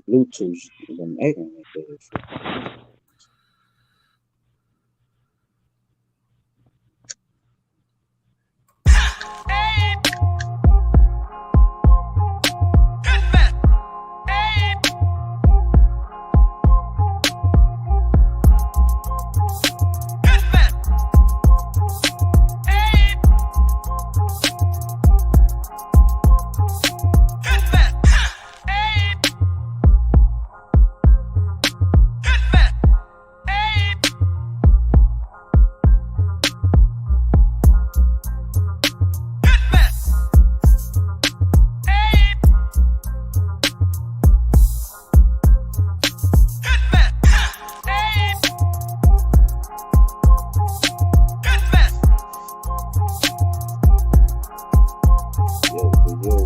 Bluetooth, them acting like that and shit. Yo.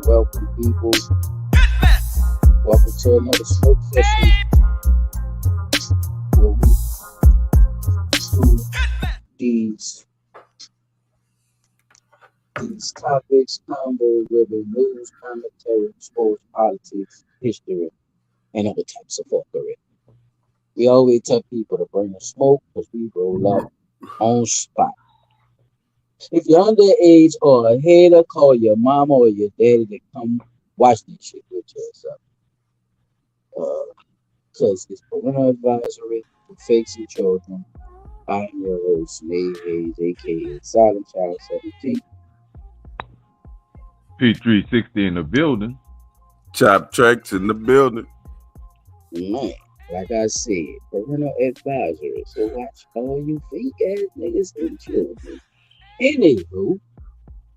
Welcome, people. Welcome to another smoke session where we do these topics, combo, ribbon, news, commentary, sports, politics, history, and other types of fuckery. We always tell people to bring a smoke because we roll up on spot. If you're underage or a hater, call your mama or your daddy to come watch this shit with you or something. Because it's parental advisory for fakes and children. I'm your host, Nate Hayes, aka Silent Child 17. P360 in the building. Chop tracks in the building. Man, like I said, parental advisory. So watch all you fake ass niggas and children. Anywho,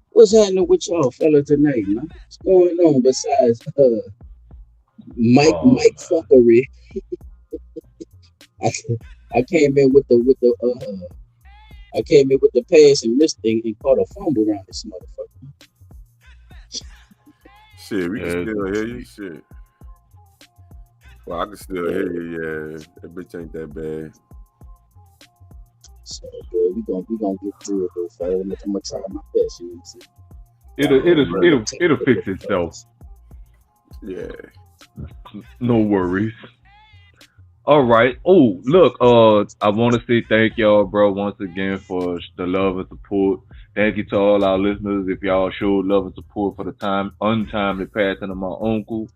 what's happening with y'all fella tonight, man? What's going on besides Mike fuckery? I came in with the pass and miss thing and caught a fumble around this motherfucker. Shit, we can still hear you. Shit. Well, I can still hear you. Yeah, that bitch ain't that bad. So good, we gonna get through it, though, fella. I'm gonna try my best. You know, it'll fix itself. Yeah. No worries. All right. Oh, look, I want to say thank y'all, bro, once again for the love and support. Thank you to all our listeners. If y'all showed love and support for the untimely passing of my uncle,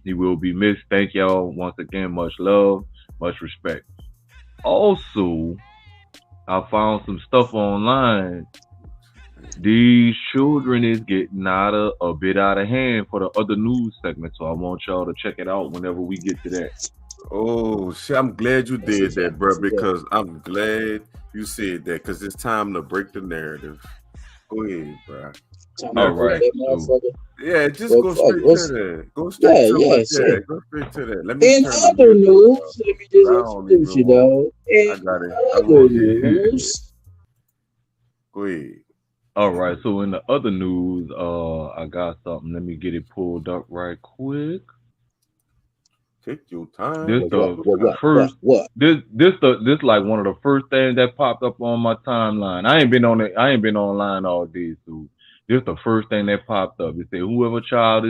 he will be missed. Thank y'all once again. Much love, much respect. Also, I found some stuff online. These children is getting a bit out of hand for the other news segment, so I want y'all to check it out whenever we get to that. Oh shit! I'm glad you did that, bro. Because I'm glad you said that. Because it's time to break the narrative. Go ahead, bro. All right. Yeah, just go straight to that. Go straight to that. Go straight to that. Let me. In other news, let me just introduce you, though. In other news, go ahead. All right. So in the other news, I got something. Let me get it pulled up right quick. Take your time. This like one of the first things that popped up on my timeline. I ain't been online all day, so this the first thing that popped up. It said whoever child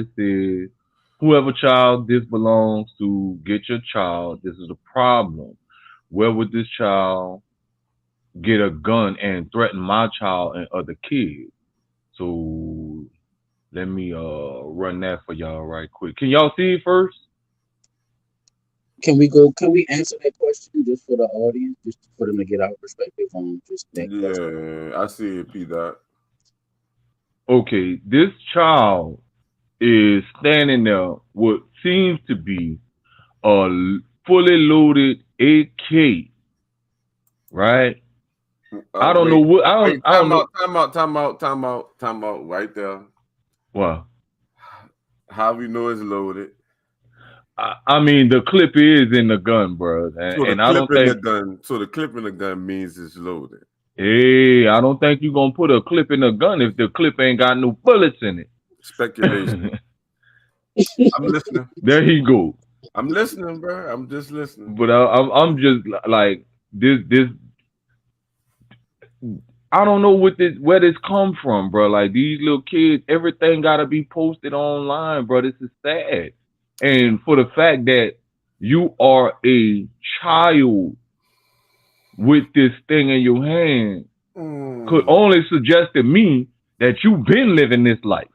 this belongs to, get your child. This is a problem. Where would this child get a gun and threaten my child and other kids? So let me run that for y'all right quick. Can y'all see it first? Can we answer that question just for the audience, just for them to get our perspective on just that question? I see it, P-Dot. Okay, this child is standing there what seems to be a fully loaded AK, right? I don't know what Time out right there. What? How we know it's loaded? I mean, the clip is in the gun, bro, and I don't think the gun. So the clip in the gun means it's loaded. Hey, I don't think you're gonna put a clip in a gun if the clip ain't got no bullets in Speculation. it. I'm listening. There he go. I'm listening, bro. I'm just listening. But I'm just like this. I don't know what this where this come from, bro. Like these little kids, everything gotta be posted online, bro. This is sad. And for the fact that you are a child with this thing in your hand could Mm. only suggest to me that you've been living this life.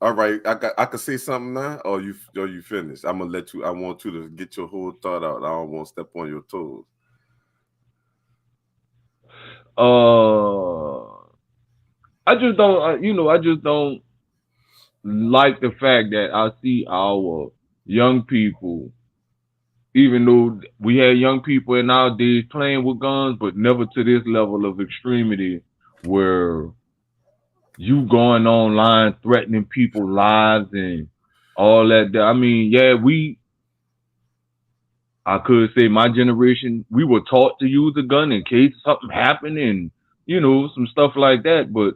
All right, I could say something now, or you finished. I'm gonna let you. I want you to get your whole thought out. I don't want to step on your toes. Uh, I just don't, I just don't like the fact that I see our young people, even though we had young people in our days playing with guns, but never to this level of extremity where you going online threatening people's lives and all that. I mean, yeah, I could say my generation, we were taught to use a gun in case something happened and, some stuff like that, but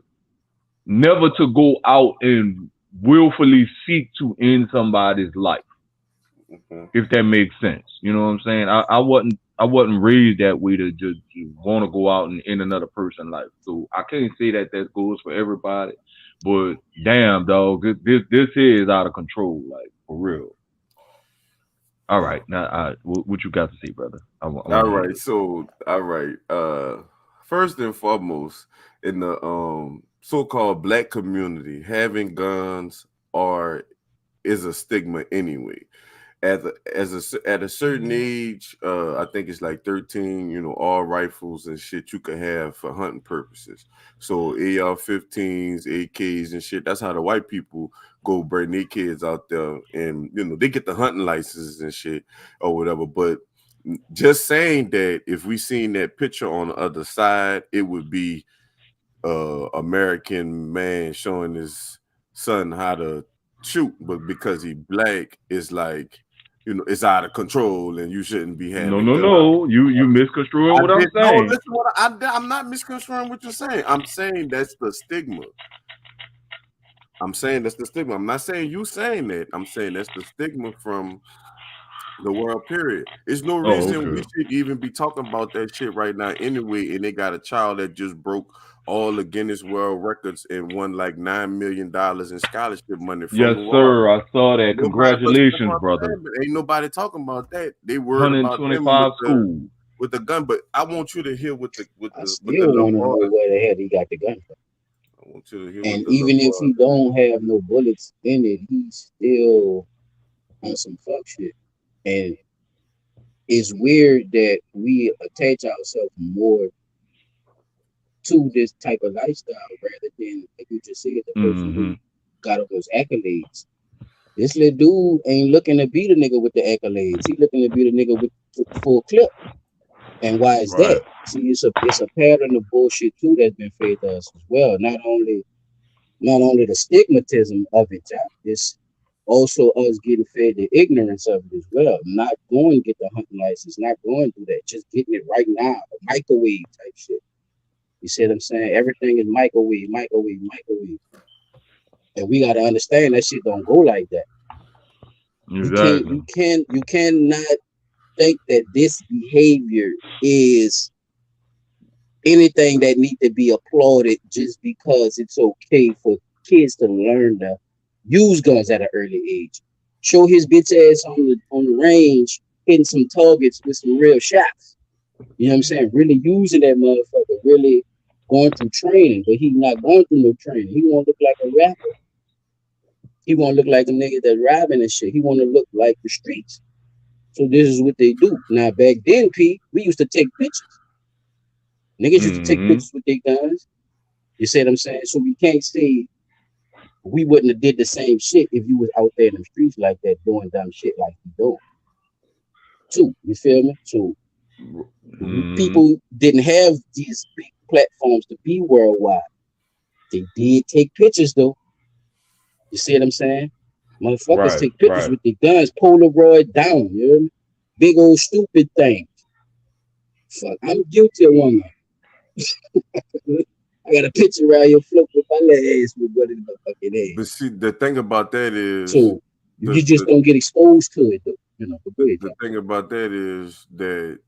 never to go out and willfully seek to end somebody's life, Mhm. if that makes sense. You know what I'm saying? I wasn't raised that way to just want to go out and end another person's life. So I can't say that that goes for everybody. But damn, dog, this here is out of control, like for real. All right, now what you got to say, brother? I All want to hear right, this. so all right. First and foremost, in the so-called black community, having guns are is a stigma anyway. At a certain age, I think it's like 13. All rifles and shit you could have for hunting purposes. So AR-15s, AKs, and shit. That's how the white people go bring their kids out there, and they get the hunting licenses and shit or whatever. But just saying that, if we seen that picture on the other side, it would be American man showing his son how to shoot, but because he black, it's like it's out of control, and you shouldn't be No, having no, guns. no. You misconstruing I what I'm did no. saying. Listen, I'm not misconstruing what you're saying. I'm saying that's the stigma. I'm saying that's the stigma. I'm not saying you saying that. I'm saying that's the stigma from the world, period. There's no Oh, reason we okay. should even be talking about that shit right now anyway. And they got a child that just broke all the Guinness World Records and won like $9 million in scholarship money from Yes, New sir. Orleans. I saw that. Nobody, but that's Congratulations, what I'm brother. saying. But ain't nobody talking about that. They worried about him 125 schools. with the gun. But I want you to hear I what the still little want to boy. know where the hell he got the gun from. I want you to hear what And the little even if boy. he don't have no bullets in it, he's still on some fuck shit. And it's weird that we attach ourselves more to this type of lifestyle rather than, like you just said, the person who Mm-hmm. got all those accolades. This little dude ain't looking to beat a nigga with the accolades. He looking to beat a nigga with full clip. And why is Right. that? See, it's a pattern of bullshit too that's been fed to us as well. Not only the stigmatism of it, Jack, it's also us getting fed the ignorance of it as well. Not going to get the hunting license, not going through that, just getting it right now, microwave type shit. You see what I'm saying? Everything is microwave, microwave, microwave. And we gotta understand that shit don't go like that. You can't Exactly. you can you cannot think that this behavior is anything that need to be applauded just because it's okay for kids to learn to use guns at an early age. Show his bitch ass on the range hitting some targets with some real shots. You know what I'm saying? Really using that motherfucker, really going through training, but he not going through no training. He won't look like a rapper. He won't look like a nigga that's rapping and shit. He want to look like the streets. So this is what they do. Now back then, P, we used to take pictures. Niggas used to take Mm-hmm. pictures with their guns. You see what I'm saying? So we can't say we wouldn't have did the same shit if you was out there in the streets like that doing dumb shit like you doing too. You feel me? So Mm-hmm. people didn't have these big platforms to be worldwide. They did take pictures though. You see what I'm saying? Motherfuckers Right. take pictures Right. with their guns, Polaroid down. You hear me? Big old stupid thing. Fuck, I'm guilty of one. I got a picture around your float with my little ass with one in my fucking But ass. see, the thing about that is So you the just the don't get exposed to it though. But go ahead, the thing about that is that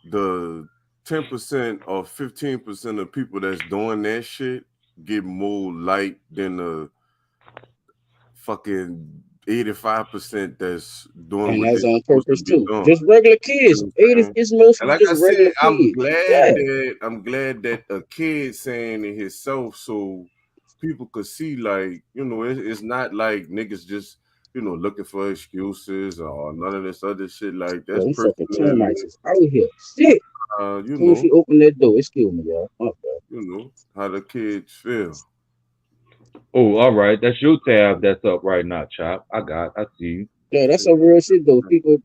the 10% or 15% of people that's doing that shit get more light than the fucking 85% that's doing and what that's they're on supposed to purpose be too. doing. Just regular You kids. know what I'm 80 saying? is And mostly like I just said, regular kids. Yeah. I'm glad that a kid saying it himself so people could see like, it's not like niggas just, looking for excuses or none of this other shit. Like Yo, that's them fucking personally, termites is out here. Shit. uh, you As soon as she know, opened that door, excuse me, y'all. My bad. how the kids feel. Oh, all right. That's your tab that's up right now, Chop. I see you. Yeah, that's some real shit though. People,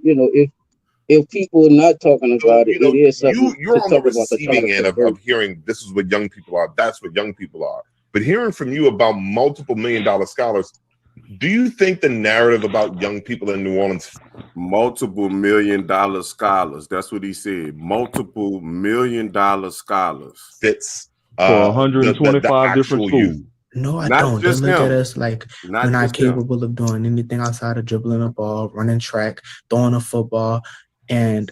if people are not talking So about it, it is something to you're on the talk about to try receiving to end convert. of hearing this is what young people are. That's what young people are. But hearing from you about multiple $1 million scholars, do you think the narrative about young people in New Orleans Multiple $1 million scholars. That's what he said. Multiple $1 million scholars. fits For the 125 different actual youth? schools. No, I Not don't. They just look at him. us like we're Not not just him. capable of doing anything outside of dribbling a ball, running track, throwing a football. And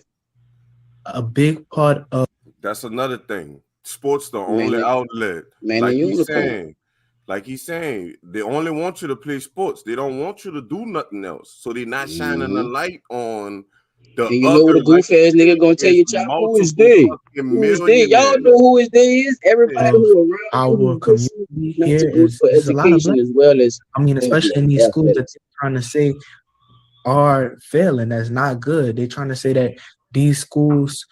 a big part of That's another thing. Sports the Man, only outlet. man, the Like he's unicorn. saying. Like he's saying, they only want you to play sports. They don't want you to do nothing else. So they're not shining a Hmm. light on the And you know what other, a like goof you ass said, nigga gonna tell it's you, Chop? Who is multiple they? fucking Who is they? Y'all millionaires. know who is they is? Everybody of who around you our who listen, community not to here good for is a lot of education black. as well as I mean, especially in these schools that athletics. they're trying to say are failing. That's not good. They're trying to say that these schools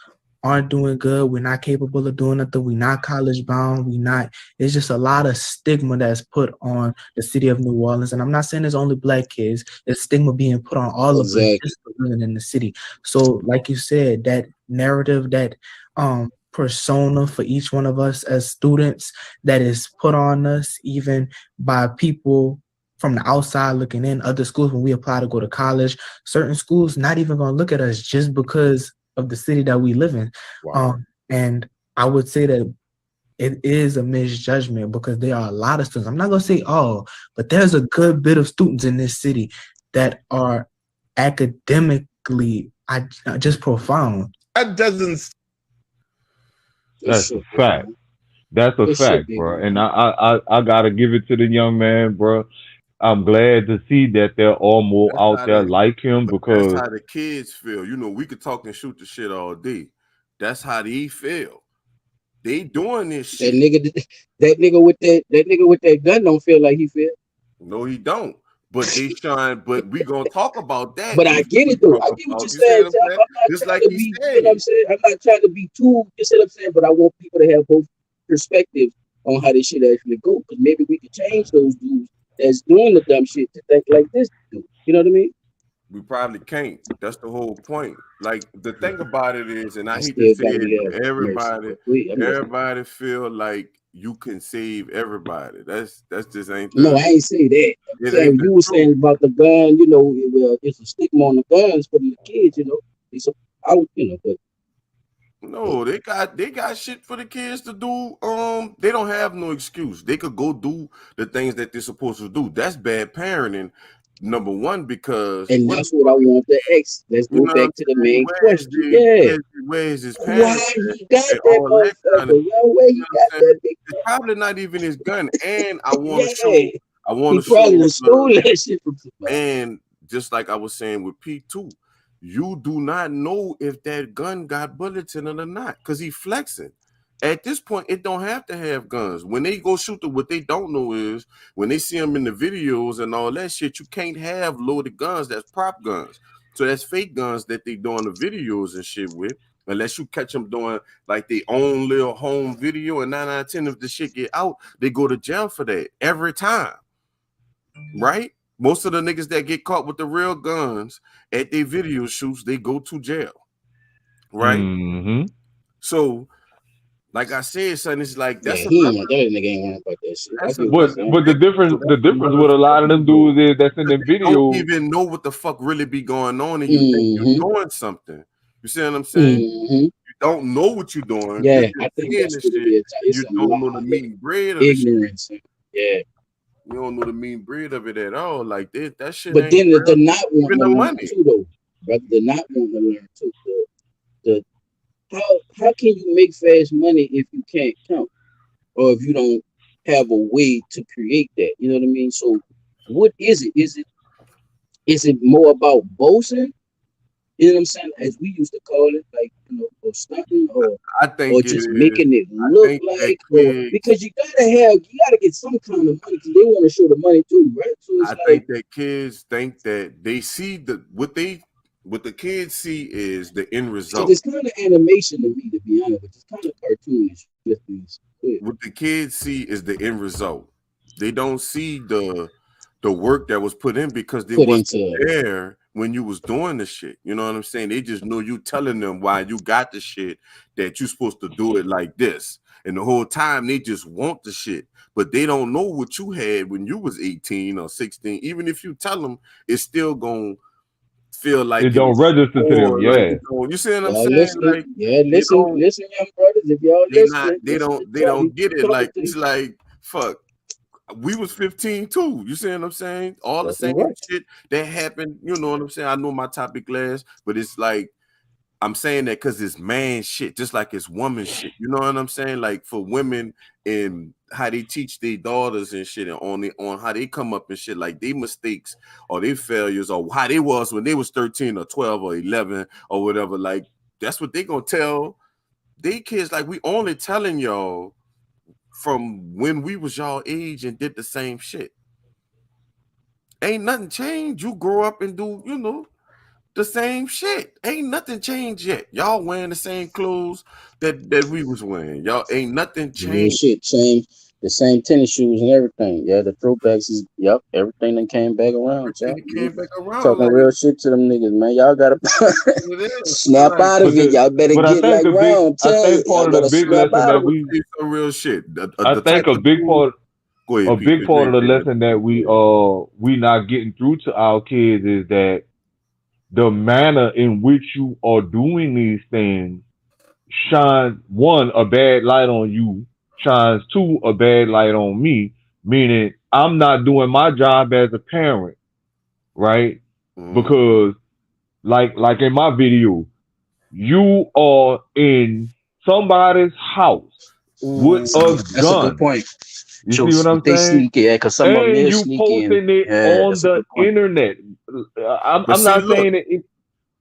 aren't doing good. We're not capable of doing nothing. We're not college bound. We not. It's just a lot of stigma that's put on the city of New Orleans. And I'm not saying it's only black kids. It's stigma being put on all of us Exactly. just for living in the city. So, like you said, that narrative, that persona for each one of us as students that is put on us, even by people from the outside looking in, other schools when we apply to go to college, certain schools not even gonna look at us just because of the city that we live in. wow. And I would say that it is a misjudgment because there are a lot of students. I'm not gonna say all, but there's a good bit of students in this city that are academically just profound. That doesn't It That's a should be, fact. man. That's a It should fact, be, bro. And man. I gotta give it to the young man, bro. I'm glad to see that there are more That's out how there the like him but that's because how the kids feel. We could talk and shoot the shit all day. That's how they feel. They doing this That shit. nigga, that nigga with that gun don't feel like he feel. No, he don't. But they shine. But we gonna talk about that But I before get we it though. talk I get what you're about. You see saying, what I'm Chop. saying? I'm not Just trying like to he be, you know what I'm said. saying? I'm not trying to be too, you see what I'm saying? But I want people to have both perspectives on how this shit actually go. Because maybe we could change those dudes that's doing the dumb shit to think like this dude. You know what I mean? We probably can't. That's the whole point. Like the thing about it is, and I I hate to still say gotta it, have but mercy. everybody, But wait, I'm listening. everybody feel like you can save everybody. That's just ain't No, I ain't say that. I'm it ain't saying the you were truth. saying about the gun, well, it's a stigma on the guns for the kids, It's a, but No, they got shit for the kids to do. They don't have no excuse. They could go do the things that they're supposed to do. That's bad parenting, number one, because and what the that's what I fuck is want to ask. Let's you go know what I'm back to the saying? main Where is question. the Yeah. where is his Why parents he got and that all that kind of motherfucker? Yo, where you he know what got I'm that saying? big It's probably not even his gun. And yeah. I want He to probably show done stole that shit from somebody. and just like I was saying with P2, you do not know if that gun got bullets in it or not because he flexing. At this point, it don't have to have guns. When they go shoot what they don't know is when they see them in the videos and all that shit, you can't have loaded guns. That's prop guns. So that's fake guns that they doing the videos and shit with. Unless you catch them doing like their own little home video, and 9 out of 10 if the shit get out, they go to jail for that every time, right? Most of the niggas that get caught with the real guns at their video shoots, they go to jail, right? mm-hmm. So, like I said, son, it's like Yeah, that's he another ain't that nigga ain't worrying about that shit. I that's get what you're But another saying. but the stigma. difference That's the difference another with a lot of stigma, them though. dudes is that's in the Because you don't video. even know what the fuck really be going on, and you think you're Mm-hmm. doing something. You see what I'm saying? Mm-hmm. don't know what you're doing. You're Yeah, I just think saying that's the what it shit, is. and It's you a don't lot know the of mean bread of the shit. ignorance. Yeah, You don't know the mean bread of it at all. Like that shit but ain't then the real. not Even wanting the to learn money. too, though, brother. The not wanting to learn too. The how can you make fast money if you can't count, or if you don't have a way to create that? You know what I mean? So, what is it? Is it more about boasting? You know what I'm saying? As we used to call it, like, or stunting, I or think it just is. making it I look think that like, or kids. because you gotta get some kind of money because they want to show the money too, right? So it's I like, think that kids think that they see what the kids see is the end because result. it's kind of animation to me, to be honest, but it's kind of cartoonish. Just things quick. What the kids see is the end result. They don't see the work that was put in because they Put wasn't into it. there when you was doing the shit. You know what I'm saying? They just know you telling them why you got the shit that you supposed to do it like this. And the whole time they just want the shit, but they don't know what you had when you was 18 or 16. Even if you tell them, it's still gonna feel It like it don't was register to them. or like Yeah, it don't. You see what I'm Y'all saying? listening? Like Yeah, they listen, don't listen, young brothers. If y'all they not listening, they listen to don't they Charlie don't get it. talking Like to it's you. like fuck. We was 15 too. You see what I'm saying? All the Fucking same right. shit that happened. You know what I'm saying? I know my topic class, but it's like I'm saying that because it's man shit, just like it's woman shit. You know what I'm saying? Like for women and how they teach their daughters and shit, and on how they come up and shit, like they mistakes or they failures or how they was when they was 13 or 12 or 11 or whatever. Like that's what they gonna tell they kids. Like we only telling y'all from when we was y'all age and did the same shit. Ain't nothing changed. You grow up and do, the same shit. Ain't nothing changed yet. Y'all wearing the same clothes that we was wearing. Y'all ain't nothing Real changed. shit. The same tennis shoes and everything. Yeah, the throwbacks is, yep, everything that came back around, Everything y'all. that came back around Talking like real shit to them niggas, man. Y'all gotta it is. snap Like out but of it. Y'all better but I get think like the big round. I Tell you, think y'all part of the gotta big snap lesson out that of it. we say some real shit. I The think type of dude. Go a ahead, P, big because you part of ain't the saying nothing. lesson that Go ahead. we not getting through to our kids is that the manner in which you are doing these things shines one a bad light on you, shines two a bad light on me, meaning I'm not doing my job as a parent, right? Mhm. Because like in my video, you are in somebody's house with Ooh, a That's a good gun. point. You see Shows what I'm they saying? sneaky, yeah, because some of them And is you sneaky, and posting it yeah, on that's a the good point. internet. but I'm see, not look, saying it.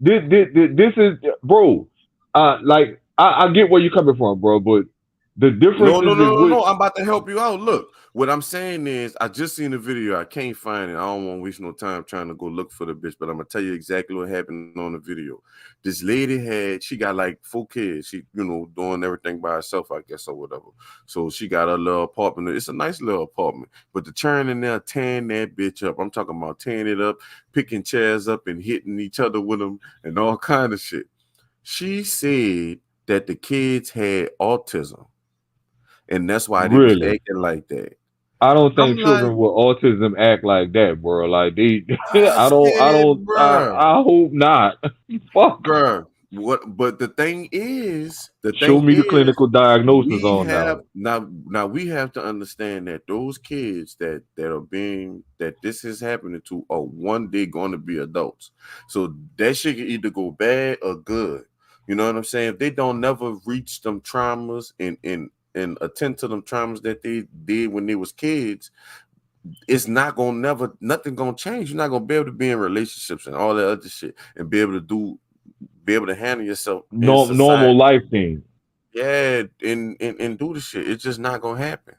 This is, bro. Like I get where you're coming from, bro. But the no, no, differences no, in no, which no. I'm about to help you out. Look, what I'm saying is, I just seen the video. I can't find it. I don't want to waste no time trying to go look for the bitch, but I'm gonna tell you exactly what happened on the video. This lady she got like 4 kids. She, doing everything by herself, I guess, or whatever. So she got a little apartment. It's a nice little apartment, but the churn in there tearing that bitch up. I'm talking about tearing it up, picking chairs up and hitting each other with them and all kind of shit. She said that the kids had autism and that's why they was really, acting like that. I don't I'm think like, children with autism act like that, bro. Like they, I said, bruh, I hope not. Fuck. bruh. What? But the Show thing me the is, clinical diagnosis we on have that. now we have to understand that those kids that this is happening to are one day going to be adults. So that shit can either go bad or good. You know what I'm saying? If they don't never reach them traumas and attend to them traumas that they did when they was kids, it's not gonna never nothing gonna change. You're not gonna be able to be in relationships and all that other shit and be able to handle yourself in Normal society. life thing. Yeah, and do the shit. It's just not gonna happen.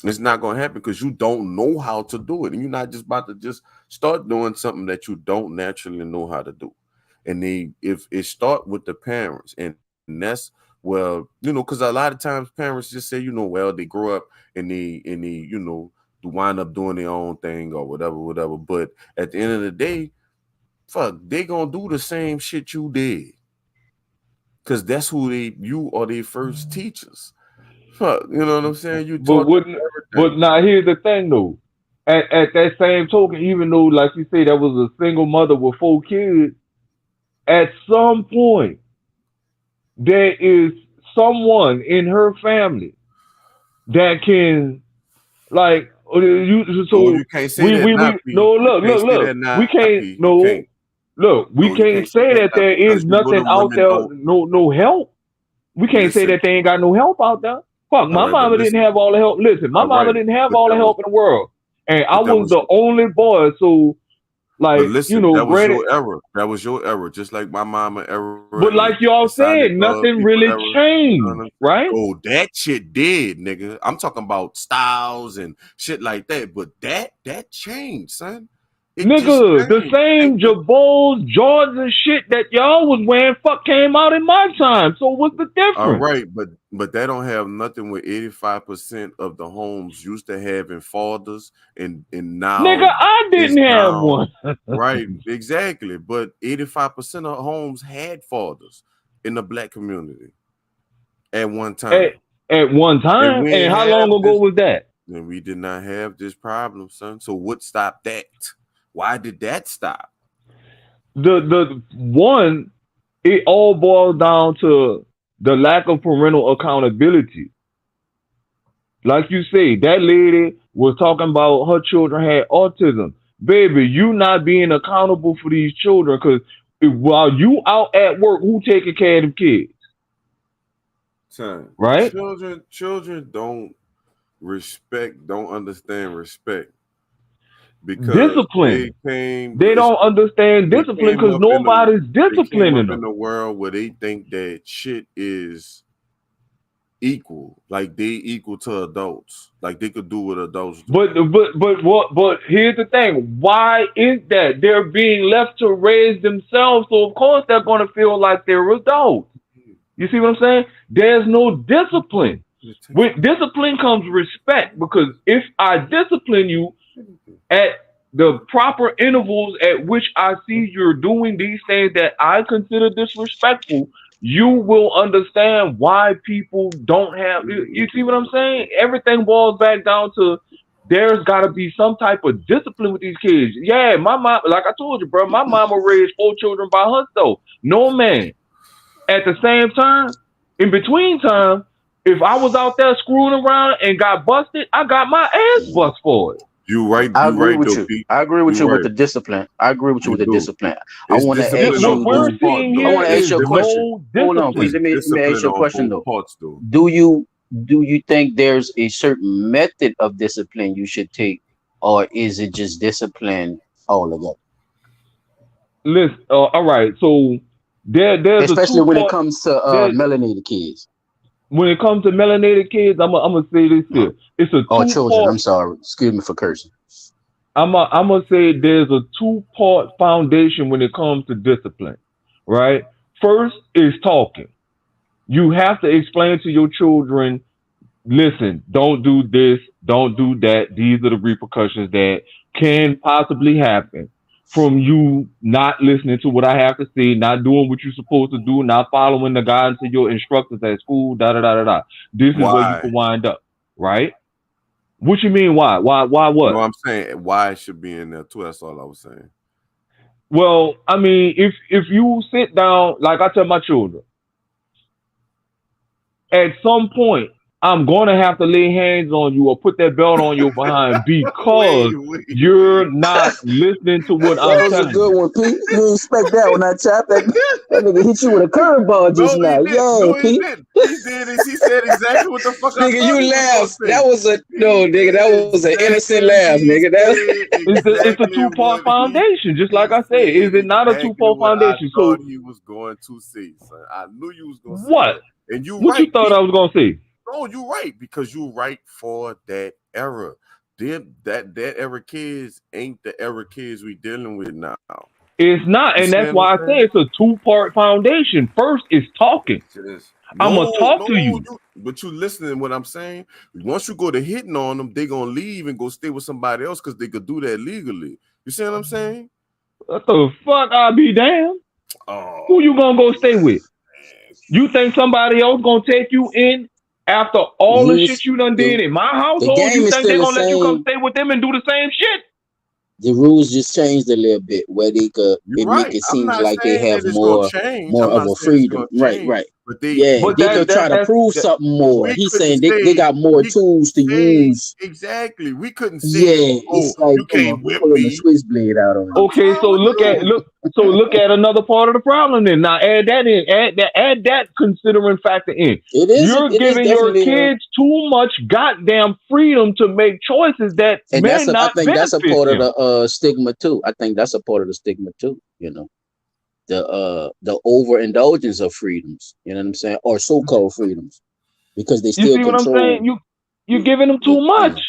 It's not gonna happen because you don't know how to do it, and you're not just about to just start doing something that you don't naturally know how to do. And if it start with the parents, and that's because a lot of times parents just say, well, they grow up and they wind up doing their own thing or whatever, whatever. But at the end of the day, fuck, they gonna do the same shit you did because that's who you are their first teachers. Fuck, you know what I'm saying? You But taught them wouldn't but everything. now here's the thing though. At that same token, even though like you say that was a single mother with 4 kids, at some point there is someone in her family that can like you No, so you can't say that we now, P. no You look can't look say look that now, we P. can't You can't. no look we No, you can't can't say say that that now there is because you know nothing them out women there, don't no help. We can't say listen. that they ain't got no help out there. Fuck, All my right, but mama didn't listen. have all the help. Listen, my All mama right, didn't have but all the that was, help in the world, and I but that was was, the only boy. So but like listen, that was granted, your era. That was your era, just like my mama era but and like y'all decided said, nothing people really era. You know what changed, I'm saying? right? Oh, that shit did, nigga. I'm talking about styles and shit like that. But that changed, son. It just Nigga, the changed. same Jabos, Jordans, and shit that y'all was wearing, fuck came out in my time. So what's the All difference? right, but that don't have nothing with 85% of the homes used to having fathers and Nigga, now I it's didn't have down. one. Right, exactly. But 85% of homes had fathers in the black community at one at, time. at one And time. we And ain't how long have ago this, was that? and we did not have this problem, son. So what stopped that? Why did that stop? The one, it all boils down to the lack of parental accountability. Like you say, that lady was talking about her children had autism. Baby, you not being accountable for these children because while you out at work, who taking care of the kids, Son, right? children don't understand respect because Discipline. They it's don't understand they discipline came because up in the nobody's they came disciplining up in them. a world where they think that shit is equal, like they equal to adults, like they could do what adults do. But here's the thing. Why is that? They're being left to raise themselves, so of course they're gonna feel like they're adults. You see what I'm saying? There's no discipline. With discipline comes respect because if I discipline you at the proper intervals at which I see you're doing these things that I consider disrespectful, you will understand why people don't have. You see what I'm saying? Everything boils back down to there's got to be some type of discipline with these kids. Yeah, my mom, like I told you, bro, my mama raised 4 children by herself. No man. At the same time, in between time, if I was out there screwing around and got busted, I got my ass bust for it. I You agree right with though, you. Pete. I agree with You you with right. the discipline. I agree with you You with the do. discipline. I It's want to discipline ask on What you. both we're parts seeing I though. here want to It's ask is you a different. question. no Hold on, It's Pete. discipline. Let me ask discipline you a on question both though. parts though. Do you think there's a certain method of discipline you should take, or is it just discipline all together? Listen, all right. So there's a Especially two when it part. comes to There melanated kids when it comes to melanated kids, I'm gonna say this here. It's a or two children. part. I'm sorry. Excuse me for cursing. I'm gonna say there's a two-part foundation when it comes to discipline. Right. First is talking. You have to explain to your children, listen, don't do this, don't do that. These are the repercussions that can possibly happen from you not listening to what I have to say, not doing what you're supposed to do, not following the guidance of your instructors at school, da da da da da. This is where you Why? can wind up, right? What you mean why? Why No, what? I'm saying why it should be in there too. That's all I was saying. Well, I mean, if you sit down, like I tell my children, at some point, I'm going to have to lay hands on you or put that belt on your behind because Wait. you're not listening to what That I'm was a telling good you. one, Pete. You didn't expect that one, I chop. That nigga hit you with a curveball just No, he now. didn't. Yeah, No, he Pete. didn't. He did this. He said exactly what the fuck I Nigga, thought you he was gonna laugh. say. That was a He no, nigga. That did was an innocent exactly. laugh, He nigga. said It's a exactly two part what he foundation, just he like I said. said Is it not a two exactly part what I foundation? thought So he was going to say, son. I knew you was gonna say what? that. And you What you right, thought I Pete. was gonna say? No, you right, because you right for that era. That era kids ain't the era kids we dealing with now. It's You not, see and what that's I'm why I saying? say it's a two-part foundation. First is talking. Just I'm gonna talk no, to you. but you listening to what I'm saying. Once you go to hitting on them, they gonna leave and go stay with somebody else because they could do that legally. You see what I'm saying? What the fuck? I'll be damned. Who you Oh gonna go stay with? man. You think somebody else gonna take you in after all the You shit you done the did in my the household? game You is think still they the gonna let you come same. stay with them and do the same shit? The rules just changed a little bit where they could You're it make right. it I'm seems not like they saying have that it's gonna more change. more I'm of not a saying it's freedom. gonna Right, change, right. but they Yeah, But they could try to that's prove something more. we He's couldn't saying they say got more we couldn't tools to say use. exactly. We couldn't say, Yeah, oh, it's like you can't he whip pulling a me. switchblade out on you. What's okay. wrong with you? So look at another part of the problem. Then now add that in. Add that considering factor in. You're It is giving your definitely, kids too much goddamn freedom to make choices that and may I not think that's a benefit part of them. the stigma too. I think that's a part of the stigma too. The overindulgence of freedoms. You know what I'm saying, or so-called freedoms, because they You still see what I'm saying? control. You're giving them But too much.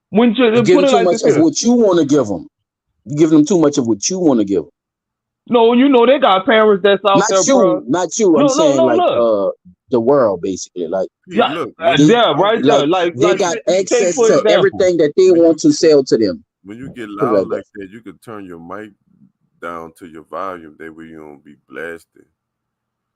When You you give put them it too like this much of here. what you want to give them. You give them too much of what you want to give them. No, you know they got parents that's out there, bro. Not you. I'm No, no, saying no, like look. the world basically. Like P, Yeah, look, when they you there, right talking, there. like they Like, got take access for to example. everything that they when want to sell to them. you get Put it loud like that. like that, you can turn your mic down to your volume. That way you don't be blasted.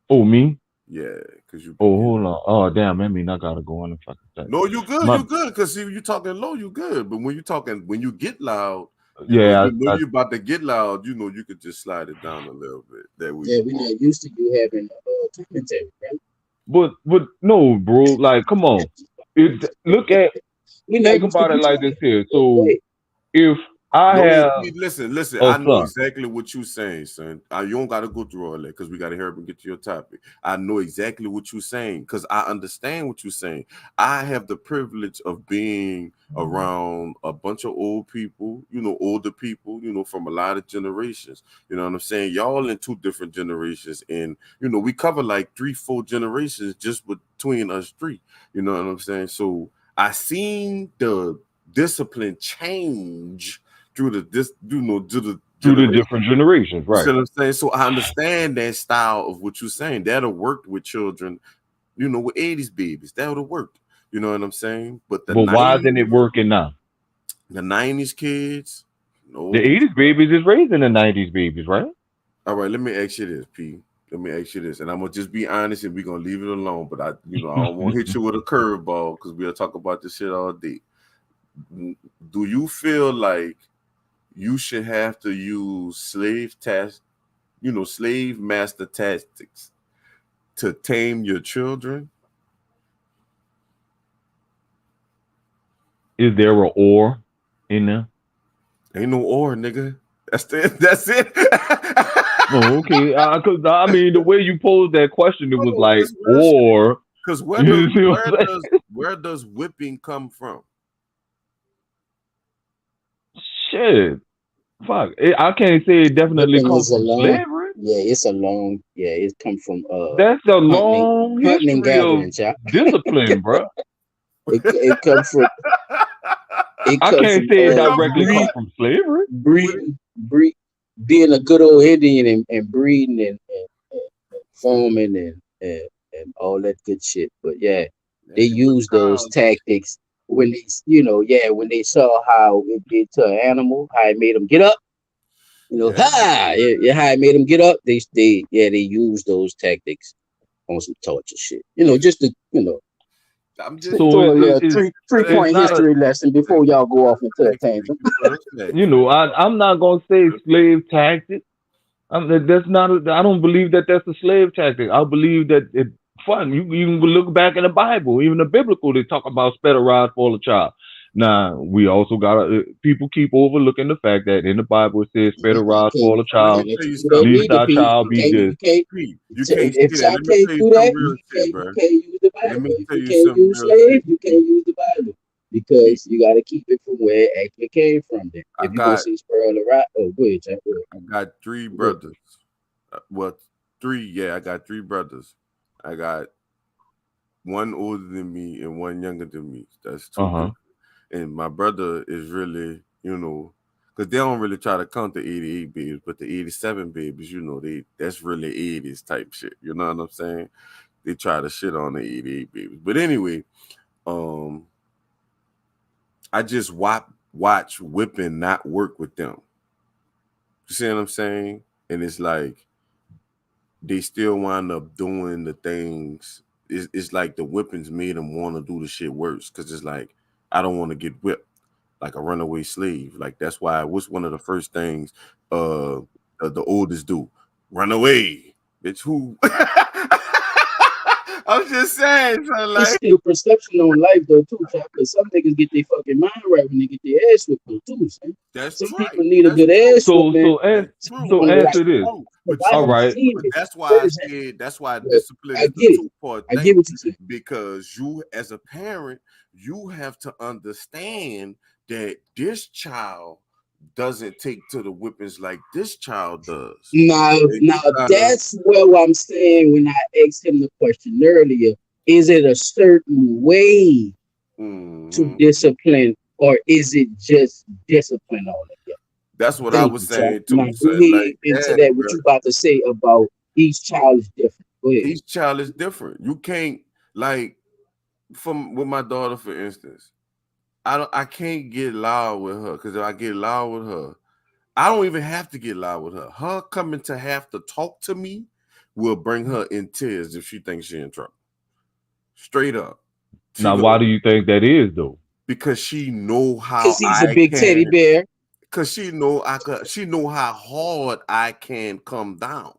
Oh, me? Yeah, because you be Oh, getting. hold on. Oh, damn. I mean, I gotta go in and fucking check. No, you good, My, you good. Because see, you talking low, you good. But when you talking, when you get loud, and yeah, you know you about to get loud, you could just slide it down a little bit. That way Yeah, you we're won't. not used to you having commentary, right? but no, bro. Like, come on. Look at, We're not think used to about it you like this talking. here. Go So ahead. if I No, have P, listen. a I know son, exactly what you're saying, son. You don't got to go through all that because we got to hurry up and get to your topic. I know exactly what you're saying because I understand what you're saying. I have the privilege of being around a bunch of old people, older people, from a lot of generations. You know what I'm saying? Y'all in two different generations, and we cover like 3-4 generations just between us three. You know what I'm saying? So I seen the discipline change through the through the generation. different generations, You right? see what I'm saying? So I understand that style of what you're saying. That'll work with children, with 80s babies. That would have worked. You know what I'm saying? But But why isn't it working now? the 90s kids, The no. 80s babies is raising the 90s babies, right? All right, let me ask you this, P. Let me ask you this, and I'm gonna just be honest, and we're gonna leave it alone. But I don't want to hit you with a curveball because we'll talk about this shit all day. Do you feel like you should have to use slave master tactics to tame your children? Is there a or in there? Ain't no or, nigga. That's it. Oh, okay. Cause I mean, the way you posed that question, it was No, like, it's real shit. or Because you see what I'm saying? where does whipping come from? Shit, fuck. I can't say it definitely Whipping comes is a from long. slavery. Yeah, it's a long. Yeah, it come from That's a hunting, long hunting and history of gathering, child. discipline, bro. It comes from I can't say it It come from directly come what? from slavery. What breed, being a good old Indian and breeding and farming and all that good shit. But yeah, they that shit was use those cows. tactics when when they saw how it did to an animal, how it made them get up. Yeah. How it made them get up. They use those tactics on some torture shit. Just to I'm just So throw a little it's three it's point not a, history lesson before y'all go off into a thank tangent. you for the respect. I'm not gonna say slave tactic. That's not. I don't believe that that's a slave tactic. I believe that it fun. You can look back in the Bible, even the biblical. They talk about spare a rod for a child. Now we also got people keep overlooking the fact that in the Bible it says spare a I rod for can't, a Let I me child. can't let tell you you do that something. Least neither, thy P. child You be can't, just. you can't. P, you can't If say that. I Let me can't tell you do some that, real shit, bro. you can't use the Let me Bible. If tell you you can't some use real shit. slaves, you can't use the Bible P, because you got to keep it from where it actually came from. Then, I if you gonna got say spur of the rock, oh, go ahead, Jack. Go ahead. I got three Go ahead. brothers. Well, three. Yeah, I got three brothers. I got one older than me and one younger than me. That's Uh two huh. different. And my brother is really, because they don't really try to count the 88 babies, but the 87 babies, that's really 80s type shit. You know what I'm saying? They try to shit on the 88 babies. But anyway, um, I just watch whipping not work with them. You see what I'm saying? And it's like they still wind up doing the things. It's like the whippings made them want to do the shit worse because it's like I don't want to get whipped like a runaway slave. Like that's why what's one of the first things the oldest do? Run away, bitch. Who? I'm just saying, so It's like still perception on life though too, child. Because some niggas get their fucking mind right when they get their ass whipped though too. Son. that's Some right. people need a That's good true. ass whooping. That's Some true. people so don't That's answer like this. true. because But I All you, have right. seen but it that's why I firsthand. said that's why But discipline I is the get it. two-part I get thing what you're saying. because you, as a parent, you have to understand that this child doesn't take to the whippings like this child does. And Now you gotta. that's what I'm saying when I asked him the question earlier. Is it a certain way to Mhm. discipline, or is it just discipline all together? That's what I Thank was you, Chuck. saying Now too. go So ahead like, into yeah, that. What bro. you about to say about each child is different. Go ahead. Each child is different. You can't like from with my daughter, for instance. I can't get loud with her because if I get loud with her, I don't even have to get loud with her. Her coming to have to talk to me will bring her in tears if she thinks she in trouble. Straight up. She Now, why go do you think that is though? because she know how Because he's a I big teddy can bear. because she know how hard I can come down.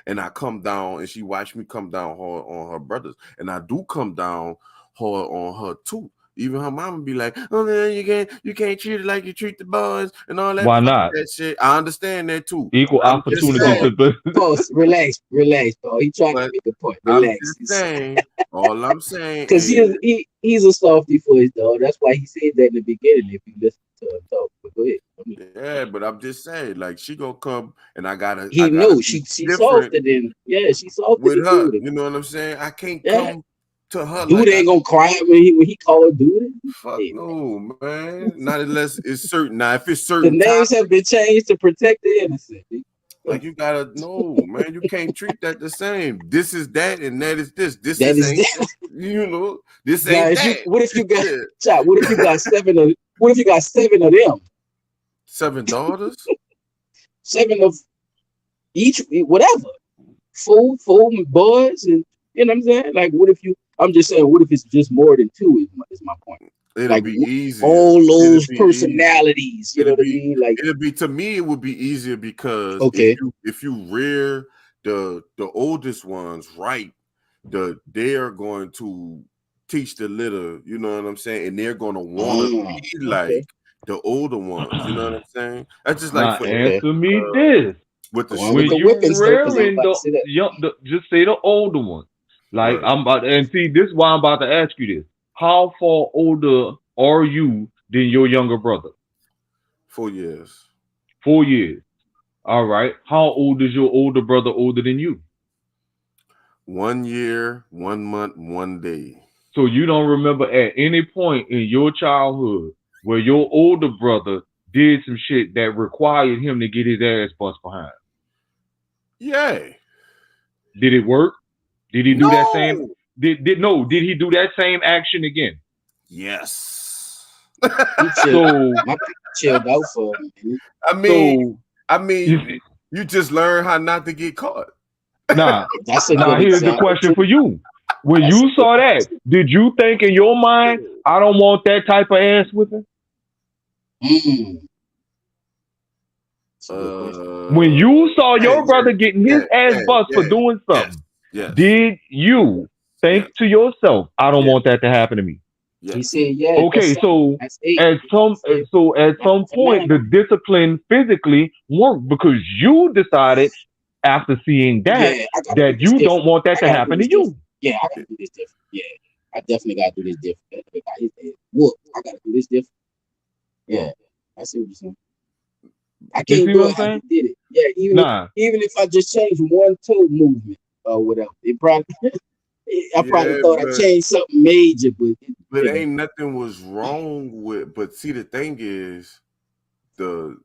And I come down and she watched me come down hard on her brothers. And I do come down hard on her too. Even her mama be like, oh man, you can't treat it like you treat the boys and all that Why fuck not? that shit. I understand that too. Equal But I'm just opportunity saying, to. Pause. Relax, Paul. He trying to but make a point. I'm Relax. just saying, all I'm saying Because is he's a softy for his dog. That's why he said that in the beginning. If you listen to him talk, but go ahead. I mean, yeah, but I'm just saying, like she gonna come and I he gotta knows be she's different softer than she's softer with than her. dude. You know what I'm saying? I can't Yeah, come to her dude like I ain't gonna cry when he call her dude. fuck Hey, no, man. Not unless it's certain. Now, if it's the certain names have topics, been changed to protect the innocent. like you gotta know, man. You can't treat that the same. This is that, and that is this. This That is is ain't this. You know, this now. ain't If you that. what if you got Chop, what if you got seven of them? 7 daughters. 7 of each, whatever. Four boys, and you know what I'm saying. Like, what if you? I'm just saying, what if it's just more than two? Is my point. It'll Like be easier. all It'll those be easier. personalities. You know It'll what I be mean? Like, it'll be to me. It would be easier because if okay, you rear the oldest ones right, they are going to teach the little. You know what I'm saying, and they're going to want to be like okay, the older ones. You know what I'm saying? That's just like Now, for okay. answer me uh, this. with the Going with When the shooting. you whippings though, because I'm rearing about to say that. just say the older one. Like Right. I'm about, and see, this is why I'm about to ask you this. How far older are you than your younger brother? 4 years. 4 years. All right. How old is your older brother older than you? 1 year, 1 month, 1 day. So you don't remember at any point in your childhood where your older brother did some shit that required him to get his ass bust behind. Yay. Did it work? Did he do that same? No. Did he do that same action again? Yes. He chilled. So My people chilled out for him. Man. I mean, so I you mean, see, you just learn how not to get caught. nah That's a now good here's the example question too. for you. When That's a you good saw one that, too. did you think in your mind, I don't want that type of ass whipping? Mm, that's a good question. When Uh, you saw yeah, your brother getting his yeah, ass yeah, bust for yeah, doing yes, something, yes, did you think yes, to yourself, I don't yes, want that to happen to me? He yes. said, "Yeah, that's Okay, 7. so That's 8." at He some said, at "That's some a point man." the discipline physically worked because you decided after seeing that Yeah, I gotta do that this you don't different. want that I to gotta do happen this to you. different. Yeah, I gotta do this different. Yeah, I definitely gotta do this different. If I hit that whoop, I gotta do this different. Yeah, I see what you're saying. I You can't see do what it I'm how you saying? did it. Yeah, Nah. even if I just change one toe movement or whatever, it probably I probably Yeah, thought I changed something major, but but ain't nothing was wrong with. But see, the thing is, the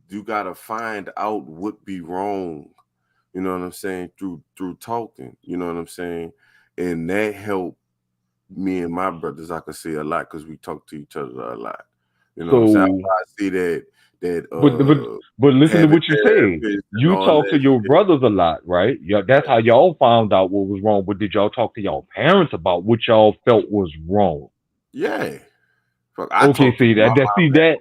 you gotta find out what be wrong. You know what I'm saying through talking. You know what I'm saying, and that helped me and my brothers. I could say a lot because we talk to each other a lot. You know what I'm saying. So I see that but but but listen to having what you said. therapists and You all talk to that your shit. brothers a lot, right? Yeah, that's how y'all found out what was wrong. But did y'all talk to y'all parents about what y'all felt was wrong? Yeah. Fuck, I Okay, talk to see my that see mom that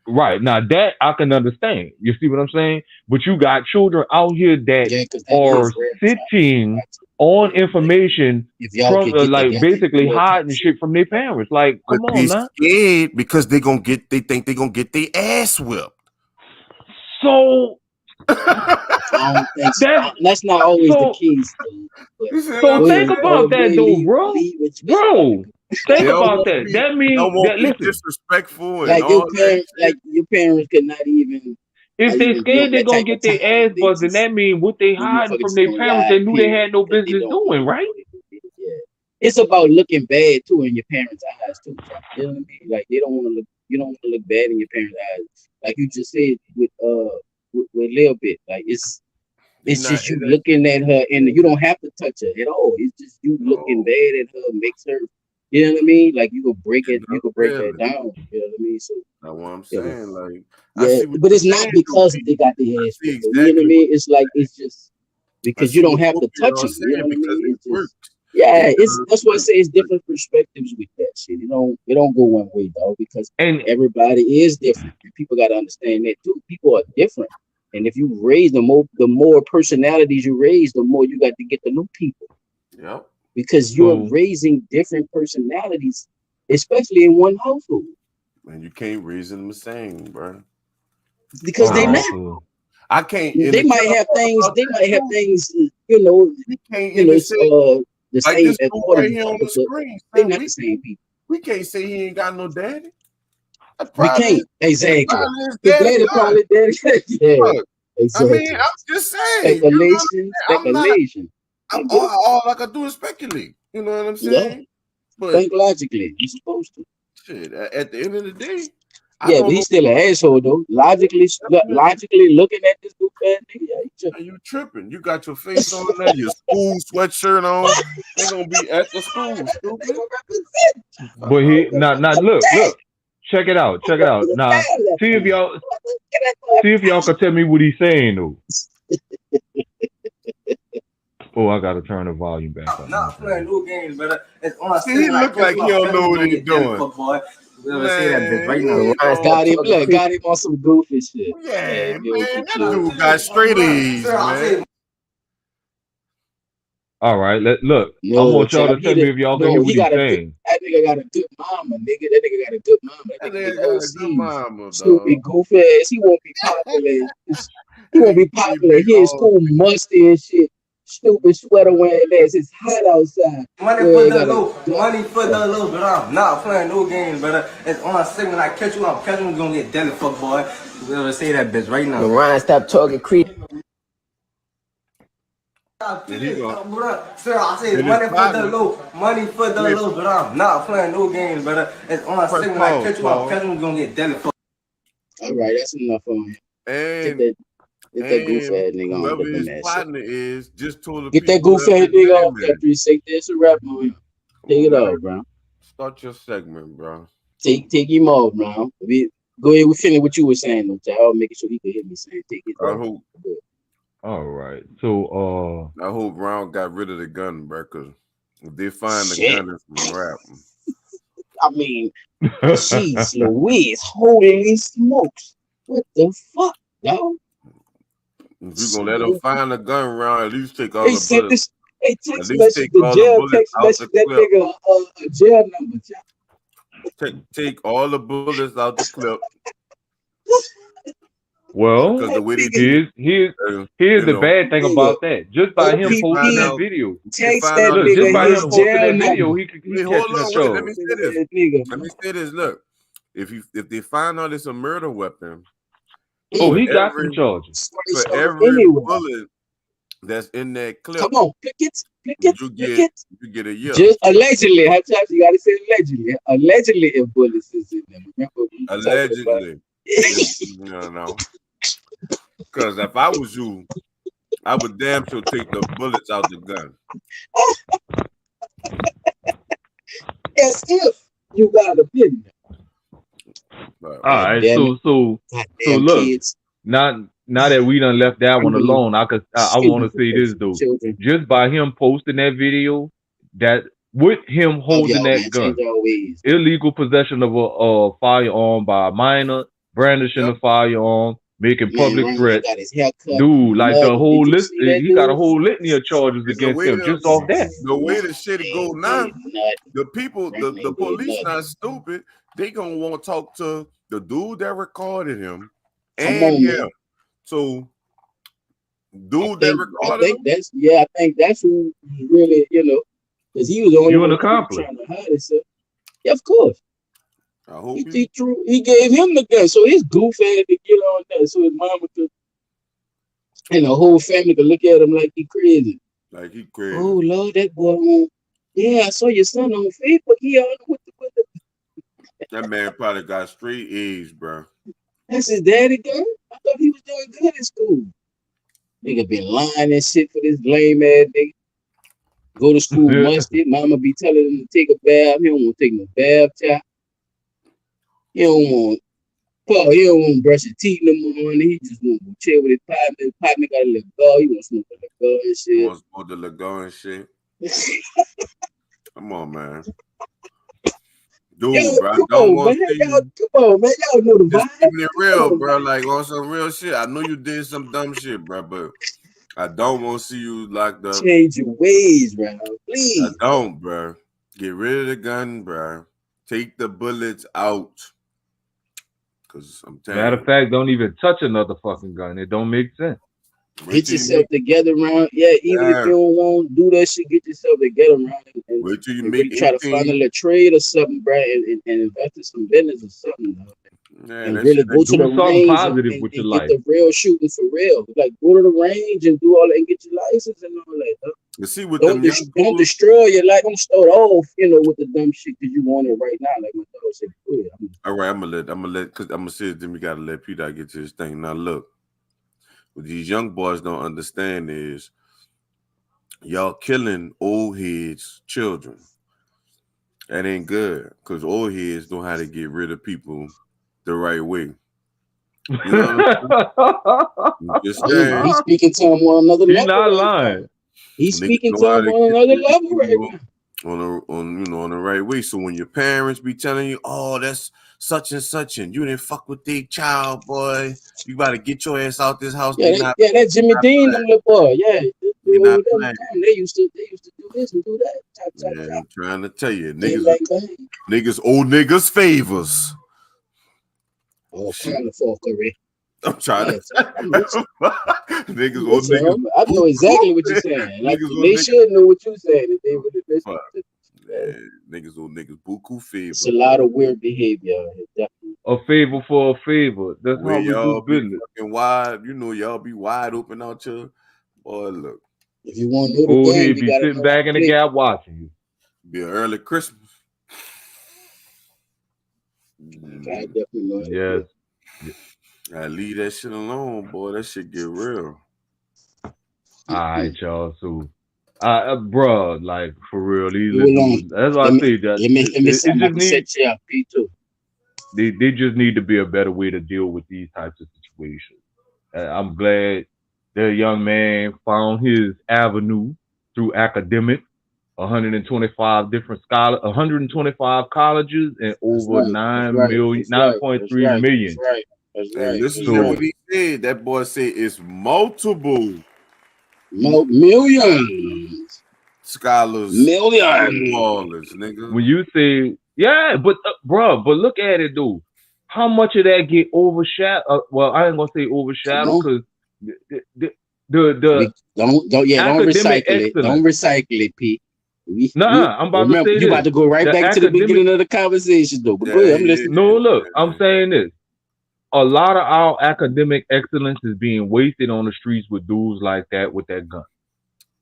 right now that I can understand. You see what I'm saying? But you got children out here that yeah, because that are is real. sitting on information If y'all from could get like together, basically you hiding shit from their parents. Like, But come they on now. scared because they think they're gonna get their ass whipped. So I don't think so. that's That's not always the so case, though. But You see what so I'm go think ahead, saying? about go that ahead, though, bro. leave what you got. Bro, They think don't about want to that. be, That they means don't want that to be listen, disrespectful and Like your all that parent, shit. like your parents could not even if they be scared on they're that gonna type of get their time. ass buzzed, then that means what they The hiding motherfuckers from just their gonna parents they lie, knew they period, had no because they business don't doing, know. right? Yeah, it's about looking bad too in your parents' eyes too. Jack. You know what I mean? Like they don't want to look. You don't want to look bad in your parents' eyes. Like you just said with Lil Bit. Like They it's not just it you ain't, looking at her, and you don't have to touch her at all. It's just you looking no, bad at her makes her. You know what I mean? Like you could break it. it's You not could break that really. down. You know what I mean? So That's what I'm you know. saying. Like I Yeah, see what but you're it's not saying, though, because P. they got their I ass see whooped. Though. You know what I exactly what mean? It's like it's just I because you see don't what have both to of y'all touch are them. You know saying what I because mean? it It's just works. yeah. It It's does that's why I work. say it's different perspectives with that shit. It don't go one way though because And everybody is different. And people got to understand that too. People are different, and if you raise the more personalities you raise, the more you got to get to know people Yep. because you're so raising different personalities, especially in one household And you can't reason them the same, bro. because all I they right, not. don't. so I can't. And They the might tough have part things. about They that might have too, things. You know. we can't You know. even say The like same this as dude part of right each here on other, the but screen. they're Son, not the same people. we can't say he ain't got no daddy. That's We probably can't exactly. his His daddy daddy son. probably did. Yeah, Look, I mean, exactly. I'm just saying. You know what Speculation. I'm saying? I'm not. Speculation. I'm You get it? all I can do is speculate. You know what I'm Yeah. saying? But Think logically. You're supposed to. shit, at the end of the day, I Yeah, but don't know. he's still an asshole though. Definitely, Logically looking at this goof ass nigga, yeah, he are you tripping? You got your face on there, your school sweatshirt on. They're gonna be at the school, They stupid. gonna represent. Fuck but all he that. not look, check it out, check it out. Now Represent. see if y'all Get that see if y'all can tell me what he's saying though. Oh, I gotta turn the volume back up. My Not playing bad. new games, brother. It's on a See, he second I look catch like you he up. don't know Cousin's what gonna he's get deadly doing. fuck boy. We're gonna say that bitch Man, right he now. ain't know. got him. Look, got him on some goofy shit. Yeah, Man, yo, man, get that you. dude got straight A's, Sir, I man. say All right, look. I No, want y'all chap, to tell me if y'all can hear what he he's got a good. saying. That nigga got a good mama, nigga. That nigga got a good mama. That That nigga is nigga got a good overseas. mama, dog. Stupid goofy ass. He won't be popular. He That won't nigga be can't popular. be He in all. school musty and shit. Stupid sweater wearing ass. It's hot outside. money for Yeah, the got a low, money for the low, but I'm not playing no games, brother. It's on a segment I catch you up. Cousin's gonna get deadly fuck boy. We're gonna say that bitch right now. Ryan, stop talking creep. And he gonna Sir, I say and his money for the partner. low, money for the Wait, low, but I'm not playing no games, brother. It's on a press segment I pause, catch you up. pause. Cousin's gonna get deadly fuck. all right, that's enough on him. Get And that, get that goofy and ass nigga on whoever up in his that shit. partner is, just told the Get that people goofy whoever ass his nigga name off that is. 360. It's a wrap on him. Come Take on, it man. off, bro. Start your segment, bro. Take him off, bro. Go ahead. We finish what you were saying, though, child. Making sure he could hear me saying. Take it I off. hope All right. So I hope Brown got rid of the gun, bro. Cause if they find the Shit. gun, it's a wrap. I mean, jeez, Louise, holy smokes. What the fuck, dog? If you gonna let them find the gun around, at least take all They the sent bullets. this. Hey, At text least message take the all the jail. bullets Text out the message that clip. nigga a jail number. Child. Take all the bullets out the clip. well, Because the way they Nigga, do, here's uh, here's you the know, bad thing nigga, about that. Just by him they posting find OPP that out, video, they text find that out look, it's a just nigga by his him murder posting jail that weapon. video, number. he Wait, hold catching a on, wait. Let charge. me say this. Nigga, Let me say this. Look, if they find out it's a murder weapon, Oh, for yeah. he got some every charges. Somebody for saw every anywhere. bullet that's in that clip, Come on, pick it, you pick get it. you get a year. Just allegedly. How times you gotta say allegedly? Allegedly, if bullets is in them. Remember we were talking about? Allegedly, no. Because if I was you, I would damn sure take the bullets out the gun. As if you got a opinion. But, All God right, damn it. so Goddamn look, kids. now that we done left that I one mean, alone, I excuse want me to for say this cursing. though. Children. Just by him posting that video, that with him Oh, holding y'all, that man. Change gun, our ways. illegal possession of a firearm by a minor, brandishing yep. a firearm, making Man, public Ryan threats. got his hair cut. Dude, like the Mud. whole Did you list, see that he got a dude? whole litany of charges And against him just off that. the way the shit go now, Ain't nothing. the people, the Ryan ain't did police nothing. not stupid. They gonna want to talk to the dude that recorded him Come and on, him. man. So, I dude that think recorded him, I think that's who really, because he was the only You an one who was accomplice. trying to hide himself. Yeah, of course. I hope He gave him the gun, so his goof had to get on that, so his mama could, and the whole family could look at him like he crazy. like he crazy. Oh Lord, that boy. Yeah, I saw your son on Facebook. He on with the That man probably got straight A's, bro. That's his daddy gun. I thought he was doing good in school. Nigga been lying and shit for this lame ass nigga. Go to school musty. Mama be telling him to take a bath. He don't want to take no bath time. He don't want to brush his teeth in the morning. He just want to go chill with his partner. His partner got to let go. He want to smoke the go and He shit. wants to smoke the Lago and shit. Come on, man. Dude, Yo, bro, I come don't on, want man. to see Y'all, you. come on, man. Y'all know the Just vibe. keeping it real, Come on, bro. man. Like on some real shit. I know you did some dumb shit, bro, but I don't want to see you locked up. Change your ways, bro. I Please. don't, bro. Get rid of the gun, bro. Take the bullets out. Cause I'm telling Matter of you, fact, don't even touch another fucking gun. It don't make sense. wait Get till you yourself make, together around. Yeah, even if you don't want to do that shit, get yourself together around and wait till you really make try to find a 18. little trade or something, bro, and invest in some business or something, bro. Yeah, And that really shit go ain't to the Do something range positive and with your get life. the real shooting for real. Like go to the range and do all that and get your license and all that. Huh? You see with them young Don't people, destroy your life. Don't start off, with the dumb shit because you want it right now. Like my dog said, all right, I'm gonna let, cause I'm gonna say it. Then we gotta let Peter get to his thing. Now look, what these young boys don't understand is y'all killing old heads, children. That ain't good, cause old heads know how to get rid of people the right way. You know what I'm just saying? He's speaking to him on another He level not right lying. now. He's Niggas speaking know to how him to on get another rid of level right people now. on the right way. So when your parents be telling you, oh, that's such and such, and you didn't fuck with their child, boy, you gotta get your ass out this house. Yeah, that Jimmy Dean, them little boy. Yeah, They not playing. they used to do this and do that. Chop, chop, Yeah, chop. I'm trying to tell you, Bang, niggas, bang, bang. old niggas favors. All Shit. kind of fuckery. I'm trying Yeah, to I'm with you. niggas, old Listen, niggas. I know exactly what you're saying. Like, Niggas, old they niggas. should know what you're saying if they would listen. Fuck. Yeah, niggas, old niggas, buku favors. It's a lot of weird behavior. Definitely. A favor for a favor. That's Where how we do y'all be business. fucking wide, y'all be wide open out here. Boy, look, If you want to know the Old game, head you be gotta sitting know back how in to the play. gap watching you. be an early Christmas. I definitely know how to Yes. play. I leave that shit alone, boy. That shit get real. All right, y'all. So, bro, like for real, these Hold on. dudes. That's why Let I me say that let me it see. I'm just about to need set you up, P2. they just need to be a better way to deal with these types of situations. I'm glad the young man found his avenue through academic. 125 different 125 colleges and over 9.3 million. That's And right. listen So to what he said. That boy said it's multiple Millions. scholars in New Millions. Orleans, nigga. when you say but look at it though. How much of that get overshadowed? Well, I ain't gonna say overshadowed because the Don't academic recycle it. Don't excellence. recycle it, P. I'm about to Remember, say you about this. to go right The back to the academic. beginning of the conversation, though. But go Yeah, ahead, I'm he listening. is. No, look, I'm saying this. A lot of our academic excellence is being wasted on the streets with dudes like that with that gun.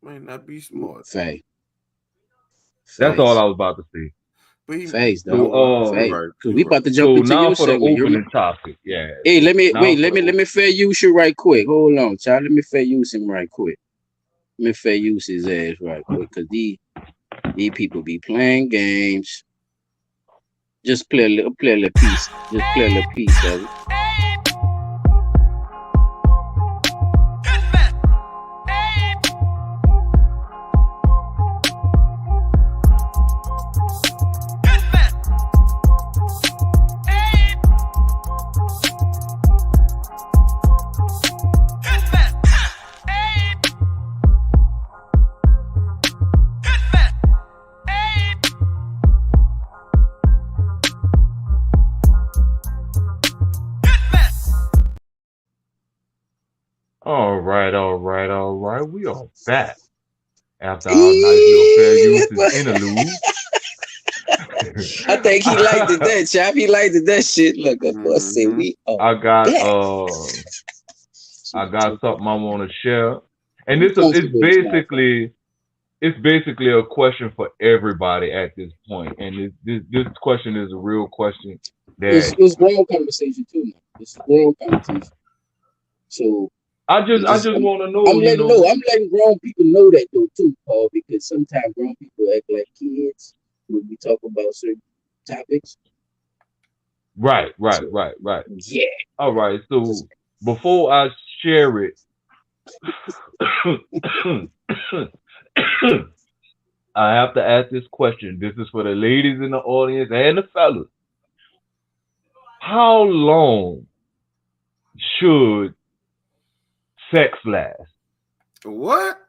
Might not be smart. Fact. That's all I was about to say. But he, Facts, So, dog. Facts. right, Cause we about to jump So into now your for the segment. You opening remember? topic. Yeah. Hey, So let me now for let me fair use you right quick. Hold on, child. Let me fair use him right quick. Let me fair use his ass right quick. Cause these people be playing games. Just play a little piece. Just play a little piece of it. All right, all right, all right. We are back after our nice little fair uses interlude. I think he liked it that chap. He liked it that shit. Look, of course, say Mm-hmm. we are I got back. I got something I want to share, and You this comfortable in this motherfucker. it's basically a question for everybody at this point, and this question is a real question that It's grown conversation too now. It's grown conversation. So we I just just want to know, I'm letting grown people know that though too, Paul, because sometimes grown people act like kids when we talk about certain topics. right, So right. yeah. All right, Just, so before I share it, I have to ask this question. This is for the ladies in the audience and the fellas. How long should sex last? What?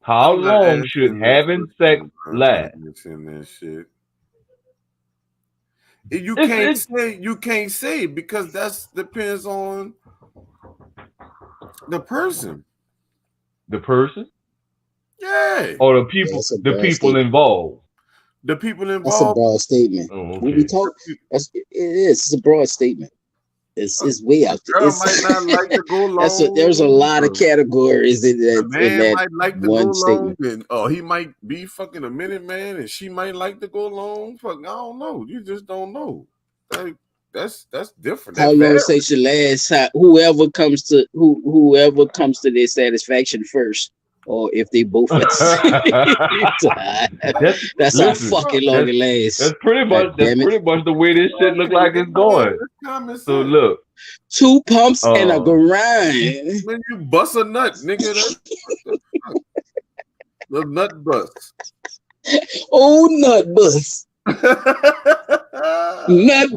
How I'm not long should answering that having sex question, bro. I'm not last? answering that shit. You It's can't say because that's depends on the person. the person Yeah. or yeah, that's a the broad people statement. involved. The people That's a involved. broad statement. Oh, When we okay. talk, it is. It's a broad statement. It's way The out there. girl might not like to go There's a long. lot of categories The in man that might like to go one long, statement. and he might be fucking a minute man, and she might like to go long. Fuck, I don't know. You just don't know. Like that's different. How That long varies. sex should last? Whoever comes to their satisfaction first, or if they both at the same time. that's That's how listen. fucking long it lasts. God That's damn it! pretty much the way this shit look like it's going. That's common So sense. look, 2 pumps and a uh, grind. When you bust a nut, nigga, that's the nut bust. Oh, nut bust, nut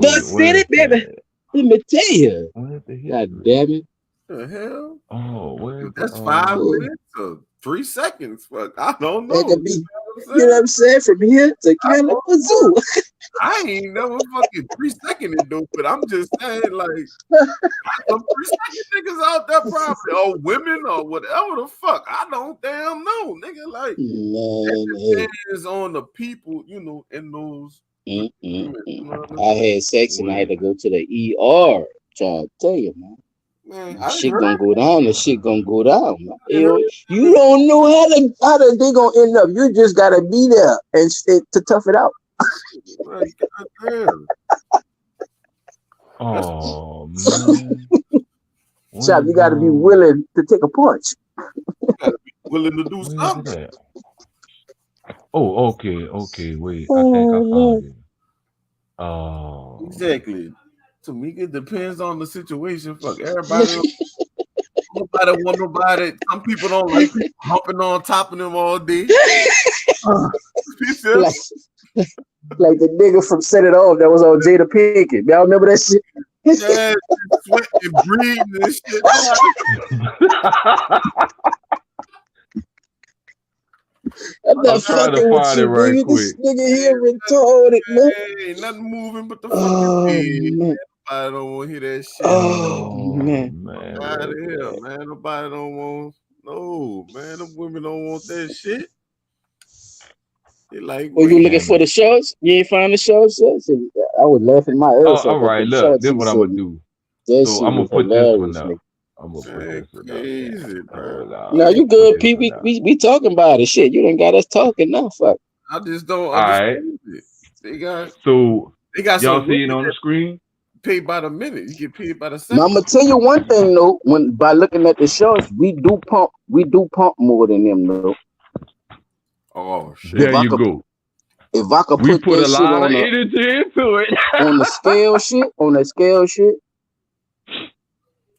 bust wait city, a baby. minute. Let me tell you. Where's the God history? damn it! The hell? Oh, where's the That's 5 minutes Ooh, or 3 seconds. Fuck, I don't that know. could You be. know what I'm You know what saying? I'm saying? From here to I don't Kalamazoo. know. I ain't never fucking 3 second it though, but I'm just saying, like, some 3 second niggas out there probably, or women or whatever the fuck. I don't damn know, nigga. Like, that Man, hey. depends on the people, in those predicaments. You know what I'm I saying? had sex and I had wait? to go to the ER. Trying to tell you, man. Man, The I shit heard gonna go down. The shit gonna go down, man. it. You don't know how they gonna end up. You just gotta be there and to tough it out. Like, goddamn. That's Oh man, Chap, where's you gotta be willing to take a punch. gotta be willing to do where's it something. at? Oh, okay. Wait, I think I Oh Lord. found it. Oh, Exactly. Tamika, it depends on the situation. Fuck everybody. Nobody want nobody. Some people don't like people humping on top of them all day. You feel like, like the nigga from Set It Off that was on Jada Pinkett. Y'all remember that shit? yeah, sweat and breathing and shit. I'm I'm not trying to fucking with find it you, right nigga. This quick. nigga here retarded, man. Ain't nothing moving but the fucking Oh bed. man. I don't want to hear that shit. Oh Oh man. man, Out of where's it here, at? man. Nobody don't want. No, man. Them women don't want that shit. They like, Were you wait. looking Damn for it. the shorts? You ain't find the shorts yet? I was laughing my Oh, ass all off at right. them Look, shorts this is he what I'm sent gonna me. do. That So shit I'm gonna was put this one hilarious, up. nigga. I'm gonna put Man, this one up. Yeah. crazy, bro. Now I'm you gonna put good, this Pete. one up. We talking about it. Shit, you done got us talking now. Fuck. I just don't All right. understand it. They got So y'all some see women it on the that screen? pay by the minute. You get paid by the Now I'm second. gonna tell you one thing though. When by looking at the shorts, we do pump more than them though. Oh If There shit. I you could go. if I could We put put that a shit lot of energy into it. on the scale shit,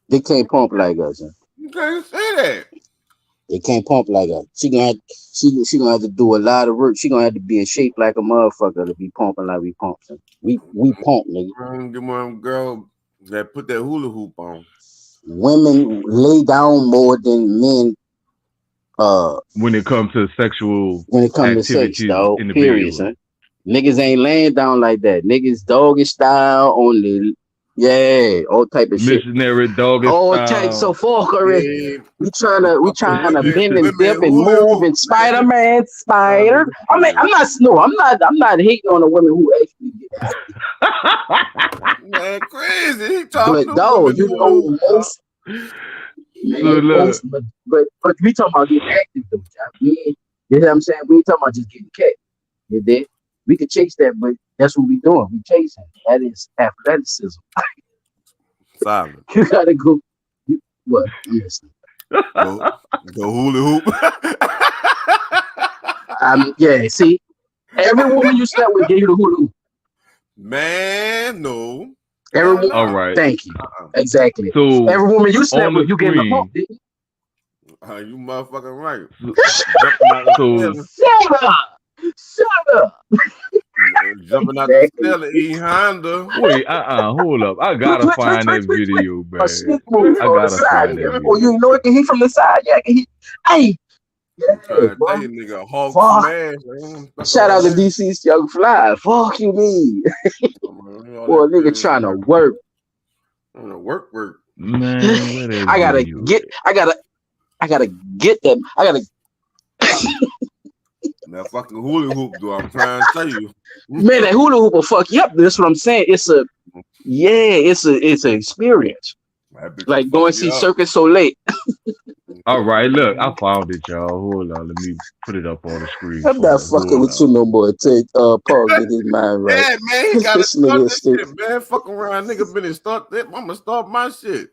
they can't pump like us. Huh? You can't say that. They can't pump like us. She gonna have to do a lot of work. She gonna have to be in shape like a motherfucker to be pumping like we pump. Son. We pump, nigga. Get one girl that put that hula hoop on. Women lay down more than men. When it comes to sexual When it comes to sex, activities dog. in the Period, bedroom. son. Niggas ain't laying down like that. Niggas doggy style on the, you Yeah, all type of shit. Missionary doggy All types style. of fuckery. Yeah, We trying to bend and women, dip and hula move hoop, and man. Spider-Man, Spider. I mean, I'm not hating on the women who actually get active. Man, crazy. He talking But to dog, women you hula know hoop. So man, look, but we talking about getting active though, John. You know what I'm saying? We ain't talking about just getting cat. You did. We could chase that, but that's what we doing. We chasing. That is athleticism. Silent. You gotta go. What? I'm listening. Go hula hoop. Yeah. See, every woman you slept with gave you the hula hoop. Man, no. Every Hell woman. all no. right. Thank you. Exactly. So Every woman you slept on the with, you gave them the hump, screen, didn't You motherfucking right. so you? Shut up. Shut up. Jumping out the Exactly. cell and eating Honda. wait, hold up. I gotta find that video, A sneak man. move I on the gotta side. find that Oh, you video. know it can hit from the side. Yeah, it can hit. Hey. Yeah, Trying to boy. tell you, nigga, Hulk Fuck. smash. Man. Shout out to DC's Young Fly. Fuck you mean. Boy, nigga trying to work. Work. Man, where that I gotta video get them. I gotta That fucking hula hoop, dude. I'm trying to tell you. man, that hula hoop will fuck you up. That's what I'm saying. It's an experience. Like going to see Circus Soleil. All right, look, I found it, y'all. Hold on, let me put it up on the screen. I'm not fucking with you no more. Take Paul get his mind right. Yeah, man, he gotta This start nigga this stick. shit, man. Fuck around, nigga. Been start that. I'm gonna start my shit.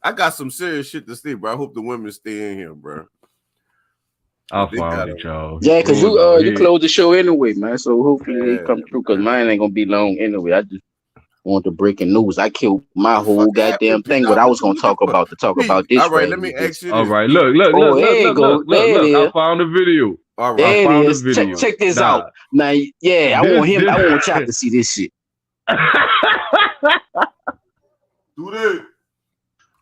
I got some serious shit to say, bro. I hope the women stay in here, bro. I found it, y'all. Yeah, cause you close the show anyway, man. So hopefully they come through. Cause mine ain't gonna be long anyway. I just want the breaking news. I killed my whole goddamn thing. What I was gonna talk about this. All right, let me ask you this. All right, look. I found the video. All right, there I found it is. the video. Check this out. Now, yeah, I want y'all to see this shit. Do that.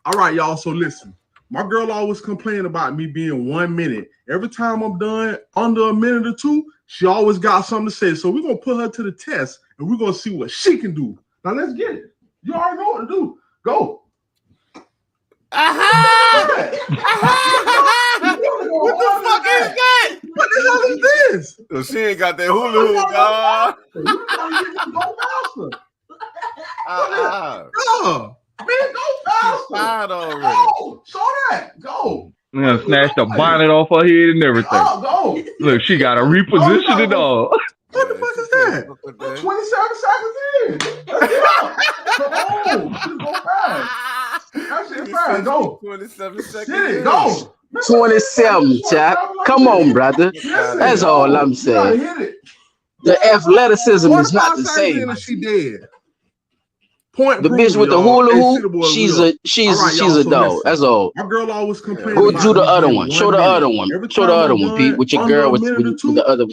All right, y'all. So listen, my girl always complain about me being 1 minute. Every time I'm done under a minute or two, she always got something to say. So we're gonna put her to the test and we're gonna see what she can do. Now let's get it. You already know what to do. Go. What the fuck is that? What the hell is this? So she ain't got that hula hoop, dog. You trying to get me to go faster? Uh-uh. Man, go faster. Tired already. Go. Show that. Go. I'm gonna snatch the bonnet off her head and everything. Oh, go. Look, she got to reposition it all. What the fuck is that? 27 seconds in. Let's get up. Go fast. That shit fast. Go. 27 seconds. Get it. Go. 27, chap. Come on, brother. That's all I'm saying. Hit it. The athleticism is not the same. She dead. Point the bitch with the hula hoop, she's a dog. That's all. My girl always complains. Go do the other one. Show the other one. Show the other one, Pete. With your girl with the lady.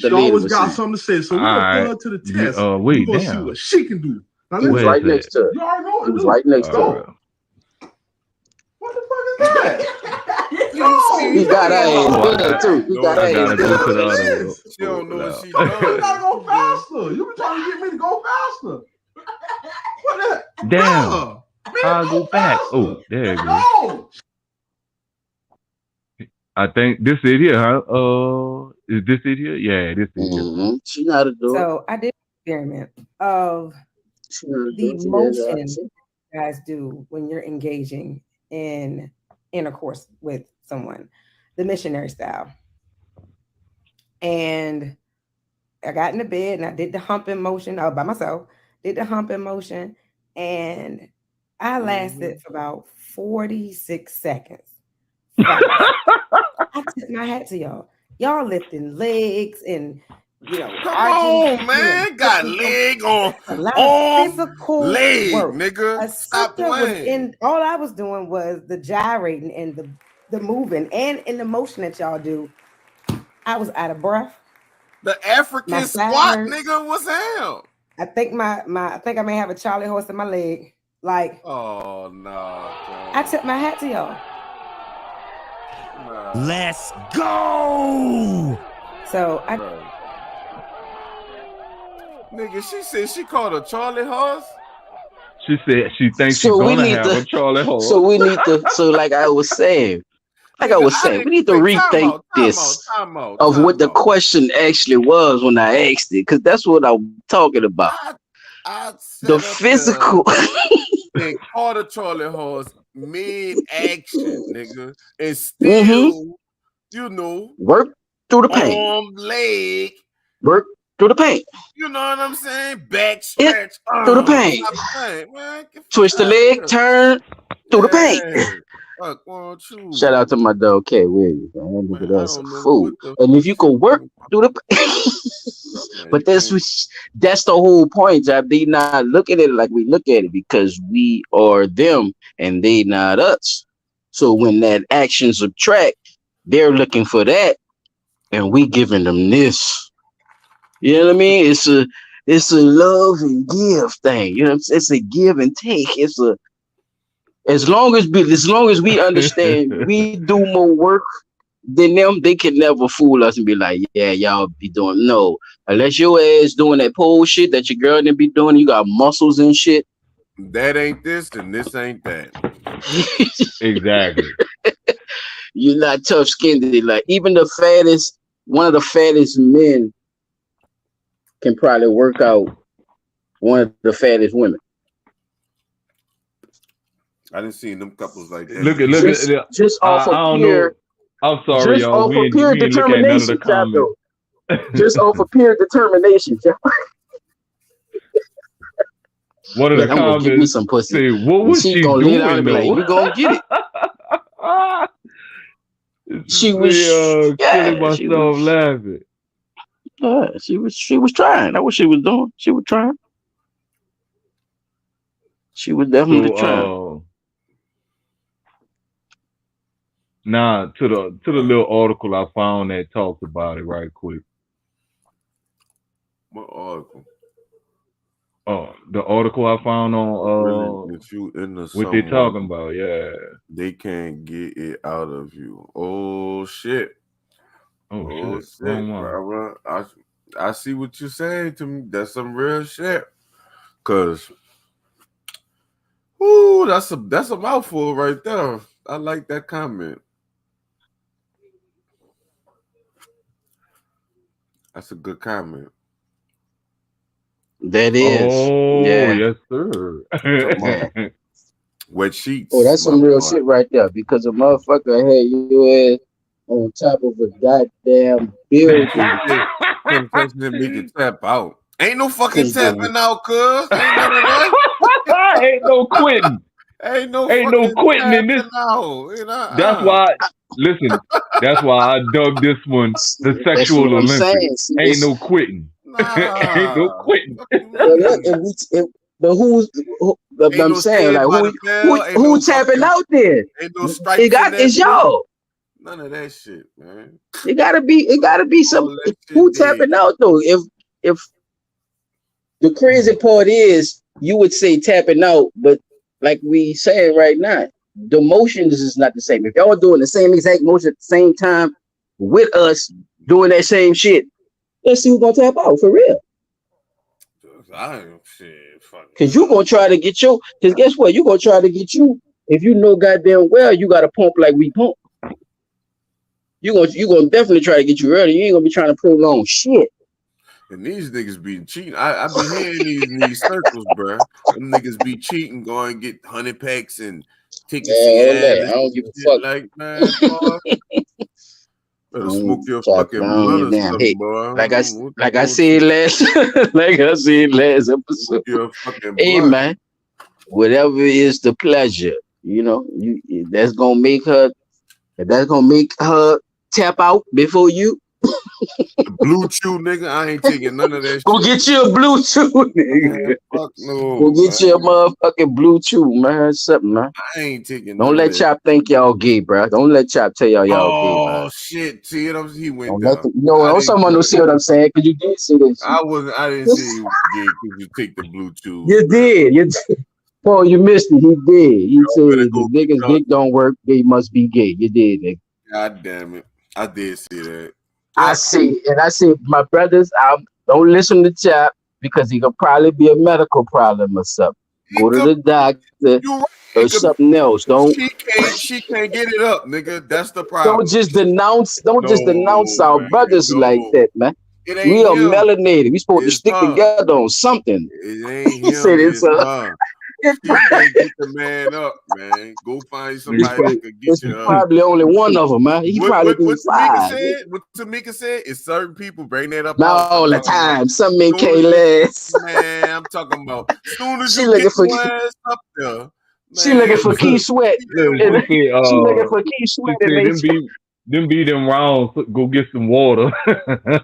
She always got something to say. So we're gonna put her to the test. Wait, we're gonna see what she can do. Now, he was right next to her. You already know what he was right next to her. What the fuck is that? He got her ass good too. He got her ass good. She don't know what she doing. doing. You gotta go faster. You been trying to get me to go faster. What the? Damn. I'll go back. Oh, there you go. I think this it here, huh? Is this it here? Yeah, this is it. She know how to do it. So I did an experiment of the motion you guys do when you're engaging in intercourse with someone, the missionary style. And I got in the bed and I did the humping motion by myself, did the humping motion, and I lasted for about 46 seconds. I tip my hat to y'all. Y'all lifting legs and come on, man. Got leg on physical leg, work. nigga. Stop playing. All I was doing was the gyrating and the moving and in the motion that y'all do. I was out of breath. The African squat, nigga, what's hell? I think I think I may have a Charlie horse in my leg. Like, oh no. I tip my hat to y'all. Let's go. So Nigga, she said she called a Charlie horse. She said she thinks she's So we gonna need have to. a Charlie So horse. we need to. So like I Nigga, was I saying, didn't we need to wait. Time rethink out. Time out. this Time out. of what Time the out. question actually was when I asked it, because that's what I'm talking about. I I The sat up there physical. and caught a Charlie horse mid action, nigga, and hmm still, you know, Work through the pain. arm, leg, Work through the pain. you know what I'm saying? Back It stretch, through the pain. stop playing, man. Get fuck Twist the out of leg, here. turn through the pain. Yeah. Fuck wrong with Shout out to you. my dog K Williams. Man, that Man, nigga, I that's a don't know fool. what the And fuck if you you could work talking about. through the, Man, but you can't. that's the whole point, Job. They not look at it like we look at it because we are them and they not us. So when that action subtract, they're looking for that, and we giving them this. You know what I mean? It's a love and give thing. You know, it's a give and take. It's a as long as we understand we do more work than them, they can never fool us and be like, yeah, y'all be doing no. Unless your ass doing that pole shit that your girl didn't be doing, you got muscles and shit. That ain't this and this ain't that. Exactly. You're not tough skinned. Like even the fattest, one of the fattest men can probably work out one of the fattest women. I didn't see them couples like that. Look at Just off I of don't pure, know. I'm sorry, just y'all. off of pure We ain't look at none of the determination, Job, comments. though. Just off of pure determination, Job. One of Like the I'm gonna get me comments some pussy, say, "What and was she she gonna lay down doing and be like, though?" "You gonna get it." She was, Killing yeah, myself laughing. she was trying. That's what she was doing. She was trying. She was definitely trying. So, nah, to the little article I found that talks about it right quick. What article? The article I found Really on get you into what they someone, talking about, yeah. they can't get it out of you. Oh shit. Oh Oh shit, wrong shit, one. bro. I see what you're saying to me. That's some real shit. Cause ooh, that's a mouthful right there. I like that comment. That's a good comment. That is, Oh, yeah. yes, sir. Wet sheets. Oh, that's My some real boy. shit right there. Because a motherfucker had your ass on top of a goddamn building. Temptation to make it tap out. Ain't no fucking Couldn't tapping out, cuz. Ain't none of that. Ain't no quitting. Ain't no Ain't no fucking quitting in this. tapping out. You know, That's why. Listen. That's why I dubbed this one the That's sexual what I'm Olympics. saying. See, Ain't no quitting. Ain't no Nah. quitting. What you well, look, mean? but but Ain't I'm no saying saved like by the bell. Ain't who no tapping fucking. out there? Ain't no It stripes in got that it's bitch. y'all. None of that shit, man. It gotta be some All that who shit dead. tapping out though. If the crazy part is you would say tapping out, but like we saying right now, the motions is not the same. If y'all doing the same exact motion at the same time with us doing that same shit, let's see who's gonna tap out for real. I ain't shit. Fuck. Cause you gonna try to get your. Cause guess what? You gonna try to get you. If you know goddamn well you gotta pump like we pump. You gonna definitely try to get you early. You ain't gonna be trying to prolong shit. And these niggas be cheating. I be hearing these circles, bro. Them niggas be cheating, going and get 100 packs and take it Yeah, all that. Cialis I don't and give a shit. fuck. Like, man, boy, better smoke your Try fucking down blunt your or damn something, head. boy. Like I said last like I said last episode. Smoke your fucking Hey blunt. man, whatever is the pleasure, you know, that's gonna make her tap out before you. Blue chew, nigga. I ain't taking none of that Go shit. get you a blue chew, Man, nigga. fuck no, Go get you a man. motherfucking blue chew, man. Something, man. I ain't taking Don't none of let that. Chop think y'all gay, bro. Don't let Chop tell y'all gay, man. Oh shit! See it? He went Don't let there. don't someone don't see what I'm saying because you did see that shit. I didn't say you was gay because you take the blue chew. You did. You did. Paul, you missed it. He did. He said Better if go the get niggas dick don't work, they must be gay. You did, nigga. God damn it. I did see that. I Yep. see. And I said, my brothers, don't listen to Chap because he could probably be a medical problem or something. Go to the doctor You right. or something else. She can't get it up, nigga. That's the Don't problem. just denounce. Don't just denounce No, our man, brothers like no. that, man. It We ain't are him. melanated. We supposed to It's stick her. together on something. It ain't He said him. it's It's her. She can't get the man up, man. Go find somebody that could get it's you up. probably only one of them, man. He probably What need Tamika five. said? What Tamika said is certain people bring that up Not all. all I'm the talking about. time. Some men Soon can't as you, last. man, I'm talking about. Soon as She you looking get for your ass up there, she looking for man. Key Sweat. Look, And she looking for Key she Sweat, and said they them be them rounds. Go get some water.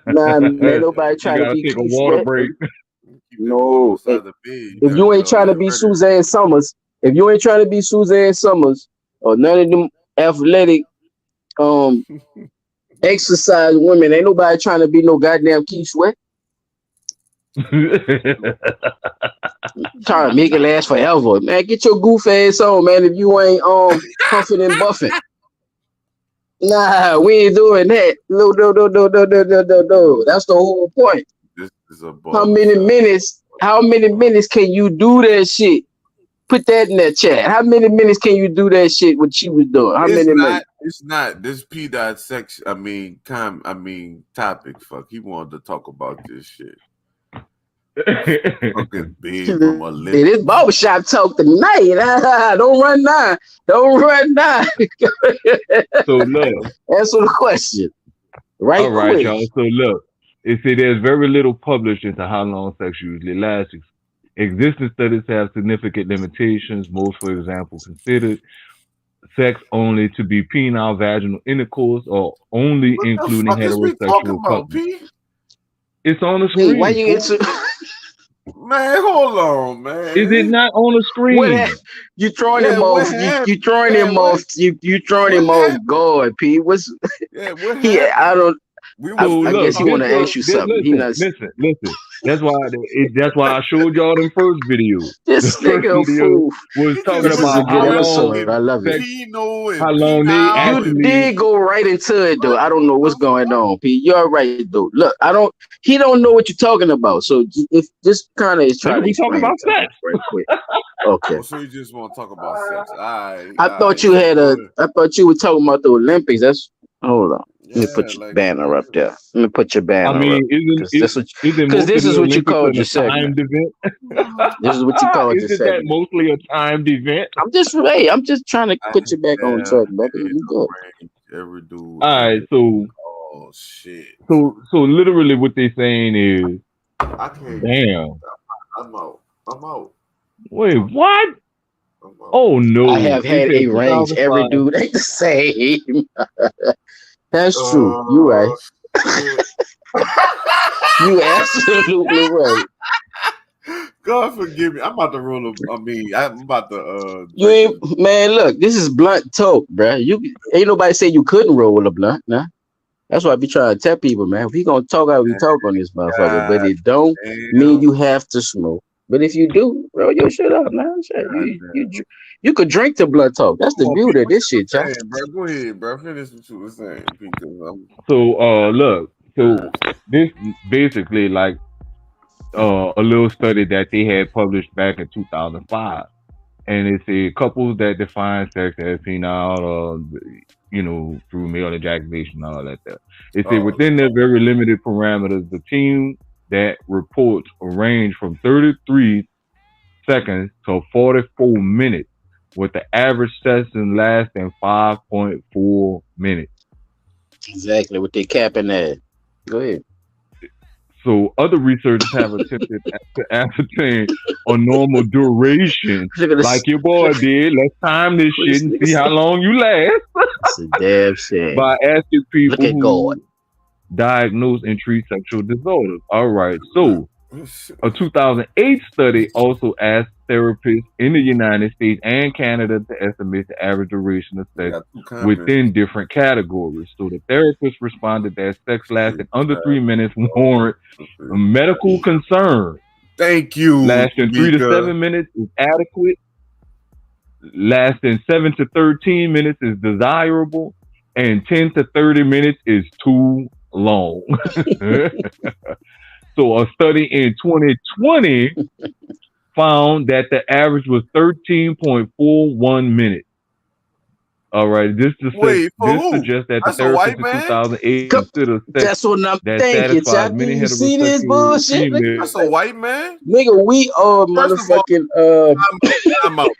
nah, man. Nobody You trying to gotta be take a Key water Sweat. break. Keep that water No, beside the bed. You if gotta you get ain't all trying to that be ready. Suzanne Summers, if you ain't trying to be Suzanne Summers or none of them athletic exercise women, ain't nobody trying to be no goddamn Key Sweat. Trying to make it last forever, man. Get your goof ass on, man. If you ain't huffing and buffing, nah, we ain't doing that. No, no, no, no, no, no, no, no, no. That's the whole point. This is a How barber many shop. minutes? How many minutes can you do that shit? Put that in that chat. How many minutes can you do that shit? What she was doing? How It's many not. minutes? It's not. This P dot section. Topic. Fuck. He wanted to talk about this shit. Fucking big from Olympic. This barbershop talk tonight. Don't run now. Don't run now. So look, Answer the question right all right, quick. y'all. So look, it said there's very little published into how long sex usually lasts. Existing studies have significant limitations. Most, for example, considered sex only to be penile vaginal intercourse or only What the including fuck is we talking heterosexual about, couples. P? It's on the Wait, why screen, you fool. answer? Man, hold on, Is it man. not on the What screen? you throwing Yeah, him what off? happened? You throwing Yeah, him off? You throwing what him off happened? guard, P. What's Yeah, what he? I happened? don't. We So was I still look, guess he this want talking to what about ask you this, something. He not. listen. That's why I showed y'all the first video. The This first nigga a video fool. was he talking just This is went a about good how straight long episode. fucking I love it. Pino how and long they Penal You and actually did go right into it though. what I don't know what's the going fuck? on, P. You're right though. Look, I don't. He don't know what you're talking about. So if just kind of is trying nigga to we talking explain about it to him sex. right quick. Okay. Oh, so you just want to talk about sex? All I thought right. you So had go a. ahead. I thought you were talking about the Olympics. That's hold on. Let me Yeah, put your like banner up there. Let me put your I banner up mean, isn't because it this what isn't because most of this the is what you Olympics called in your a segment. timed event? This is what you called your Isn't that segment. mostly a timed event? I'm just trying to I put you back on have track, brother. been You good? arranged every dude All right, every. so Oh shit! literally what they're saying is, I can't. damn, I'm out. I'm out. wait, I'm, what? I'm out. Oh I no, have it had said a range. Every 2005. dude ain't the same. That's true. You right. Shit. You absolutely right. God forgive me. I'm about to roll up. I'm about to You drink this. ain't man. Look, this is blunt talk, bruh. You ain't nobody say you couldn't roll with a blunt, nah. That's why I be trying to tell people, man. We gonna talk how we talk on this motherfucker, but God it don't mean damn. you have to smoke. But if you do, roll your shit up, man. Shit, God damn. you could drink the blunt talk. That's Come the on, Pete. beauty of What this you were shit, y'all. saying, bro? Go ahead, bro. Finish what you were saying, Pete. Cause I'm So look, so this basically like a little study that they had published back in 2005, and it said couples that define sex as penile, through male ejaculation, all that stuff. It said oh within their very limited parameters, the team that reports a range from 33 seconds to 44 minutes, with the average session lasting 5.4 minutes. Exactly what they capping at. Go ahead. So other researchers have attempted to ascertain a normal duration, Look at like this. your boy did. Let's time this What shit this and nigga see say? how long you last It's a damn shame. by asking Look people at God. who diagnose and treat sexual disorders. All right. So a 2008 study also asked therapists in the United States and Canada to estimate the average duration of we sex got two comments. within different categories. So the therapists responded that sex Shit, lasting under 3 minutes warrant medical concern. thank you, Lasting 3 to 7 Mika. minutes is adequate. Lasting 7 to 13 minutes is desirable, and 10 to 30 minutes is too long. So a study in 2020 found that the average was 13.41 minutes. All right, Wait, for this who? suggests that the That's a therapist white in man. 2008 Come- considered sex That's what I'm that thinking, satisfies Chucky. many You see this heterosexual bullshit? Look at That's females. a that. white man. Nigga, we are First of all, motherfucking time out,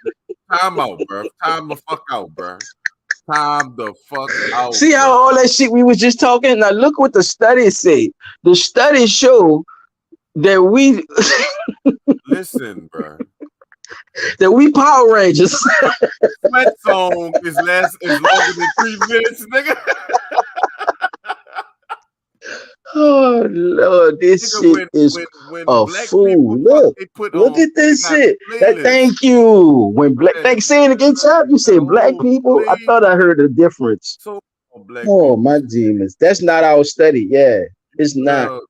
time out, bro. Time the fuck out, bro. Time the fuck out, see how bro. all that shit we was just talking? Now look what the studies say. The studies show that we Listen, bro. that we Power Rangers. Sweat song is longer than 3 minutes, nigga. Oh Lord, this Nigga, shit is when a black people fool. fuck, Look, they put look on. at They this got shit. That playlists. thank you. When black, Man, thank say it again, Chop. You say black oh, people. I please. thought I heard a difference. So black Oh people, my demons. That's not our study. Yeah, it's not. uh,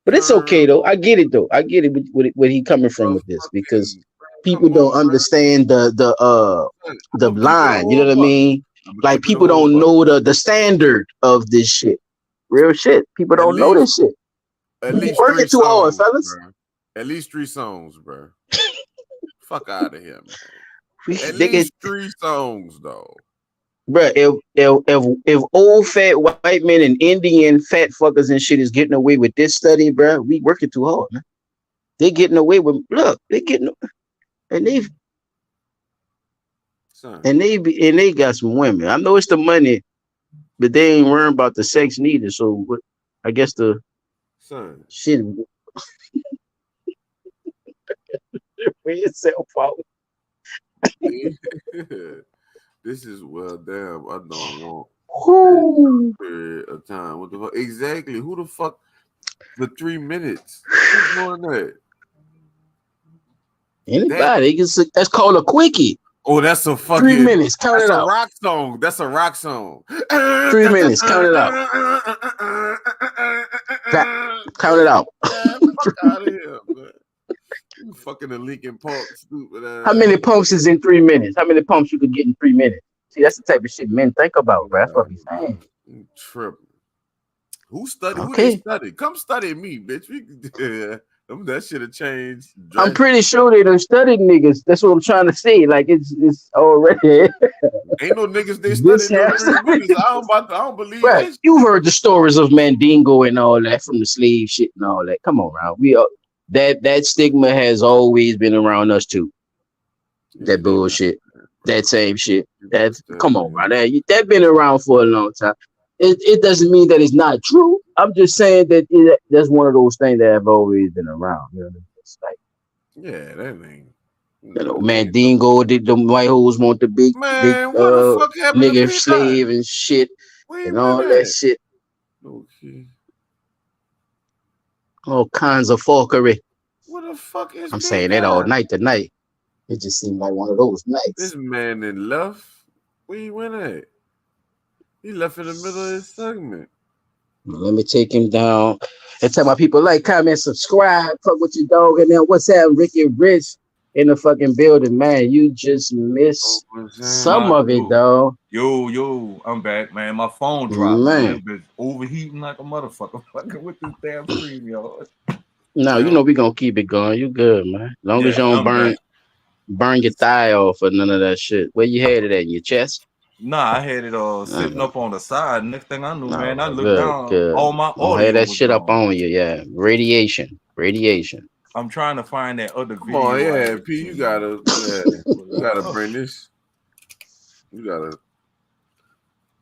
But it's turn okay though. I get it though. I get it where he coming from a with this because fucking. people Come don't on, bro. understand I'm the gonna keep it a line. You know whole what I buck. mean? I'm gonna Like keep it a people whole don't buck. know the standard of this shit. Real shit. People At don't know least, this shit. at We least working three too hard, songs, fellas. bro. At least 3 songs, bro. Fuck out of here, man. At They get, least 3 songs, though. bro. If old fat white men and Indian fat fuckers and shit is getting away with this study, bro, we working too hard, man. They getting away with look. They getting and they Son, and they got some women. I know it's the money, but they ain't worrying about the sex neither. So I guess the son. shit wear yourself out. This is well, damn. I don't want Whoo. period of time. What the fuck? Exactly. Who the fuck for 3 minutes? Who's doing that? That Anybody, that's called a quickie. oh, that's a 3 minutes, count that's it a out. rock song. That's a rock song. 3 minutes, count it out. Count it out. Man, fuck out of here, man. You fucking the Lincoln Park, stupid ass. How many pumps is in 3 minutes? How many pumps you could get in 3 minutes? See, that's the type of shit men think about, bro. That's what he's saying. You tripping. Who study? Who they Okay. study? Come study me, bitch. That should have changed. I'm pretty sure they done studied niggas. That's what I'm trying to say. Like it's already. Ain't no niggas they This studied no has 3 minutes. I don't believe right. this. You heard the stories of Mandingo and all that from the slave shit and all that. Come on, around. That stigma has always been around us too. That bullshit. That same shit. Come on, man. That been around for a long time. It doesn't mean that it's not true. I'm just saying that that's one of those things that have always been around. You know, it's like Yeah, that ain't. Mandingo, the white hoes want the big Man, what the fuck happened to nigga P-Dot? slave and shit Where and all that shit. Okay. All kinds of fuckery. What the fuck is I'm saying that all night tonight. It just seemed like one of those nights. This man in left. Where he went at? He left in the middle of his segment. Let me take him down and tell my people like, comment, subscribe, fuck with your dog, and then what's that? Ricky Rich in the fucking building, man. You just missed some of it, though. Yo, I'm back, man. My phone dropped, man. Man. It's overheating like a motherfucker. Fucking with this damn stream, y'all. No, you know we gonna keep it going. You good, man. Long as you don't burn your thigh off or none of that shit. Where you had it at? In your chest? Nah, I had it sitting up on the side. Next thing I knew, man, I looked down. Good. All my Don't audio have that was shit gone. up on you. Yeah, radiation. I'm trying to find that other video. Come on, yeah, P, you gotta bring this. You gotta.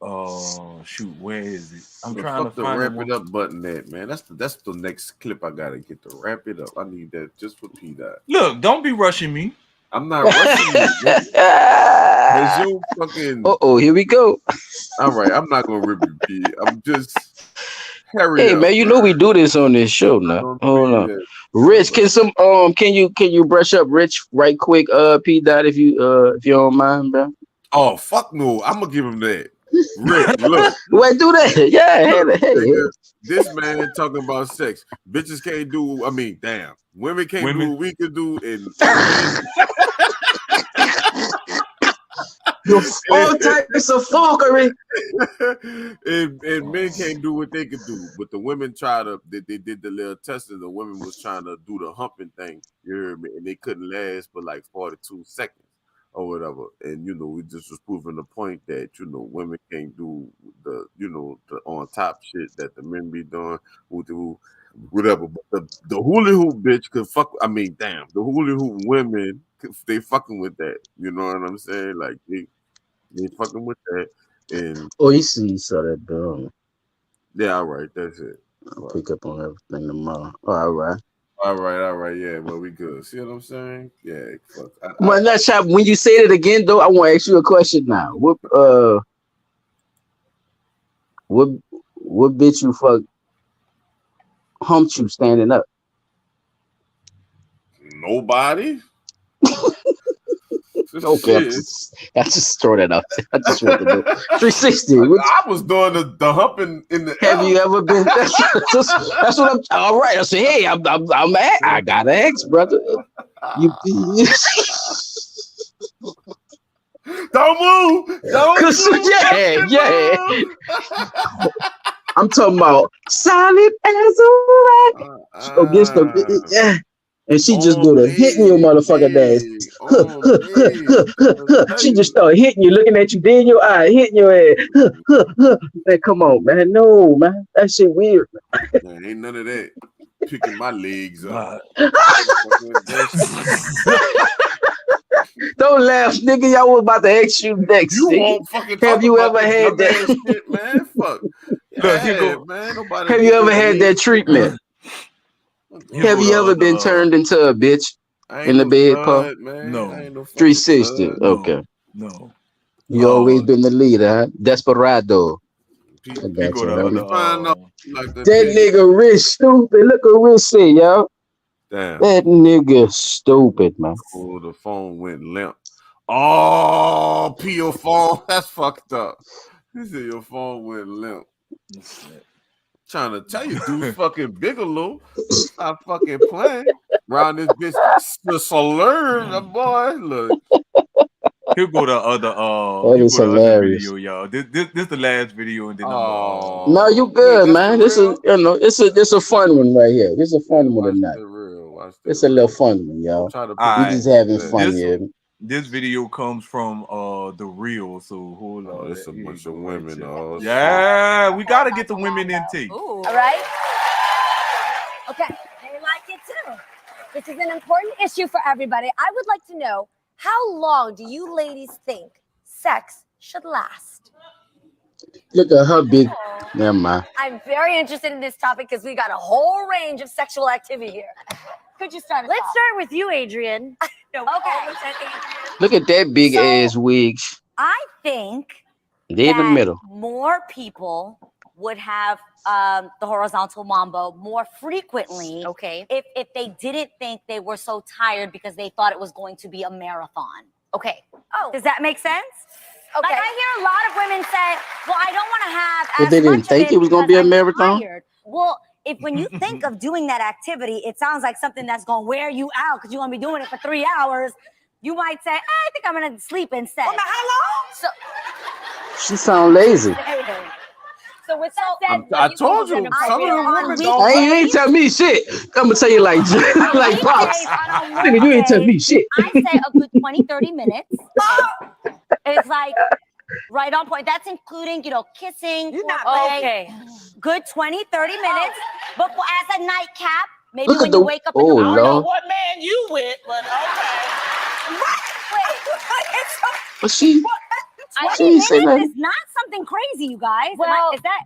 Oh shoot, where is it? I'm So trying to the find wrap it it up button. That man, that's the next clip I gotta get to wrap it up. I need that just for P. Dot. Look, don't be rushing me. I'm not rushing you. Cause you fucking. Here we go. All right, I'm not gonna rip you, P. I'm just. Hurry Hey up, man, you know we do this on this show now. Hold on. Rich, can you brush up Rich right quick, P. Dot, if you don't mind, bro? Oh fuck no, I'm gonna give him that. Rick, look. Wait, do that. Yeah, look, hey. Nigga, this man talking about sex. Bitches can't do. I mean, damn. Women can't do what we can do. And All types of fuckery. and men can't do what they could do, but the women they did the little test, and the women was trying to do the humping thing, you heard me, and they couldn't last but like 42 seconds or whatever. And we just was proving the point that women can't do the the on top shit that the men be doing who do whatever. But the hula hoop bitch could fuck. I mean, damn, the hula hoop women they fucking with that. You know what I'm saying? Like they fucking with that. And you saw that bill. Yeah, all right, that's it. I'll pick up on everything tomorrow. All right. Yeah, well, we good. See what I'm saying? Yeah, fuck. When you say it again, though, I want to ask you a question now. What bitch you fuck humped you standing up? Nobody. Okay, I just throw that out there. I just want to know. 360. I was doing the humping in the. Have you ever been? That's what I'm. All right. I say, hey, I got an ex, brother. You. Don't move. Don't move. Yeah. I'm talking about solid as a rock against the. Yeah. And she just go to hitting your motherfucking ass. She just start hitting you, looking at you, dead in your eye, hitting your ass. Man, come on, man. No, man. That shit weird. Man, ain't none of that. Picking my legs up. Don't laugh, nigga. Y'all was about to ask you next. You won't fucking talk Have you about ever had that shit, man? Fuck. Yeah, man. Nobody. Have you ever had that treatment? Have you ever been turned into a bitch in the bed, Paul? No. 360. Okay. No. You always been the leader, huh? Desperado. That nigga rich stupid. Look at Rich say, yo. Damn. That nigga stupid, man. Oh, the phone went limp. Oh, your phone. That's fucked up. You said your phone went limp. Trying to tell you, dude, fucking Bigelow. Stop fucking playing around this bitch. The salure, boy. Look. He'll go to other hilarious. video, y'all. This the last video, and then no, you good, man. This is it's a fun one right here. This is a fun one tonight. It's a little fun one, y'all. We just having fun here. This video comes from the real, so hold on. It's a bunch of women. Yeah, we gotta get the women in tea. All right. Okay, they like it too. This is an important issue for everybody. I would like to know, how long do you ladies think sex should last? Look at her big. Never mind. I'm very interested in this topic because we got a whole range of sexual activity here. Could you start? Let's start with you, Adrian. Okay. Look at that big ass wig. I think they in the middle. More people would have the horizontal mambo more frequently. Okay. If they didn't think they were so tired because they thought it was going to be a marathon. Okay. Oh, does that make sense? Okay. Like I hear a lot of women say, "Well, I don't want to have." But they didn't think it was going to be a marathon. Tired. Well, when you think of doing that activity, it sounds like something that's going to wear you out because you're going to be doing it for 3 hours. You might say, I think I'm going to sleep instead. Well, how long? So she sound lazy. So with that said, I told you, some of the women don't. Hey, you ain't tell me shit. I'm gonna tell you like Pops. Nigga, you ain't tell me shit. I say a good 20, 30 minutes. It's like right on point. That's including, kissing. You're not okay. Good 20, 30 minutes. But as a nightcap, maybe when you wake up in the morning. I don't know what man you with, but okay. But she 20 minutes is not something crazy, you guys. Well, is that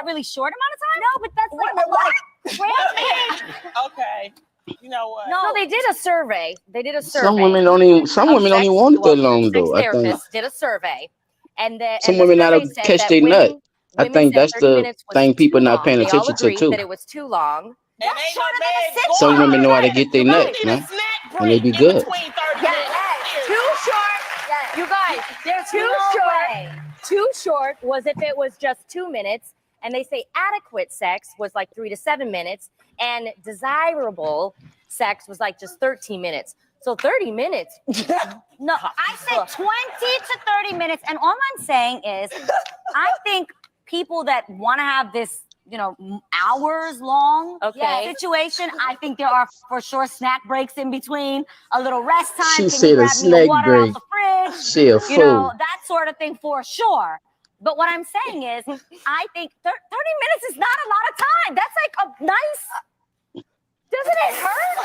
really short amount of time? No, but that's like okay. You know what? No, they did a survey. Some women don't even want it that long though. I think did a survey, and some women not catch their nut. I think that's the thing people not paying attention to too. That it was too long. Some women know how to get their nut, man, and they be good. Too short. You guys, they're too short. Too short was if it was just 2 minutes, and they say adequate sex was like 3 to 7 minutes, and desirable sex was like just 13 minutes. So 30 minutes. No, I said 20 to 30 minutes. And all I'm saying is, I think people that want to have this, hours long situation, I think there are for sure snack breaks in between, a little rest time. She Can said you a grab me a snack water break. out the fridge? She a fool. That sort of thing for sure. But what I'm saying is, I think 30 minutes is not a lot of time. That's like a nice. Doesn't it hurt?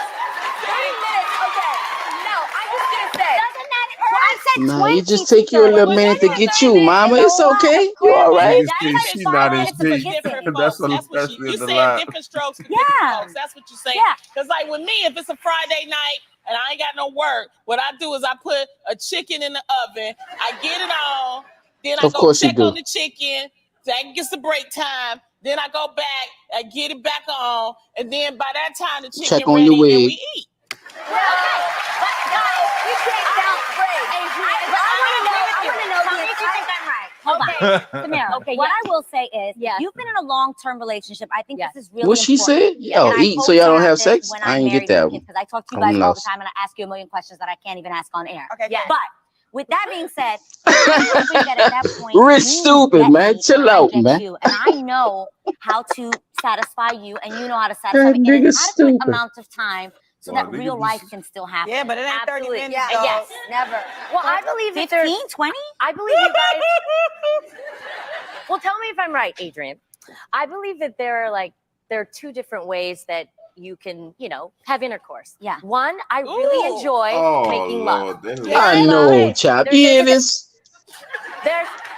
30 minutes, okay. No, I'm just gonna say. Doesn't that hurt? I said Nah, 20 it just take you a to 30. little minute to get you, mama. It's okay. You all You right? can see That's she like 5 not in minutes to shape. forget different things. That's folks. That's what that's you in the saying. line. Different strokes for different folks. That's what you're saying. Yeah. Because like with me, if it's a Friday night and I ain't got no work, what I do is I put a chicken in the oven. I get it on. Then I Of go course you check do. on the chicken. That gets the break time. Then I go back. I get it back on. And then by that time the chicken Check on your ready and wig. we eat. Well, okay. But guys, You can't count breaks. I want to know. Tell me if you think I'm right. Hold on. Samara, Okay, what yes. I will say is, Yes. if you've been in a long-term relationship, I think this is really What she important. said? Yo, And I eat hope so y'all to don't have this sex? when I I'm ain't get married with that kids, one. because I talk to you I'm guys all the lost. time and I ask you a million questions that I can't even ask on air. Okay, yes. But with that being said, I'm hoping that at that point, Rich you stupid, get man. me Chill and I out, get man. you, and I know how to satisfy you, and you know how to satisfy That me in an nigga's adequate stupid. amount of time, so Wow, that nigga real be- life can still happen. Yeah, but it ain't 30 Absolutely. minutes. Yeah. dog. Yes. Never. Well, I believe that 15, there's. 20? I believe you guys. Well, tell me if I'm right, Adrian. I believe that there are two different ways that you can, have intercourse. Yeah. One, I really Ooh. enjoy Oh making love. Lord, that is I Making love. know, chap. There's Yeah, a- this.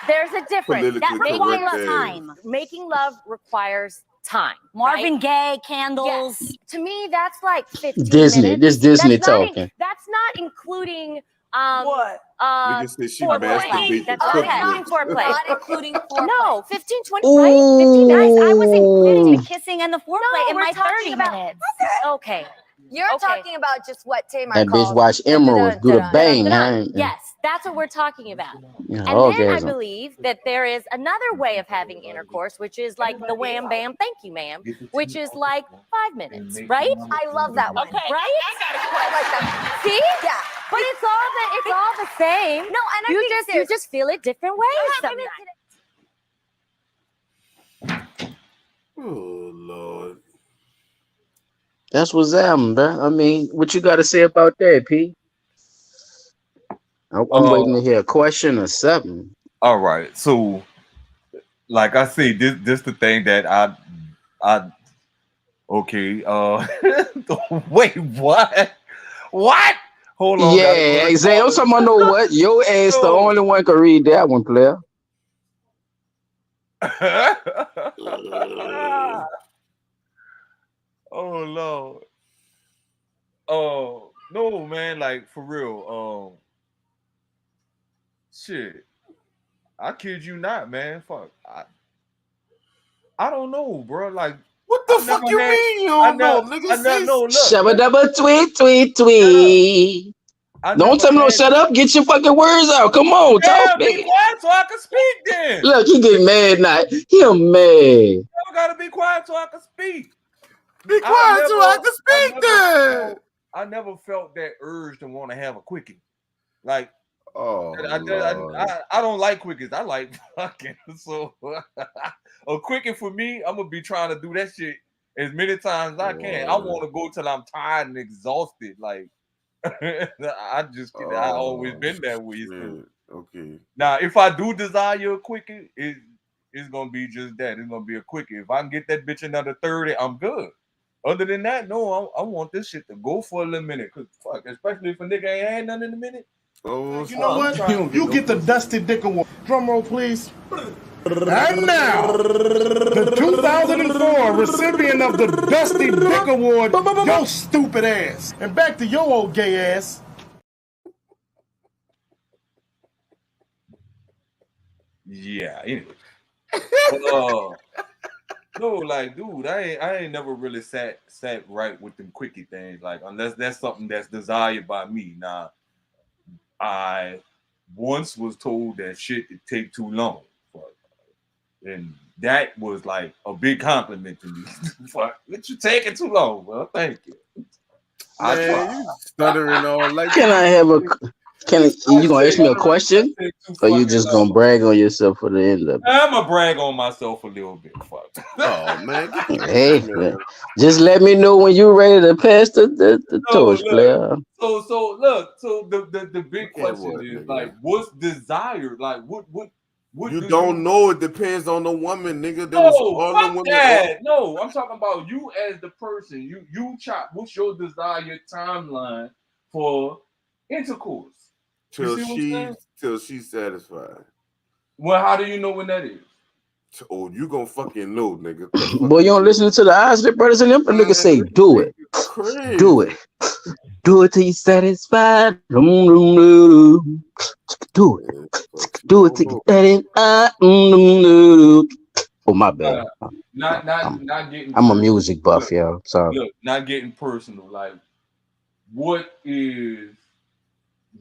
There's a difference. politically That correct. requires ass. time. Making love requires time. Marvin right? Gaye, candles. Yes. To me, that's like 15 Disney. minutes. This Disney That's not talking. that's not including What? Nigga said she foreplay. masturbate That's to not cook including with. foreplay. Not including foreplay. No, 15, 20, right? 15 minutes. Guys, I was including Ooh. the kissing and the foreplay No, in we're my talking 30 about- minutes. Okay. You're Okay. talking about just what Tamar That bitch calls watch Emeralds do the bang. Huh? Yes, that's what we're talking about. Yeah, And then I orgasm. believe that there is another way of having intercourse, which is like the wham bam, thank you, ma'am, which is like 5 minutes, right? I love that one. Okay, Right? I got a I question. like that. See? Yeah. But it's all the same. No, and I You think just there's- you just feel it different ways sometimes. Oh Lord. That's what's happening, bro. I mean, what you got to say about that, P? I'm waiting to hear a question or something. All right. So, like I say, this the thing that I okay. Wait, what? What? Hold on. Yeah, Zay, I'm talking about know what? Your ass the only one can read that one, player. Oh Lord. Oh no, man, like for real. Shit. I kid you not, man. Fuck. I don't know, bro. Like what the fuck you mean you don't know, nigga? No, look. Shabba dabba tweet, tweet, tweet. Don't tell me no shut up. Get your fucking words out. Come on, talk, be nigga. quiet so I can speak then. Look, he get mad now. He mad. I gotta be quiet so I can speak. Be quiet so I can speak then. I never felt that urge to want to have a quickie. Like, I don't like quickies. I like fucking. So a quickie for me, I'm gonna be trying to do that shit as many times as I can. I want to go till I'm tired and exhausted. Like I always been that way. So. Okay. Now, if I do desire a quickie, it's gonna be just that. It's gonna be a quickie. If I can get that bitch another 30, I'm good. Other than that, no, I want this shit to go for a little minute. Cause fuck, especially if a nigga ain't had nothing in a minute. Oh, You know what? You get the Dusty Dick Award. Drum roll, please. And now, the 2004 recipient of the Dusty Dick Award, your stupid ass. And back to your old gay ass. Yeah, anyway. No, like, dude, I ain't never really sat right with them quickie things. Like, unless that's something that's desired by me. Now, I once was told that shit would take too long, and that was like a big compliment to me. Fuck, but you taking too long, bro. Thank you. I try. Man, you stuttering all like Can I have a? Can you gonna ask me a question, or you just gonna brag on yourself for the end of it? I'm gonna brag on myself a little bit. Fuck. Oh man, get the Hey, fuck, man, man. just let me know when you're ready to pass the No, torch, player. so look. So the big Look at question what, is nigga. like, what's desired? Like, what You do don't you? know. It depends on the woman, nigga. There was No, all the fuck women. that. No, I'm talking about you as the person. You chop. What's your desired timeline for intercourse? You see what I'm saying? Till she's satisfied. Well, how do you know when that is? Oh, you gonna fucking know, nigga. Cause Boy, you don't listen to the Isley brothers and them. The niggas say, man, "Do it, do crazy. it, do it till you satisfied. Do it, Man, fuck, she do it don't till you know. satisfied." Oh, my bad. Not getting I'm a personal. music buff, yo. Sorry. Look, not getting personal. Like, what is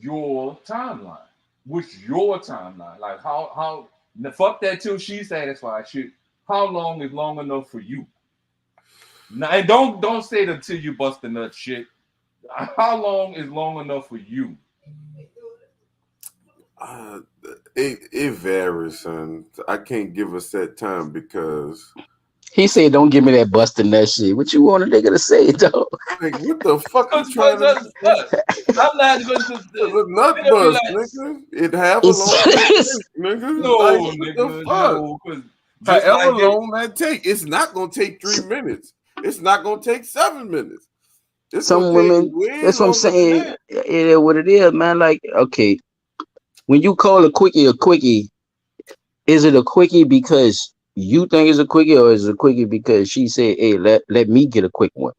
your timeline? What's your timeline? Like, how? Fuck that till she's satisfied. Shit. How long is long enough for you? Now, and don't say that till you bust the nut shit. How long is long enough for you? Uh, it varies, son. I can't give a set time because He said, "Don't give me that busting that shit." What you want a nigga to say, dog? like what the fuck you Cause, trying to I'm not going to. the nut They'll be bust, like, nigga? It have a long It's take, nigga. no, Like what the nigga, fuck? no, because just However like it, long that take, it's not gonna take 3 minutes. It's not gonna take 7 minutes. It's gonna some take women. way That's what I'm longer than saying. that. It is what it is, man. Like, okay, when you call a quickie, is it a quickie because you think it's a quickie, or is it a quickie because she said, "Hey, let me get a quick one"?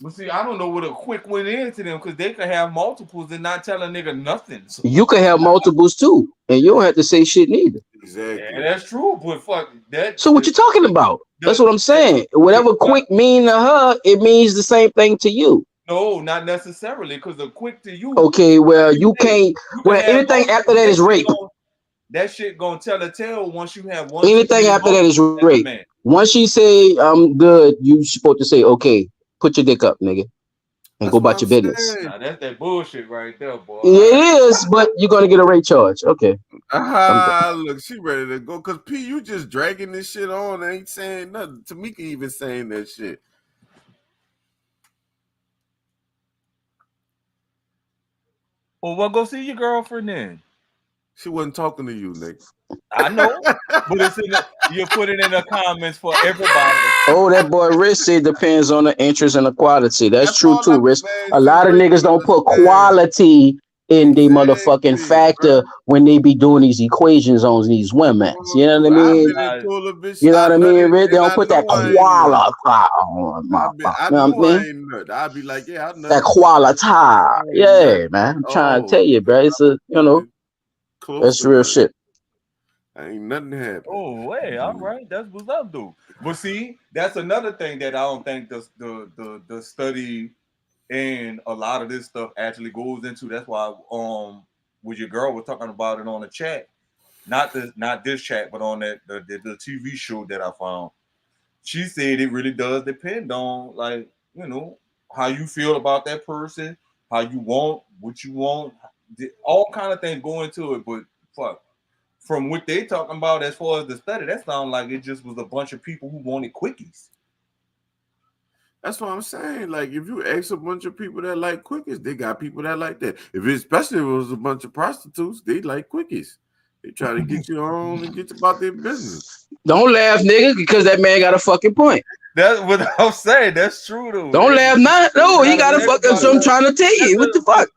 but see, I don't know what a quick win is to them because they could have multiples and not tell a nigga nothing. So, You could have multiples too, and you don't have to say shit neither. yeah, Exactly. that's true. But fuck that. So what you talking about? That's what I'm saying. Whatever quick mean to her, it means the same thing to you. No, not necessarily, because the quick to you, Okay, well like you you said, can't. you can Well, have anything after multiple. that is rape. That shit gonna tell a tale once you have one too Anything many after that is multiples as a rape. man. Once she say I'm good, you supposed to say, okay, put your dick up, nigga, and go That's what about I'm your business. saying. Nah, that's that bullshit right there, boy. It is, but you're gonna get a rape charge. Okay, I'm done. Look, she ready to go. Cause P, you just dragging this shit on, ain't saying nothing. Tamika even saying that shit. Well, go see your girlfriend then. She wasn't talking to you, Nick. I know, but it's in you put it in the comments for everybody. Oh, that boy Rich said depends on the interest and the quality. That's true all too, Rich. man. A See, lot of Rich, niggas you don't put understand. quality in the motherfucking Exactly, factor bro. when they be doing these equations on these women. You know what I I've mean? been into a bitch. You know I what I nutted, mean, Rich? They and don't I put that know I ain't quality. nut. You know I what I know I mean? ain't nut. I'd be like, yeah, I That nutted. quality. I ain't nut. Yeah, man. I'm trying to Oh, tell you, bro. It's a, close that's to real nut. shit. Ain't nothing happening. Oh, hey, all right, that's what's up, dude. But see, that's another thing that I don't think the study and a lot of this stuff actually goes into. That's why with your girl was talking about it on the chat, not this chat, but on the TV show that I found. She said it really does depend on like how you feel about that person, how you want, what you want, all kind of things go into it. But fuck, from what they talking about as far as the study, that sounds like it just was a bunch of people who wanted quickies. That's what I'm saying. Like, if you ask a bunch of people that like quickies, they got people that like that. Especially if it was a bunch of prostitutes, they like quickies. They try to get you on and get about their business. Don't laugh, nigga, because that man got a fucking point. That's what I'm saying. That's true, though. Don't laugh, not no. He got a fucking. So I'm trying to tell you, what the fuck?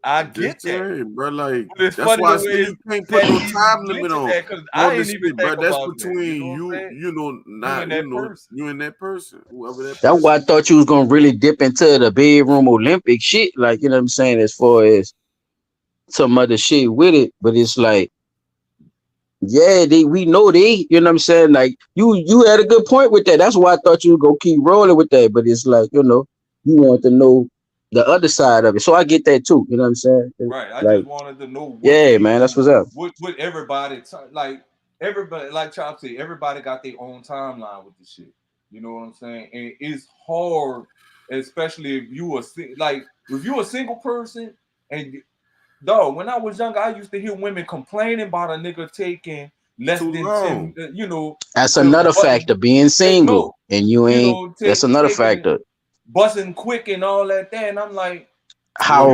I get that, bro. Like, but it's that's funny why I the say way you can't put that no he time limit mentioned on that because I this ain't even shit, think bro. That's about that. between You know what I'm saying? not You and that person. you and that person, whoever that That's person. why I thought you was gonna really dip into the bedroom Olympic shit, like you know what I'm saying, as far as some other shit with it. But it's like, yeah, we know you know what I'm saying. Like you had a good point with that. That's why I thought you would go keep rolling with that. But it's like, you want to know the other side of it. So I get that too. You know what I'm saying? Right. I Like, just wanted to know what yeah, man, that's people, what's up. what everybody like. Everybody, like Chop said, everybody got their own timeline with the shit. You know what I'm saying? And it's hard especially if you were like if you a single person and dog. When I was younger, I used to hear women complaining about a nigga taking less Too than long. 10, That's to another factor. Being single and you ain't. That's another taking factor. busting quick and all that. And I'm like, How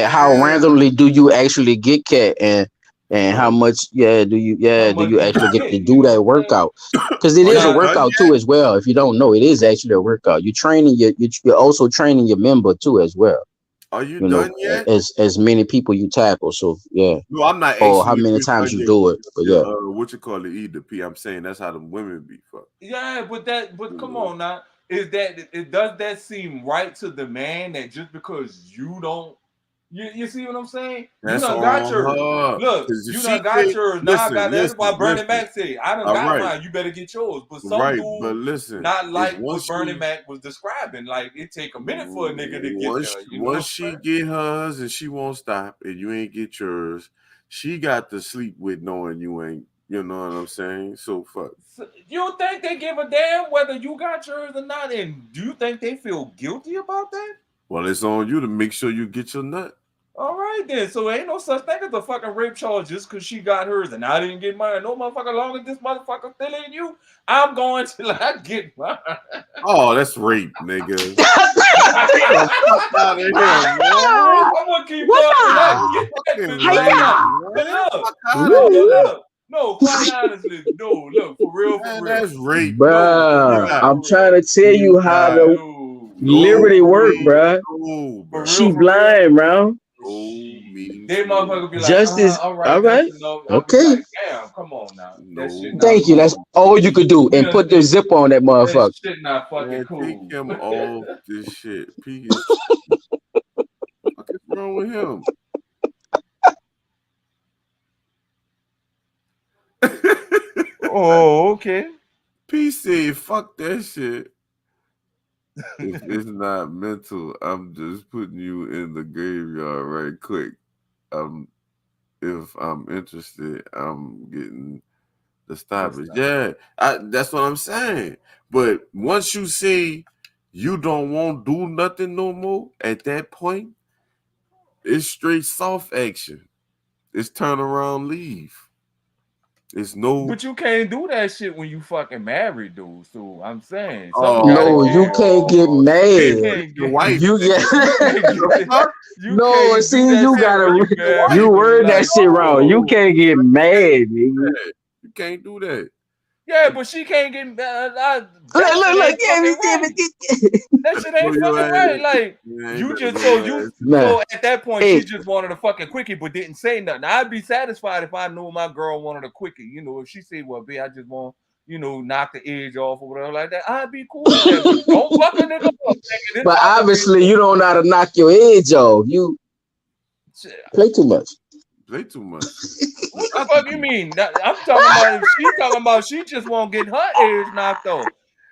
how randomly do you actually get cat and how much do you actually get to do that workout? Because it Are is a you done workout yet? too as well. If you don't know, it is actually a workout. You're training you're also training your member too as well. Are you You know, done yet? as many people you tackle. So yeah, No, I'm not or asking how you if many you're times done you yet do with it. But yeah, what you call it, eat the pee. I'm saying that's how the women be fucked. yeah, but come on now. Does that seem right to the man that just because you don't, you see what I'm saying? You That's done got on yours. her. Look, Because if you she done got can't yours. Now I listen, got that. That's why Bernie listen. Mac said, I done All got right. mine. You better get yours. But some Right, but dudes listen, not if like what Bernie Mac was describing. Like it take a minute for a nigga to get there. You know what once I'm she saying? get hers and she won't stop and you ain't get yours, she got to sleep with knowing you ain't, you know what I'm saying? So fuck. So, you don't think they give a damn whether you got yours or not? And do you think they feel guilty about that? Well, it's on you to make sure you get your nut. All right then. So ain't no such thing as a fucking rape charge just because she got hers and I didn't get mine. No motherfucker, long as this motherfucker still in you, I'm going till I get mine. Oh, that's rape, nigga. Get the fuck out of here, man. I'm gonna keep going till I get that Fucking bitch. rape, Nah. man. But look, Fuck out of no, but here. look. No, quite honestly, no, look, for real, for Man, real. that's rape. No, bruh, stop. I'm trying to tell you how Stop. the No, Liberty work, means bruh. no, For bro. real, She for real. blind, bro. No means They no. motherfucker be like, Justice. all All right, that's right. enough. I'll be Okay. like, damn, come on now. That shit No not Thank you. That's means cool. all you could do. We And done put the said zip on that that motherfucker. shit not fucking man, take cool. him off this shit. P is what is wrong with him? Oh, okay. P said, fuck that shit. If it's not mental, I'm just putting you in the graveyard right quick. If I'm interested, I'm getting the stoppage. Yeah, that's what I'm saying. But once you say you don't want to do nothing no more, at that point, it's straight soft action. It's turn around, leave. It's no. But you can't do that shit when you fucking married, dude. So I'm saying something gotta No, you give. can't get You mad. can't Your get. wife. You get You can't get. The fuck? You no. can't do See, that you shit when gotta. you Your wife. You married, dude. word that Like, shit wrong. You No, can't get mad, nigga. you can't do that. yeah, but she can't get. That shit Look. ain't Yeah, fucking right. That shit ain't Throw your fucking right. ass. Like You ain't you better just throw your ass. nah. so at that point Hey, she just wanted a fucking quickie but didn't say nothing. I'd be satisfied if I knew my girl wanted a quickie. You know, if she said, "Well, B, I just want knock the edge off or whatever like that," I'd be cool with that. But don't fuck a nigga up, nigga. This but about to be obviously you don't know how to knock your edge off. You shit. play too much. Play too much. What the fuck you mean? I'm talking about if she talking about she just won't get her edge knocked off.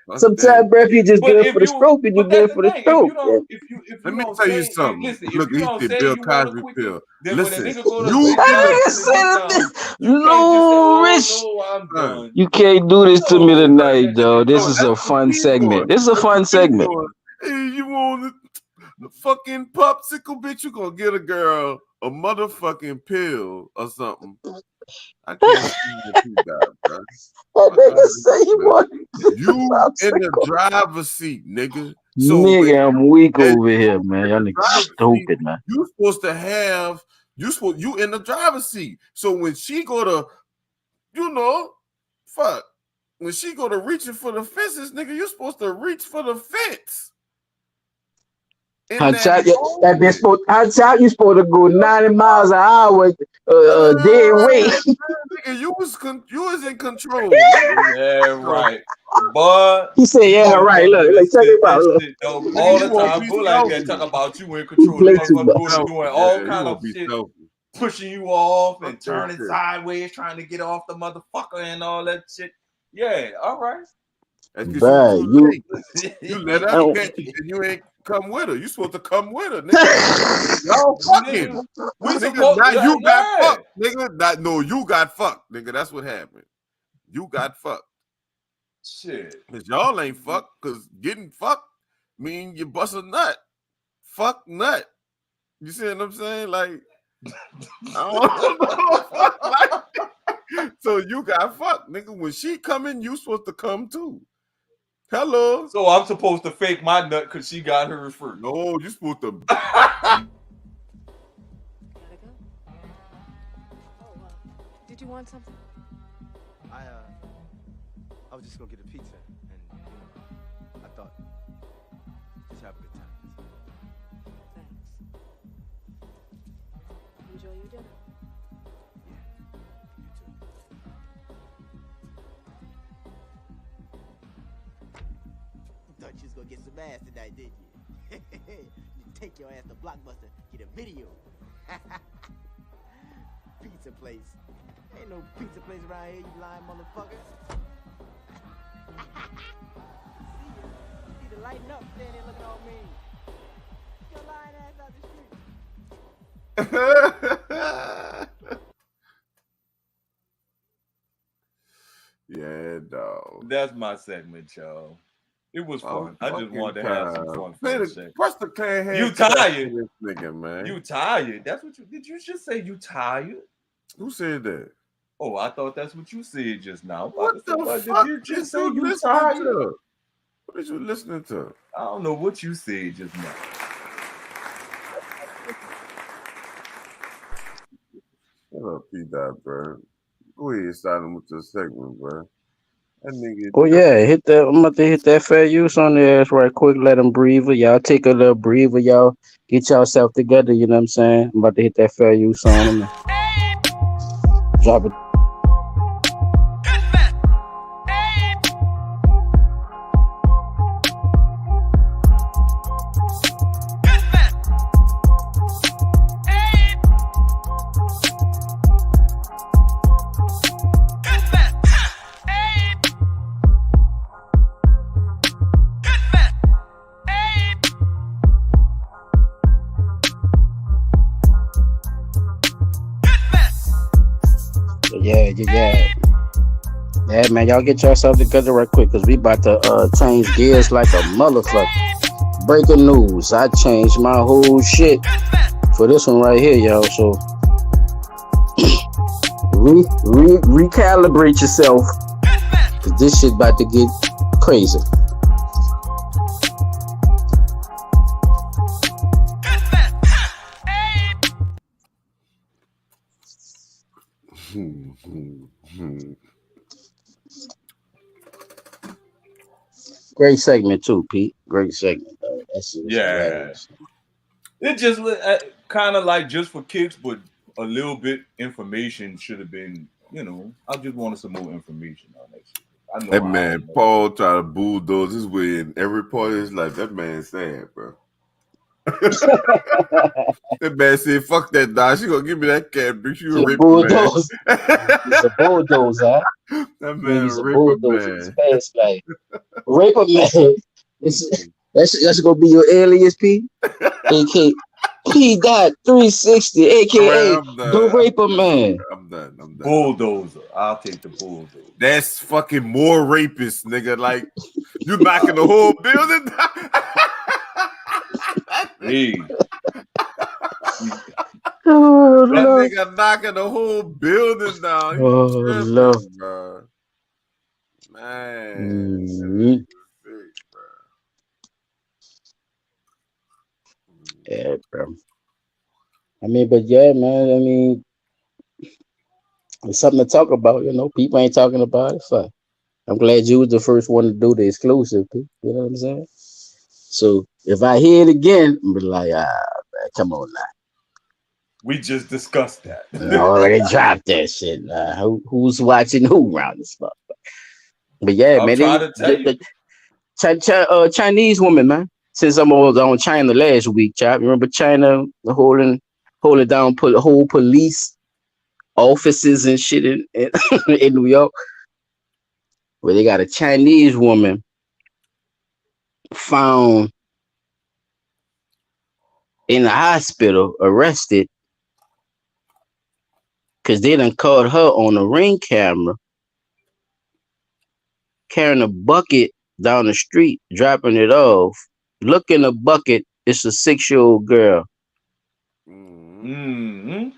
Fuck that. Sometimes, bro, if you just But good if for the you, stroke, you just but that's good the for the thing. If you stroke. Yeah. don't, if Let you me don't tell you say, something. listen, if Look, you he don't said say Bill you want a Cosby quickie, pill. then when a Listen, nigga go to you lay in down the to get done, you can't just say, Lou "Oh Rich, no, I'm son. done." you can't do this to me No, like tonight, that shit though. ain't This No, is fucking that's a what right. fun he's doing. segment. This is a That's what fun he's segment. doing. Hey, you want the fucking popsicle, bitch? You gonna get a girl a motherfucking pill or something? I can't stand what you got, bro. That Fuck out nigga of say here, you man. want You in the popsicle. driver's seat, nigga. So when Nigga, I'm weak as over here, you man. in Y'all the niggas driver's seat, stupid, man. you supposed to have you in the driver's seat. So when she go to, fuck, when she go to reaching for the fences, nigga, you supposed to reach for the fence. In How that top, that bitch moment. supposed, how top you supposed to go 90 miles an hour dead weight. Nigga, you was in control, nigga. Yeah, So, right. But He said, you yeah, right. motherfuckers Look, that check said it out. that Look, shit though nigga, all you the won't time. be Go like that. Talk selfish. about you in you control. The play too motherfucker much. go to Selfish. doing all Yeah, he kind won't of be shit, selfish. pushing you off Fuck and that turning shit. sideways, trying to get off the motherfucker and all that shit. Yeah, all right. That's because you Bruh, too you, late. You let I her don't, catch you and you ain't come with her. You supposed to come with her, nigga. Y'all fucking. Nigga, we Nigga, supposed not you got yeah. fucked, nigga. Not, no, you got fucked, nigga. That's what happened. You got fucked. Shit. Because y'all ain't fucked. Because getting fucked mean you bust a nut. Fuck nut. You see what I'm saying? Like, I don't know. Like, so you got fucked, nigga. When she coming, you supposed to come too. Hello. So I'm supposed to fake my nut because she got hers first. No, you supposed to. Did you want something? I was just gonna get a pizza, and I thought just have a good time. Thanks. Enjoy your dinner. You too. You thought you was gonna get some ass tonight, didn't you? You take your ass to Blockbuster, get a video. Pizza place. Ain't no pizza place around here, you lying motherfucker. See you lighting up, standing there looking all mean. Get your lying ass out the street. Yeah, dog. That's my segment, y'all. It was fun. I just wanted to have some fun. What's the can? You tired, this nigga, man? You tired? That's what you did. You just say you tired? Who said that? Oh, I thought that's what you said just now. What the fuck? fuck? Did you just say you you listening tired? to? What are you listening to? I don't know what you said just now. Shut up, P-Dot, bro. Go ahead, start him with the segment, bro. That nigga. Oh yeah, hit that. I'm about to hit that fair use on the ass right quick. Let them breathe. Y'all take a little breather. Y'all get yourself together. You know what I'm saying? I'm about to hit that fair use on them. Drop it. Yeah. Yeah, man, y'all get yourself together right quick, cause we about to change gears like a motherfucker. Breaking news: I changed my whole shit for this one right here, y'all. So recalibrate yourself, cause this shit about to get crazy. Great segment too, Pete. Great segment, though. That's hilarious. It just kind of like just for kicks, but a little bit information should have been. I just wanted some more information on that shit. I know that man Paul try to bulldoze his way in every part of his life. That man's sad, bro. That man said, "Fuck that, dog. She gonna give me that cat. Bitch, you a raper, man." He's a bulldozer. That man He's a a raper, bulldozer. man. Fast life. Raper man. That's gonna be your alias, P. AK P. Dot 360, aka the Raper Man. I'm done. Bulldozer. I'll take the bulldozer. That's fucking more rapist, nigga. Like you knocking the whole building down. Hey. Oh, that Lord. nigga knocking the whole building down. Oh, Lord. Bro. Man. Mm-hmm. Yeah, bro. I mean, but yeah, man. I mean, it's something to talk about. People ain't talking about it. Fuck. I'm glad you was the first one to do the exclusive. You know what I'm saying? So if I hear it again, I'm be like, man, come on now. We just discussed that. I already dropped that shit. Who's watching who around this fuck? But yeah, I'm man. trying to tell you. Chinese woman, man. Since I'm on China last week, chap. Remember China holding down whole police offices and shit in in New York, where they got a Chinese woman found in the hospital, arrested, because they done caught her on a Ring camera carrying a bucket down the street, dropping it off Look in the bucket. It's a 6-year-old girl. Mm-hmm.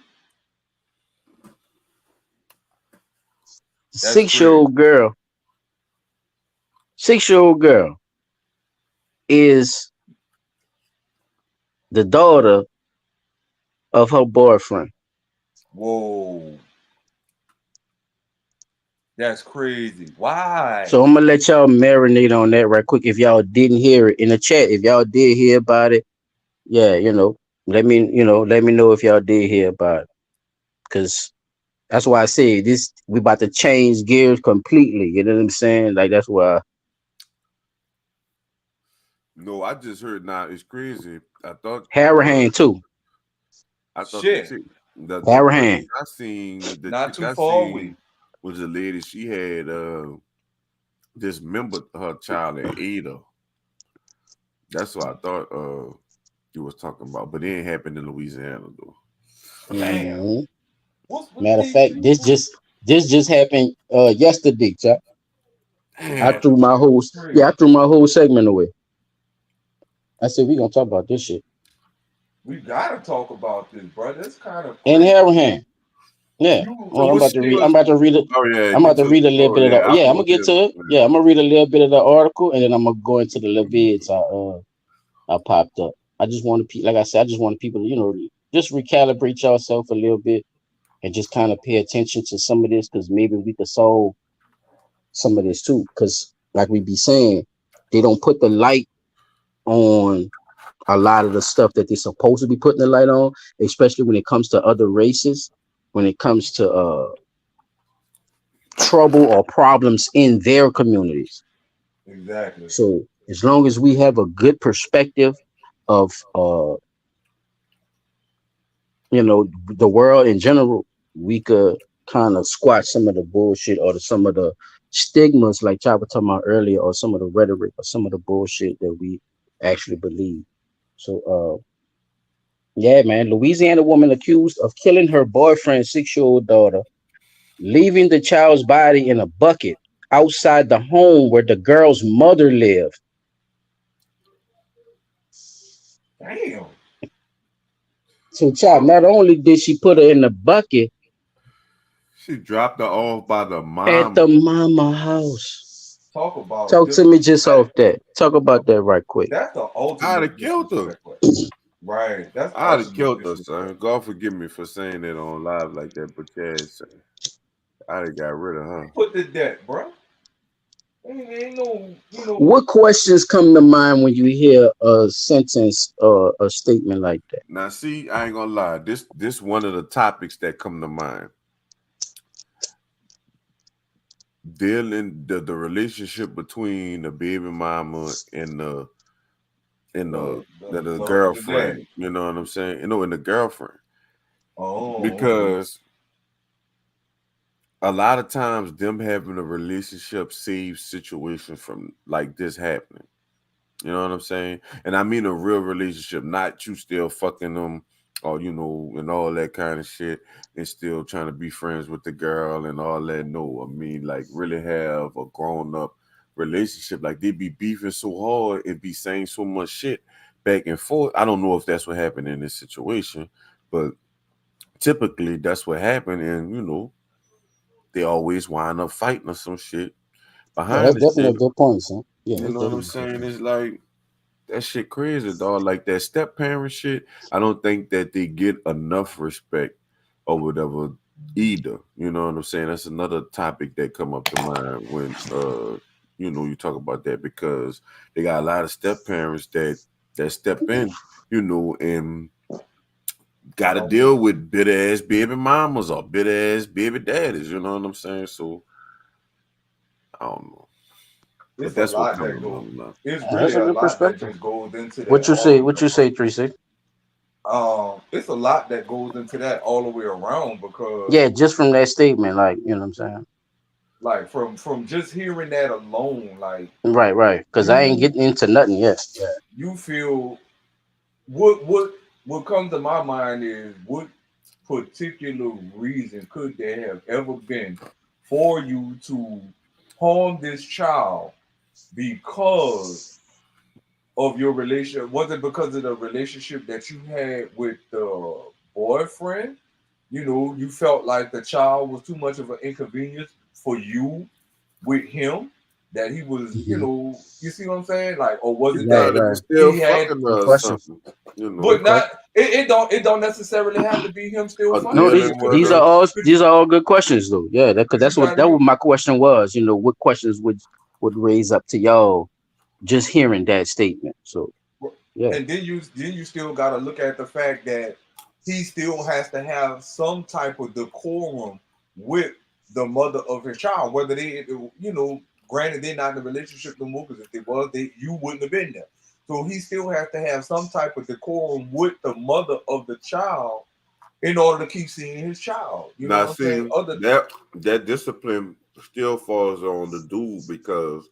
That's crazy. 6-year-old girl. 6-year-old girl is the daughter of her boyfriend. Whoa, that's crazy. Why? So I'm gonna let y'all marinate on that right quick. If y'all didn't hear it in the chat, if y'all did hear about it, yeah, let me know if y'all did hear about it. Cause that's why I say this. We about to change gears completely. You know what I'm saying? Like that's why No, I just heard now. It's crazy. Harahan too. I thought Shit, the chick Harahan. I seen, not too far away. was a lady. She had dismembered her child and ate her. That's what I thought you was talking about, but it ain't happened in Louisiana though. Damn. Mhm. What's Matter of these fact, people? this just happened yesterday, Chuck. I Damn. threw my That's whole crazy. yeah, I threw my whole segment away. I said we gonna talk about this shit. We gotta talk about this, bro. That's kind of And crazy. Harahan. Yeah. You So Well, what she was? I'm about to read it. Oh yeah, I'm you about to took. read a little Oh bit of yeah, the. I Yeah, I'm gonna wrote get this. to it. Yeah, I'm gonna read a little bit of the article, and then I'm gonna go into the little vids I popped up. I just want to, like I said, I just want people to, just recalibrate yourself a little bit and just kind of pay attention to some of this because maybe we could solve some of this too. Because like we be saying, they don't put the light on a lot of the stuff that they're supposed to be putting the light on, especially when it comes to other races, when it comes to trouble or problems in their communities. exactly. So as long as we have a good perspective of the world in general, we could kind of squash some of the bullshit or some of the stigmas like Chop was talking about earlier, or some of the rhetoric or some of the bullshit that we actually believe. So yeah, man, Louisiana woman accused of killing her boyfriend's 6-year-old daughter, leaving the child's body in a bucket outside the home where the girl's mother lived. Damn. So, child, not only did she put her in the bucket She dropped her off by the at mama. the mama house. Talk about Talk to me just off disrespectful. that. Talk about that right quick. That's the I'd have ultimate killed her. disrespect. Right. That's I'd have ultimate killed her, disrespect. son. God forgive me for saying that on live like that, but yeah, son, I'd have got rid of her. Put to death, bro. Ain't no, What questions come to mind when you hear a sentence or a statement like that? Now, see, I ain't gonna lie. This one of the topics that come to mind. Dealing the relationship between the baby mama and the the girlfriend. daddy. You know what I'm saying? And the girlfriend, Oh, okay. because a lot of times them having a relationship saves situations from like this happening. You know what I'm saying? And I mean a real relationship, not you still fucking them or and all that kind of shit and still trying to be friends with the girl and all that. No, I mean like really have a grown up relationship. Like they be beefing so hard and be saying so much shit back and forth. I don't know if that's what happened in this situation, but typically that's what happened, and they always wind up fighting or some shit Yeah, that's behind the definitely a shit. good point, son. Yeah, You that's know what I'm definitely a good saying? point. It's like that shit crazy, dog. Like that step parent shit. I don't think that they get enough respect or whatever either. You know what I'm saying? That's another topic that come up to mind when you talk about that, because they got a lot of step parents that step in, and got to deal with bitter ass baby mamas or bitter ass baby daddies. You know what I'm saying? So I don't know, but It's a that's what lot comes that to goes. mind now. It's That's really a a good lot that perspective. just goes into that What you all say? the way What you say, around. 3-6? It's a lot that goes into that all the way around because, Yeah, just from that statement, like you know what I'm saying. like, from just hearing that alone, like Right. Because I ain't you getting into nothing yet. Yeah. you feel what comes to my mind is what particular reason could there have ever been for you to harm this child because of your relationship? Was it because of the relationship that you had with the boyfriend? You know, you felt like the child was too much of an inconvenience for you with him, that he was, you know, you see what I'm saying? Like, or was it Nah, that they was still he had, fucking Good her or question. something. You Good know. but not question. it don't necessarily have to be him still No, fucking her. these It could these be are all good questions though. Yeah, because what you that's trying what to my question was. You know, what questions would raise up to y'all just hearing that statement. So yeah. and then you still got to look at the fact that he still has to have some type of decorum with the mother of his child, whether they, you know, granted they're not in a relationship no more, because if they was, you wouldn't have been there. So he still has to have some type of decorum with the mother of the child in order to keep seeing his child. You know Now, what I'm saying? see, that discipline still falls on the dude because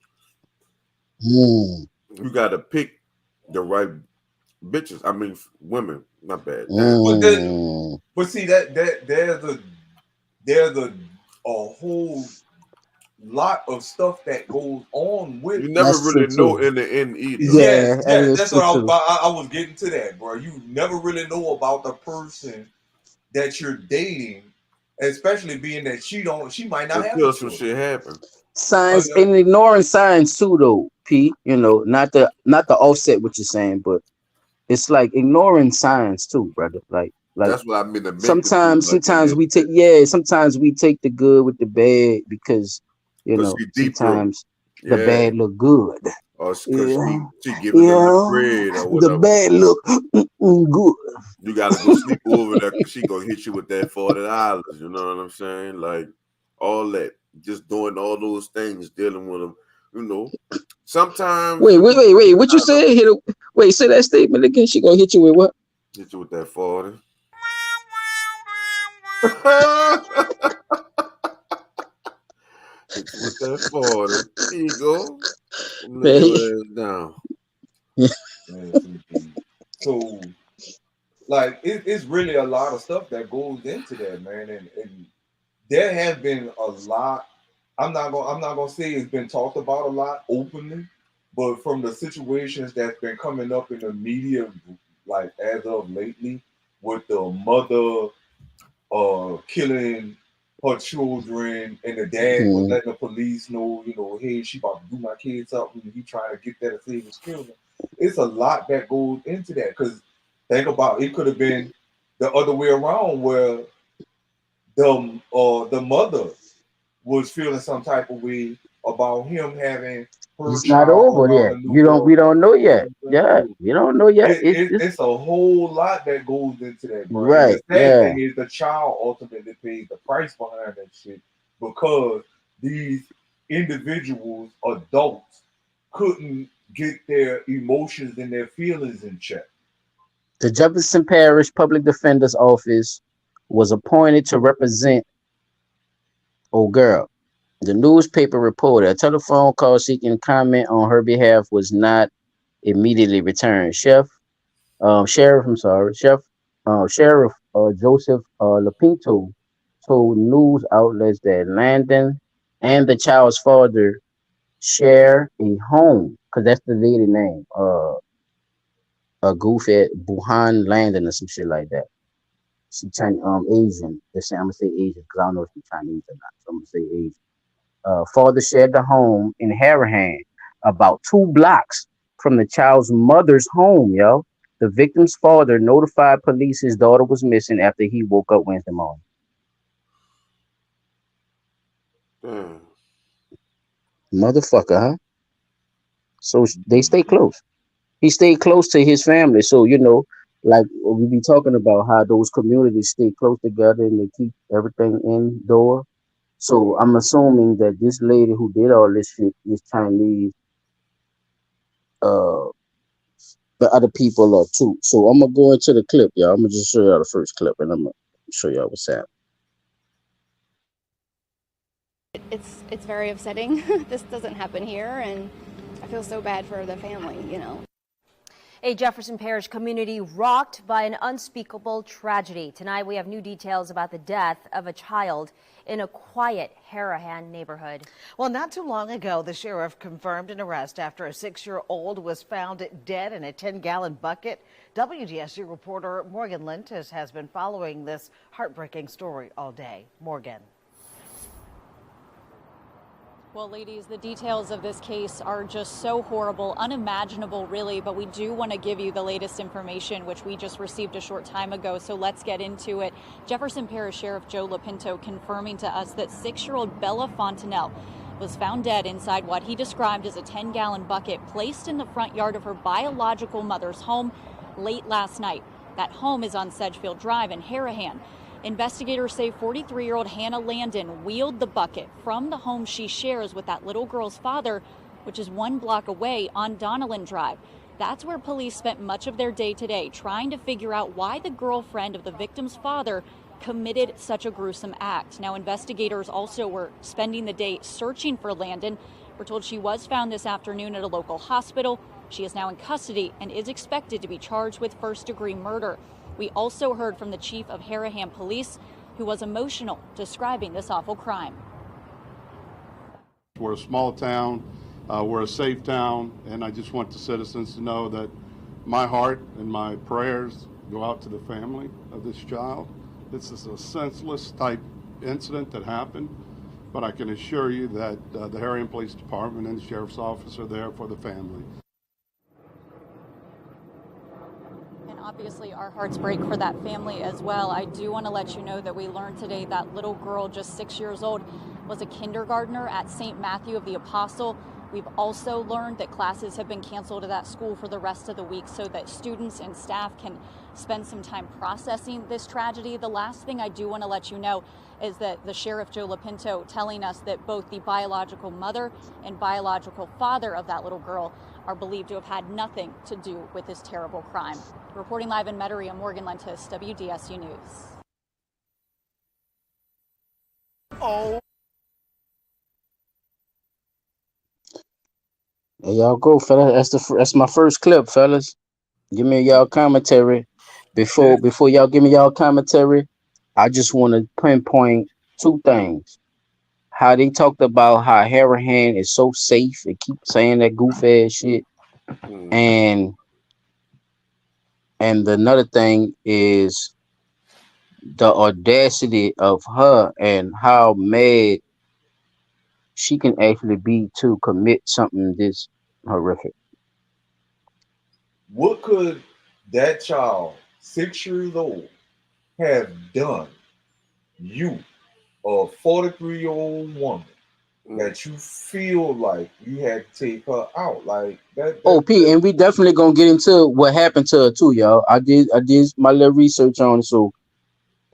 you got to pick the right bitches. I mean, women. Not bad. Damn. But see that there's a whole lot of stuff that goes on with. You never really know in the end either. Yes, that's what I was getting to that, bro. You never really know about the person that you're dating, especially being that she might not have Until the some children. shit happen. Signs and ignoring signs too though, Pete. You know, not the offset what you're saying, but it's like ignoring signs too, brother. Like That's what I mean. I meant to too sometimes much in sometimes that we take shit. sometimes we take the good with the bad because you Cause know she deep throat. sometimes the Yeah. bad look good. Or cause Yeah, she giving them the yeah, bread or the whatever. bad look good. You gotta go sleep over there because she gonna hit you with that $40. You know what I'm saying? Like all that, just doing all those things, dealing with them. You know, sometimes Wait, you wait, wait, wait. What you said? Wait, say that statement again. She gonna hit you with what? hit you with that 40. Hit you with that 40. Here you go. Lay Man. your ass down. So, like, it's really a lot of stuff that goes into that, man, and there have been a lot. I'm not gonna say it's been talked about a lot openly, but from the situations that's been coming up in the media, like as of lately, with the mother killing her children, and the dad was letting the police know, you know, hey, she about to do my kids something, and he trying to get there to save his children. It's a lot that goes into that, because think about it, could have been the other way around, where the mother was feeling some type of way about him having her It's not child over around yet. the new We don't girlfriend. know You know yet. what I'm saying? Yeah, So we don't know yet. It's it's a whole lot that goes into that, bro. And the right. sad Yeah. thing is the child ultimately pays the price behind that shit, because these individuals, adults, couldn't get their emotions and their feelings in check. The Jefferson Parish Public Defender's Office was appointed to represent old girl. The newspaper reported a telephone call seeking comment on her behalf was not immediately returned. Sheriff Joseph Lapinto told news outlets that Landon and the child's father share a home, because that's the lady name, a goofy Buhan Landon or some shit like that. She Chinese, Asian. They say I'm gonna say Asian because I don't know if she's Chinese or not. So I'm gonna say Asian. Father shared the home in Harahan, about 2 blocks from the child's mother's home, yo. The victim's father notified police his daughter was missing after he woke up Wednesday morning. Damn. Motherfucker, huh? So they stay close. He stayed close to his family. So, you know, like we be talking about how those communities stay close together and they keep everything indoor. So I'm assuming that this lady who did all this shit is Chinese. Uh, the other people are too. So I'm gonna go into the clip, y'all. I'm gonna just show y'all the first clip, and I'm gonna show y'all what's happening. It's very upsetting. This doesn't happen here, and I feel so bad for the family, you know. A Jefferson Parish community rocked by an unspeakable tragedy. Tonight we have new details about the death of a child in a quiet Harahan neighborhood. Well, not too long ago, the sheriff confirmed an arrest after a 6-year-old was found dead in a 10-gallon bucket. WGSU reporter Morgan Lentis has been following this heartbreaking story all day. Morgan. Well, ladies, the details of this case are just so horrible, unimaginable, really, but we do want to give you the latest information, which we just received a short time ago, so let's get into it. Jefferson Parish Sheriff Joe Lapinto confirming to us that 6-year-old Bella Fontanelle was found dead inside what he described as a 10-gallon bucket placed in the front yard of her biological mother's home late last night. That home is on Sedgefield Drive in Harahan. Investigators say 43-year-old Hannah Landon wheeled the bucket from the home she shares with that little girl's father, which is 1 block away on Donnellan Drive. That's where police spent much of their day today, trying to figure out why the girlfriend of the victim's father committed such a gruesome act. Now, investigators also were spending the day searching for Landon. We're told she was found this afternoon at a local hospital. She is now in custody and is expected to be charged with first-degree murder. We also heard from the chief of Harahan Police, who was emotional describing this awful crime. We're a small town, we're a safe town, and I just want the citizens to know that my heart and my prayers go out to the family of this child. This is a senseless type incident that happened, but I can assure you that the Harahan Police Department and the Sheriff's Office are there for the family. Obviously, our hearts break for that family as well. I do want to let you know that we learned today that little girl, just 6 years old, was a kindergartner at St. Matthew of the Apostle. We've also learned that classes have been canceled at that school for the rest of the week so that students and staff can spend some time processing this tragedy. The last thing I do want to let you know is that the Sheriff Joe Lapinto telling us that both the biological mother and biological father of that little girl are believed to have had nothing to do with this terrible crime. Reporting live in Metairie, I'm Morgan Lentis, WDSU News. There y'all go, fellas. That's my first clip, fellas. Give me y'all commentary. Before y'all give me y'all commentary, I just want to pinpoint 2 things. How they talked about how Harahan is so safe and keep saying that goof ass shit. And another thing is the audacity of her and how mad she can actually be to commit something this horrific. What could that child, 6 years old, have done? You, a 43-year-old woman, that you feel like you had to take her out like that. Oh, Pete, and we definitely gonna get into what happened to her too, y'all. I did my little research on it, so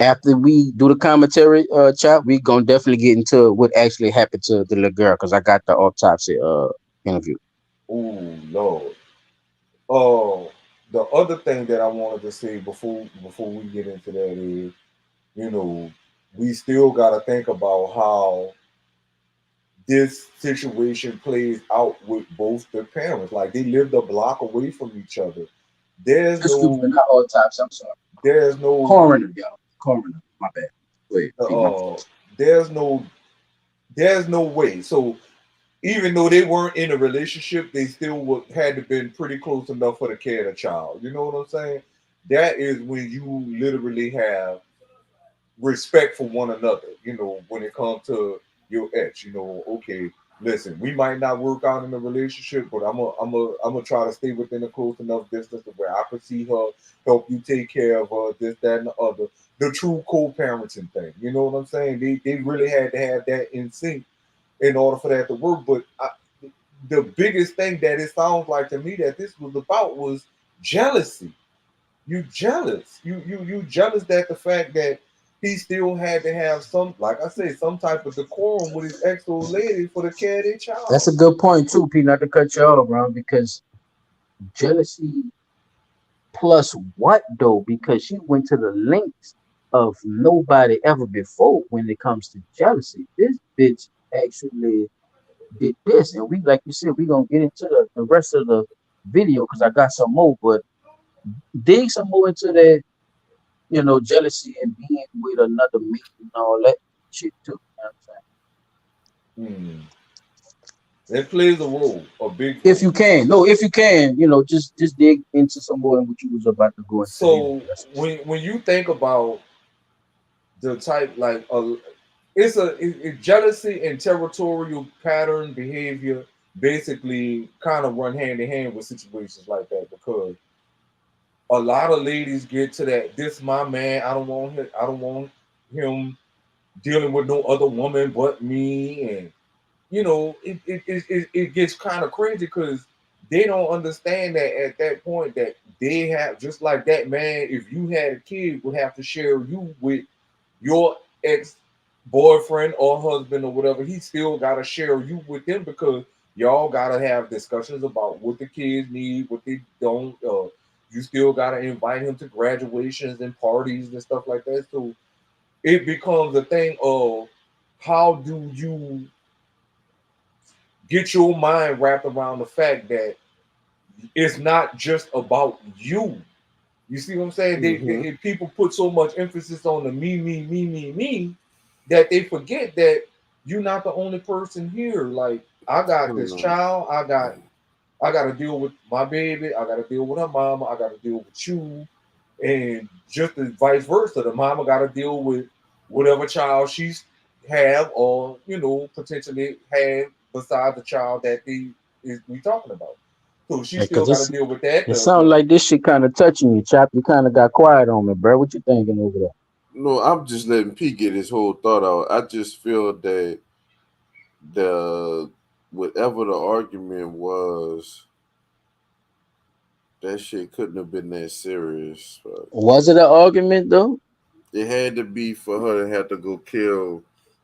after we do the commentary, chat, we gonna definitely get into what actually happened to the little girl because I got the autopsy interview. Oh Lord. The other thing that I wanted to say before we get into that is, we still got to think about how this situation plays out with both the parents. Like they lived a block away from each other. Excuse me, not autopsy. I'm sorry. There's no coroner, y'all. Coroner. My bad. Wait. There's no way. So even though they weren't in a relationship, they still had to been pretty close enough for the care of the child. You know what I'm saying? That is when you literally have respect for one another. When it comes to your ex, okay, listen, we might not work out in a relationship, but I'm gonna try to stay within a close enough distance to where I can see her, help you take care of her, this, that, and the other. The true co-parenting thing. You know what I'm saying? They really had to have that in sync in order for that to work. But the biggest thing that it sounds like to me that this was about was jealousy. You jealous. You jealous that the fact that he still had to have some, like I say, some type of decorum with his ex-old lady for the care of their child. That's a good point too, Pete. Not to cut you off, bro, because jealousy plus what though? Because she went to the lengths of nobody ever before when it comes to jealousy. This bitch actually did this, and we, like you said, we gonna get into the rest of the video because I got some more, but dig some more into that, jealousy and being with another mate and all that shit too. You know what Hmm. It plays a role, a big If role. you can, no, if you can, just dig into some more than what you was about to go into. So when you think about the type like jealousy and territorial pattern behavior basically kind of run hand in hand with situations like that because a lot of ladies get to that this my man I don't want him dealing with no other woman but me and it gets kind of crazy because they don't understand that at that point that they have just like that man if you had a kid would have to share you with your ex boyfriend or husband or whatever, he still got to share you with them because y'all got to have discussions about what the kids need, what they don't. You still got to invite him to graduations and parties and stuff like that. So it becomes a thing of how do you get your mind wrapped around the fact that it's not just about you. You see what I'm saying? People put so much emphasis on the me, that they forget that you're not the only person here. Like I got this child, I got to deal with my baby, I got to deal with her mama, I got to deal with you, and just the vice versa. The mama got to deal with whatever child she's have or potentially had beside the child that we talking about. So she still Because got to deal with that. it sounds like this shit kind of touching you, Chop. You kind of got quiet on me, bro. What you thinking over there? No, I'm just letting P get his whole thought out. I just feel that the whatever the argument was, that shit couldn't have been that serious. But Was it an argument though? it had to be for her to have to go kill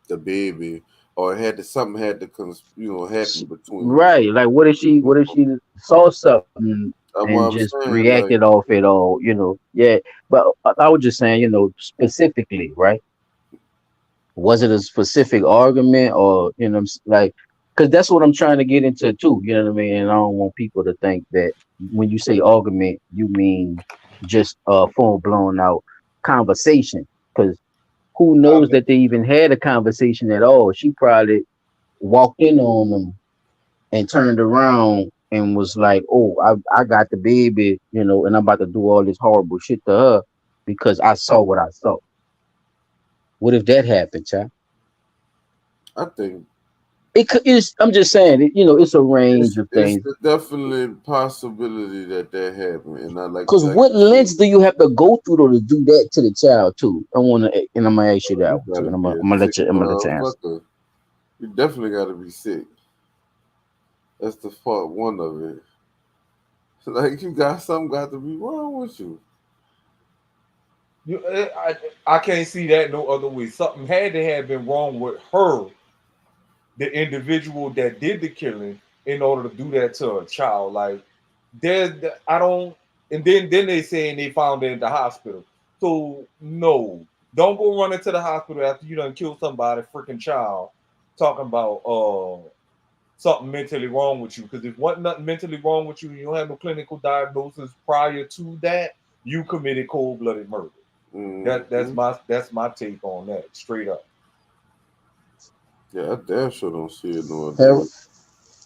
the baby, or it had to something had to happen between them. Right. Like, what if she saw something That's and what I'm just saying. Like, reacted off it all? Yeah. But I was just saying, specifically, right? Was it a specific argument or like? Because that's what I'm trying to get into too. You know what I mean? And I don't want people to think that when you say argument, you mean just a full blown out conversation. Because who I knows mean, that they even had a conversation at all? She probably walked in on them and turned around and was like, "Oh, I got the baby, and I'm about to do all this horrible shit to her because I saw what I saw." What if that happened, child? I think It's. I'm just saying, it's a range of it's things. the definite possibility that that happened, and I Because like what you said, lengths do you have to go through to do that to the child too? I want to, and I'm gonna ask you that you one too, gotta and I'm be gonna, a I'm gonna sick let you, I'm gonna let you answer. motherfucker. You definitely gotta be sick. That's the part one of it. Like you got something got to be wrong with you. I can't see that no other way. Something had to have been wrong with her, the individual that did the killing, in order to do that to a child. Like, I don't. And then they saying they found it in the hospital. So no, don't go running to the hospital after you done killed somebody, freaking child, talking about something mentally wrong with you. Because if wasn't nothing mentally wrong with you, you don't have no clinical diagnosis prior to that, you committed cold blooded murder. Mm-hmm. That's my take on that, straight up. Yeah, I damn sure don't see it no other Har- way.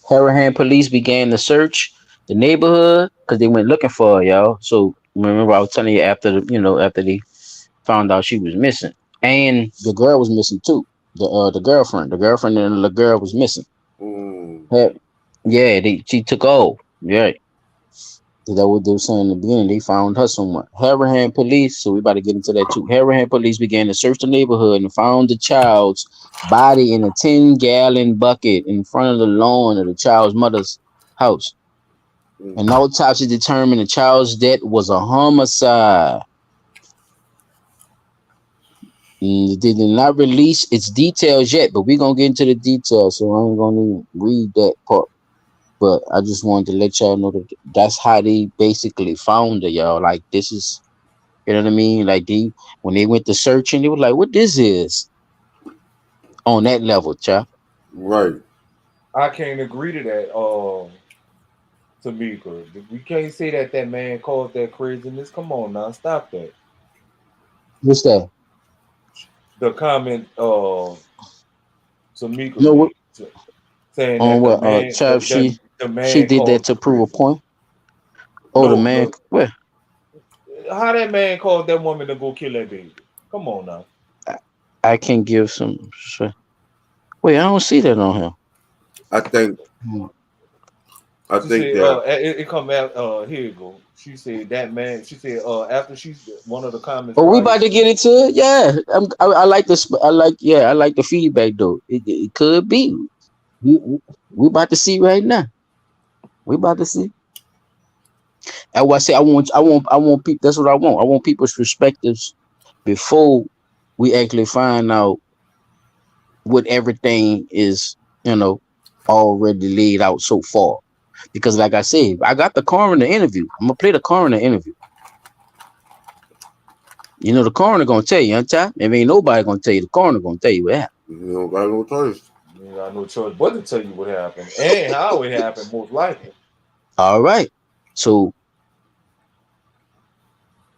Harahan police began to search the neighborhood because they went looking for her, y'all. So remember, I was telling you after they found out she was missing, and the girl was missing too. The girlfriend and the girl was missing. Mm. Hey, yeah, she took off. Yeah, that what they were saying in the beginning. They found her somewhere. Harahan police. So we about to get into that too. Harahan police began to search the neighborhood and found the child's body in a 10-gallon bucket in front of the lawn of the child's mother's house. Mm. An autopsy determined the child's death was a homicide. They did not release its details yet, but we're gonna get into the details, so I ain't gonna read that part. But I just wanted to let y'all know that that's how they basically found her, y'all. Like this is, you know what I mean? Like when they went to searching, they were like, "What this is?" On that level, child. Right. I can't agree to that. Tamika. We can't say that man caused that craziness. Come on now, stop that. What's that? The comment Tamika No, what made saying on that what? Chap, the she man did that caused to the prove a crazy. point. Oh, the No, man. Where? how that man caused that woman to go kill that baby? Come on now. I can give some. Wait, I don't see that on here. I think Hmm. I She think said, that it come out, here you go. She said that man, she said, after she's one of the comments, Oh, we right? about to get into it. Yeah, I like this. I like the feedback though. It could be. We, we about to see right now. We about to see. And what I say, I want people. That's what I want. I want people's perspectives before we actually find out what everything is. You know, already laid out so far. Because, like I said, I got the coroner interview. I'm gonna play the coroner interview. You know, the coroner gonna tell you, huh? If ain't nobody gonna tell you, the coroner gonna tell you what happened. you don't got no choice. You ain't got no choice but to tell you what happened and how it happened, most likely. All right. So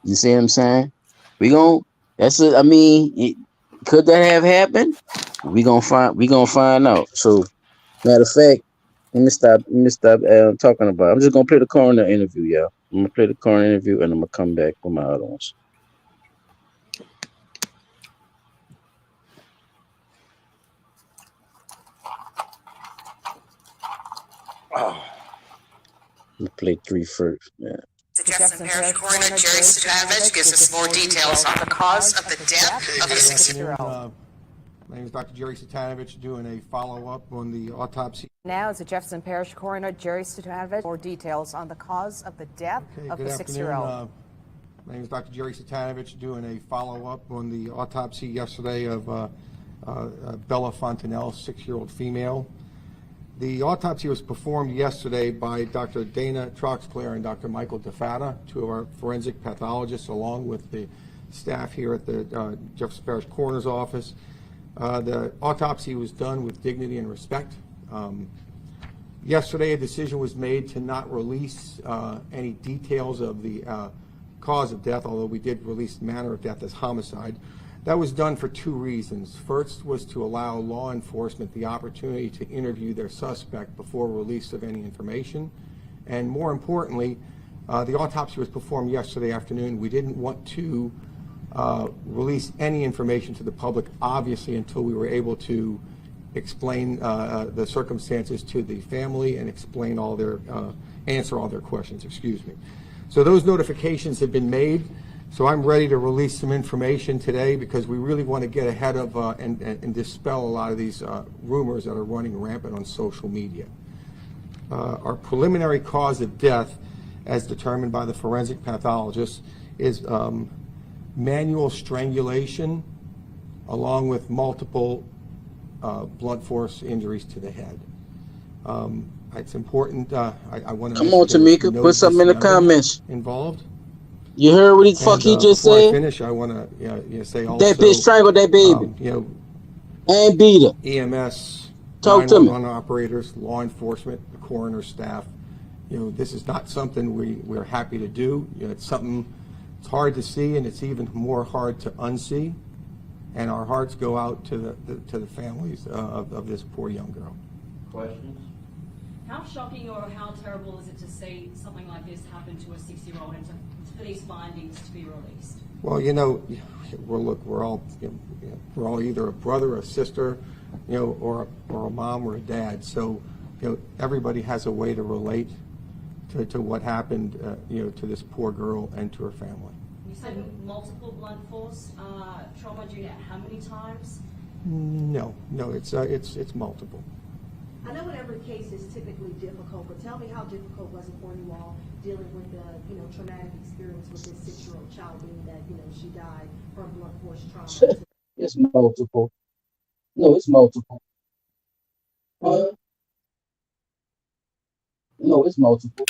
you see what I'm saying? We gon' that's it. I mean, could that have happened? We gonna find out. So matter of fact, let me stop talking about it. I'm just gonna play the coroner interview, y'all. I'm gonna play the coroner interview and I'm gonna come back with my other ones. Let me play three first. Yeah. The Jefferson Parish Coroner Jerry Stanovich gives us more details on the cause of the death of a 6-year-old. My name is Dr. Jerry Stanovich, doing a follow-up on the autopsy. Now is the Jefferson Parish Coroner Jerry Stanovich. More details on the cause of the death of the 6-year-old. My name is Dr. Jerry Stanovich, doing a follow-up on the autopsy yesterday of Bella Fontanelle, 6-year-old female. The autopsy was performed yesterday by Dr. Dana Troxclair and Dr. Michael DeFata, two of our forensic pathologists, along with the staff here at the Jefferson Parish Coroner's Office. The autopsy was done with dignity and respect. Yesterday, a decision was made to not release any details of the cause of death, although we did release the manner of death as homicide. That was done for two reasons. First was to allow law enforcement the opportunity to interview their suspect before release of any information. And more importantly, the autopsy was performed yesterday afternoon. We didn't want to release any information to the public, obviously, until we were able to explain the circumstances to the family and explain all their, answer all their questions, excuse me. So those notifications have been made. So I'm ready to release some information today because we really want to get ahead of and dispel a lot of these rumors that are running rampant on social media. Our preliminary cause of death, as determined by the forensic pathologist, is manual strangulation along with multiple blunt force injuries to the head. It's important, I want to Come on, Tamika, put something in the comments. Involved. You heard what the fuck he just before said? I finish, I want to say also That bitch strangled that baby. And beat her. EMS, Talk to me. 911 operators, law enforcement, the coroner staff. This is not something we're happy to do. It's something it's hard to see, and it's even more hard to unsee. And our hearts go out to the families of this poor young girl. Questions? How shocking or how terrible is it to see something like this happen to a 6-year-old and for these findings to be released? Well, we're all either a brother, a sister, or a mom or a dad. So, everybody has a way to relate to what happened, to this poor girl and to her family. You said multiple blunt force trauma. Do you know how many times? No, it's multiple. I know in every case is typically difficult, but tell me how difficult was it for you all dealing with the, traumatic experience with this 6-year-old child, being that, she died from blunt force trauma? It's multiple. No, it's multiple. No, it's multiple.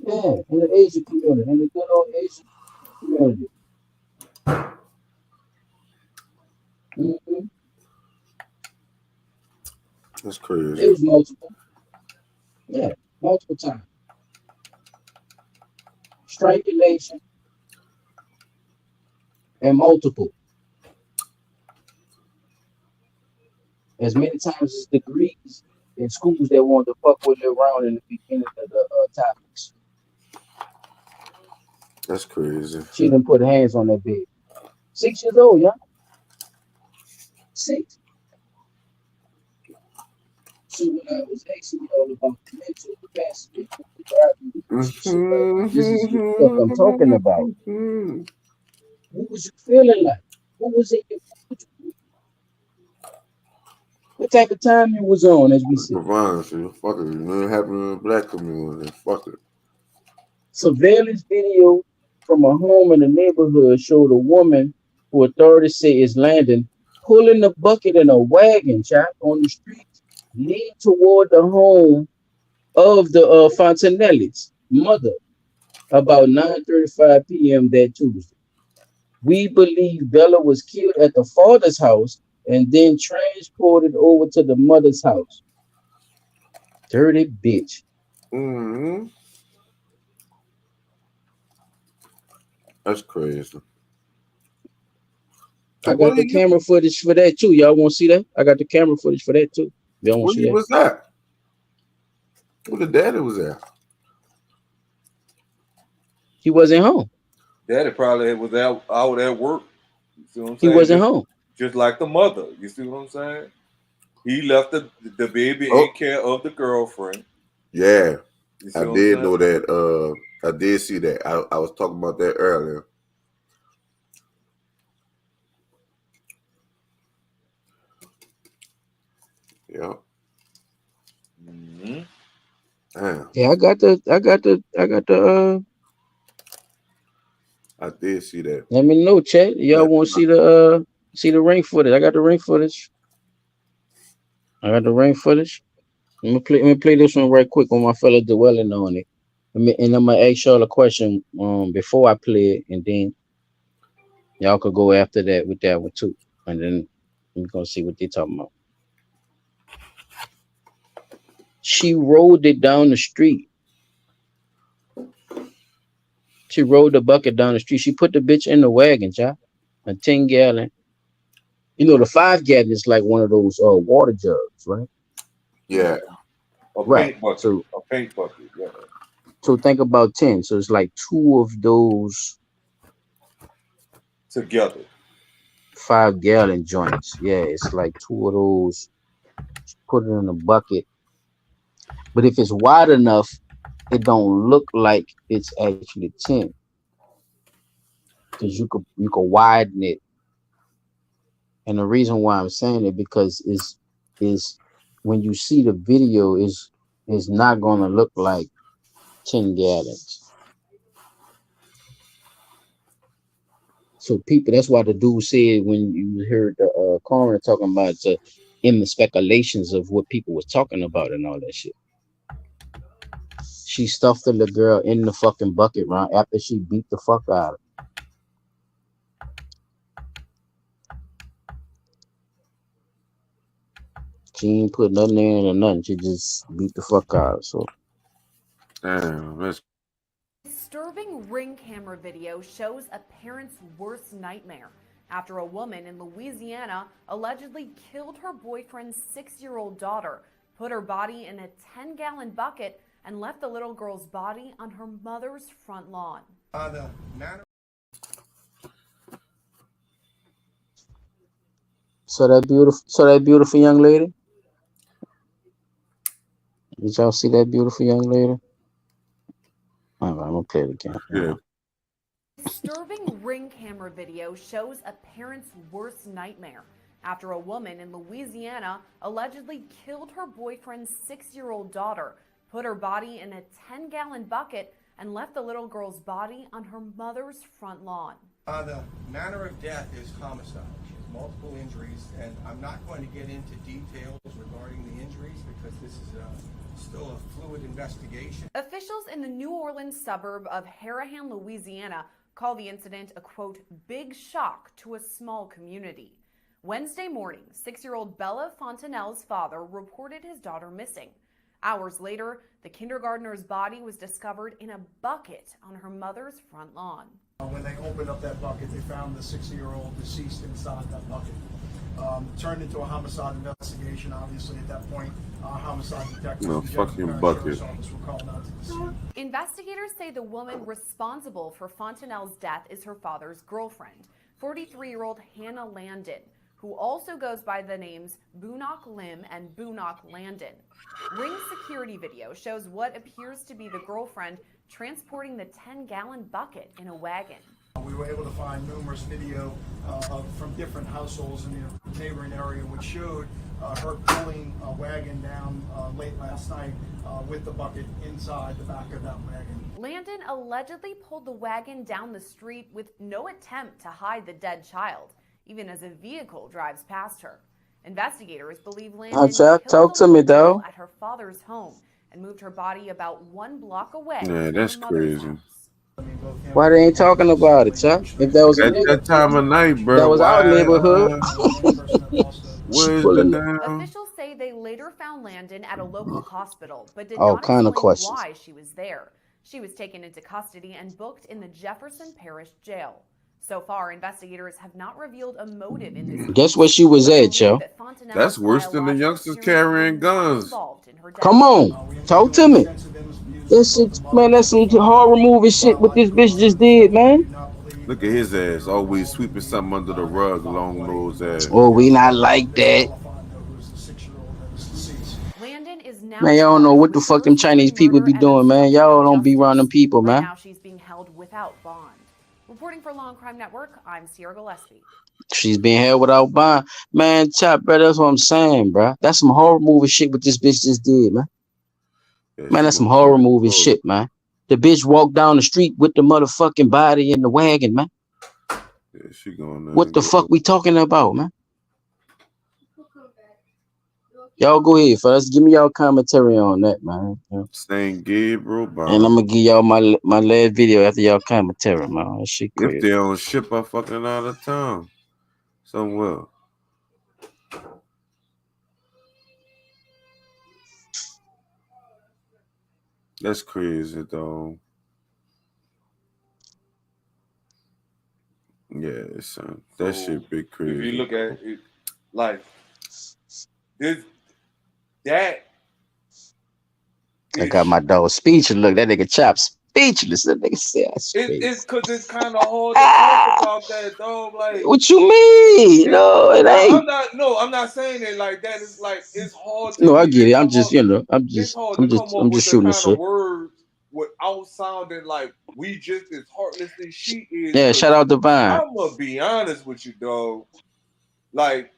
Yeah, in the Asian community, in the good old Asian community. Mm-hmm. That's It crazy. was multiple. Yeah, multiple times. Strangulation and multiple. As many times as degrees in schools that wanted to fuck with her around in the beginning of the topics. That's crazy. She didn't put hands on that bed. 6 years old, yeah. 6. So when I was asking y'all about the mental capacity of the driving relationship, right? This is the stuff I'm talking about. What was you feeling like? What was it? What type of time you was on, as we said? Violence, fuck it. It happened in the black community. Fuck it. Surveillance video from a home in the neighborhood showed a woman who authorities say is Landon pulling a bucket in a wagon, chap, on the street, leading toward the home of the Fontanellis' mother about 9:35 p.m. that Tuesday. We believe Bella was killed at the father's house and then transported over to the mother's house. Dirty bitch. Mm-hmm. That's crazy. I So got the camera footage for that too. Y'all want to see that? I got the camera footage for that too. Y'all want where to see you that? was at? Where the daddy was at? He wasn't home. Daddy probably was out at work. You see what I'm He saying? wasn't home. Just like the mother. You see what I'm saying? He left the baby Oh. in care of the girlfriend. Yeah. You see I what I'm did saying? know that. I did see that. I was talking about that earlier. Yeah. Mm-hmm. Damn. Yeah, I got the I did see that. let me know, chat. Y'all want to see the ring footage. I got the ring footage. Let me play this one right quick when my fella dwelling on it. And I'm gonna ask y'all a question before I play it, and then y'all could go after that with that one too. And then we're gonna see what they talking about. She rolled it down the street. She rolled the bucket down the street. She put the bitch in the wagon, child. A 10-gallon. You know, the 5-gallon is like one of those water jugs, right? Yeah. A Right. paint bucket. So A paint bucket. Yeah. think about 10. So it's like 2 of those Together. 5-gallon joints. Yeah, it's like 2 of those. Put it in a bucket. But if it's wide enough, it don't look like it's actually 10. Because you could widen it. And the reason why I'm saying it because is when you see the video is not gonna look like 10 gallons. So people, that's why the dude said when you heard the coroner talking about in the speculations of what people was talking about and all that shit. She stuffed the little girl in the fucking bucket right after she beat the fuck out of her. She ain't put nothing in or nothing. She just beat the fuck out of her. So Damn, that's Disturbing ring camera video shows a parent's worst nightmare after a woman in Louisiana allegedly killed her boyfriend's 6-year-old daughter, put her body in a 10-gallon bucket, and left the little girl's body on her mother's front lawn. So that beautiful young lady. Did y'all see that beautiful young lady? All right, I'm gonna play it again. yeah. Disturbing ring camera video shows a parent's worst nightmare after a woman in Louisiana allegedly killed her boyfriend's 6-year-old daughter, put her body in a 10-gallon bucket, and left the little girl's body on her mother's front lawn. The manner of death is homicide. She has multiple injuries, and I'm not going to get into details regarding the injuries because this is still a fluid investigation. Officials in the New Orleans suburb of Harahan, Louisiana, call the incident a, quote, big shock to a small community. Wednesday morning, 6-year-old Bella Fontanelle's father reported his daughter missing. Hours later, the kindergartner's body was discovered in a bucket on her mother's front lawn. When they opened up that bucket, they found the 60-year-old deceased inside that bucket. Turned into a homicide investigation. Obviously, at that point, homicide detectives No and fucking bucket. sheriff's office were called out to the scene. Investigators say the woman responsible for Fontanelle's death is her father's girlfriend, 43-year-old Hannah Landon, who also goes by the names Bunok Lim and Bunok Landon. Ring security video shows what appears to be the girlfriend transporting the 10-gallon bucket in a wagon. We were able to find numerous video from different households in the neighboring area, which showed her pulling a wagon down late last night with the bucket inside the back of that wagon. Landon allegedly pulled the wagon down the street with no attempt to hide the dead child, even as a vehicle drives past her. Investigators believe Landon Talk killed to the me, little girl though. at her father's home and moved her body about 1 block away Yeah, from that's her mother's crazy. house. Why they ain't talking about it, Chuck? If that was a At that time of night, bro. that was our neighborhood. Where's the Pulling damn? Officials say they later found Landon at a local hospital, but did all not kind of explain questions. why she was there. She was taken into custody and booked in the Jefferson Parish Jail. So far, investigators have not revealed a motive in this case. Guess where she was at, Joe? That's worse than the youngsters carrying guns. Come on, talk to me. This shit, man, that's some horror movie shit. What this bitch just did, man. Look at his ass, always sweeping something under the rug, long nose ass. Oh, we not like that. Landon is now Man, y'all don't know what the fuck them Chinese people be doing, man. Y'all don't be around them people, right man. now she's being held without bond. Reporting for Law and Crime Network, I'm Sierra Gillespie. She's being held without bond. Man, Chop, bro, that's what I'm saying, bro. That's some horror movie shit what this bitch just did, man. Yeah, Man, she that's some gonna horror put it movie forward. shit, man. The bitch walked down the street with the motherfucking body in the wagon, man. Yeah, she gonna What the fuck we talking about, man? Y'all go ahead, fellas. Give me y'all commentary on that, man. Yeah. St. Gabriel And bomb. I'm gonna give y'all my last video after y'all commentary, man. That shit If crazy. they don't ship her fucking out of town somewhere. That's crazy, though. Yeah, son. That So, shit big crazy. If you look at it, like this, that I got my dog speechless. Look, that nigga Chop speechless. That nigga said that's it's crazy. because it's kind of hard to talk about that, dog. Like, What you mean? No, it ain't. I'm not saying it like that. It's like it's hard to No, I even get it. I'm come just, up. you know, It's hard to come up with the shooting the kind of shit. words without sounding like we just as heartless as she is. Yeah, shout out Divine. I'm gonna be honest with you, dog. Like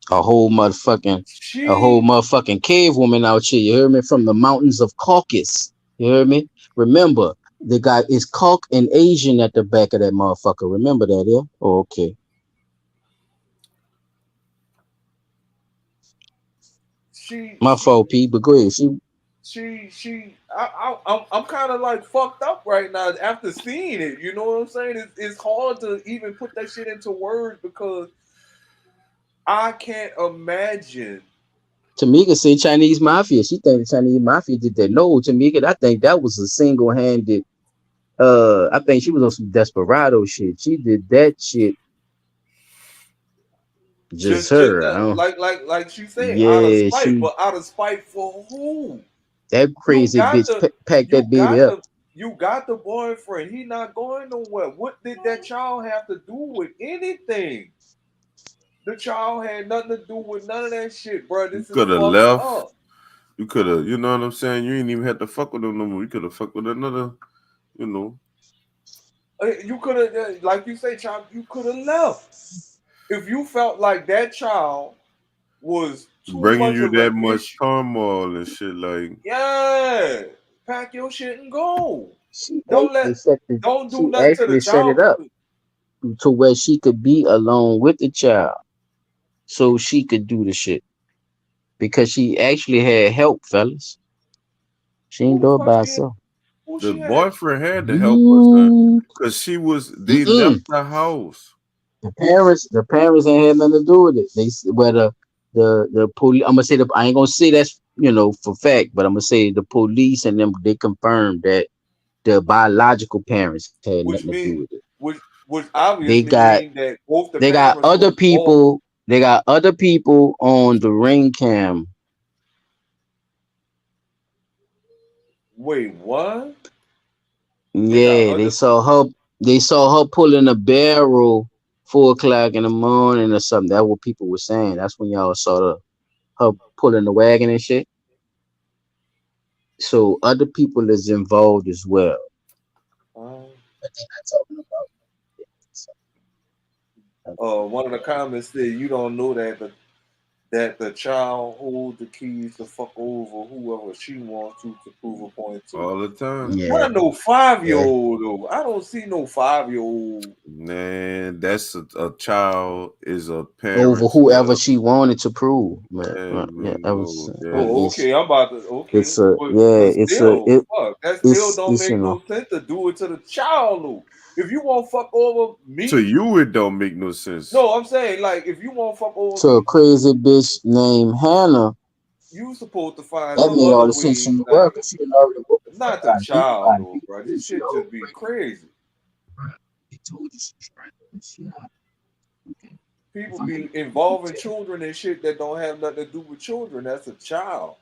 A whole motherfucking cave woman out here. You hear me? From the mountains of Caucasus. You hear me? Remember, the guy is Cauc and Asian at the back of that motherfucker. Remember that, yeah? Oh, okay. My fault, P. But go ahead. I'm kind of like fucked up right now after seeing it. You know what I'm saying? It's hard to even put that shit into words because I can't imagine. Tamika said Chinese mafia. She think the Chinese mafia did that. No, Tamika, I think that was a single-handed. I think she was on some desperado shit. She did that shit. Just her. Like she said, out of Yeah, spite, but out of spite for who? that crazy bitch packed that baby up. You got the boyfriend. He not going nowhere. What did that child have to do with anything? The child had nothing to do with none of that shit, bro. This is Could have fucked left. up. You could have, you know what I'm saying? You ain't even had to fuck with them no more. You could have fucked with another, you know. You could have, like you say, child, you could have left. If you felt like that child was too bringing much you of that an much issue. turmoil and shit, like Yeah, pack your shit and go. She Don't do nothing to the set it child. up to where she could be alone with the child, so she could do the shit. Because she actually had help, fellas. She ain't do it by herself. the boyfriend had to help her, son, because they left the house. The parents ain't had nothing to do with it. Where the police. I'm gonna say I ain't gonna say that's for fact, but I'm gonna say the police and them they confirmed that the biological parents had nothing to which do with mean it. which They obviously got mean that both the they got parents other was involved. people. They got other people on the ring cam. Wait, what? They got Yeah, they other saw her. They saw her pulling a barrel 4 o'clock in the morning or something. That's what people were saying. That's when y'all saw her pulling the wagon and shit. So other people is involved as well. um, But they're not talking about it. So, one of the comments said you don't know that the child holds the keys to fuck over whoever she wants to prove a point to. all the time. Not yeah, no 5 year yeah. old though. I don't see no 5 year old. Man, that's a child is a Over parent's whoever she wanted to prove. yeah, Yeah, man, that was no, that Oh, it's okay. I'm about to. Okay, it's a yeah, but still, fuck. That still don't it's make no sense to do it to the child, though. If you want to fuck over to me, you it don't make no sense. no, I'm saying like if you want to fuck over to a me, crazy bitch named Hannah. you supposed to find That some made other all the sense way. in the world Like because she done already whooped the fuck not the out of child anybody. though, People bro. This think she shit old just be crazy. crazy. They told you she's trying to shit out. Okay. People If I'm be in involving children in shit that don't have nothing to do with children. That's a child.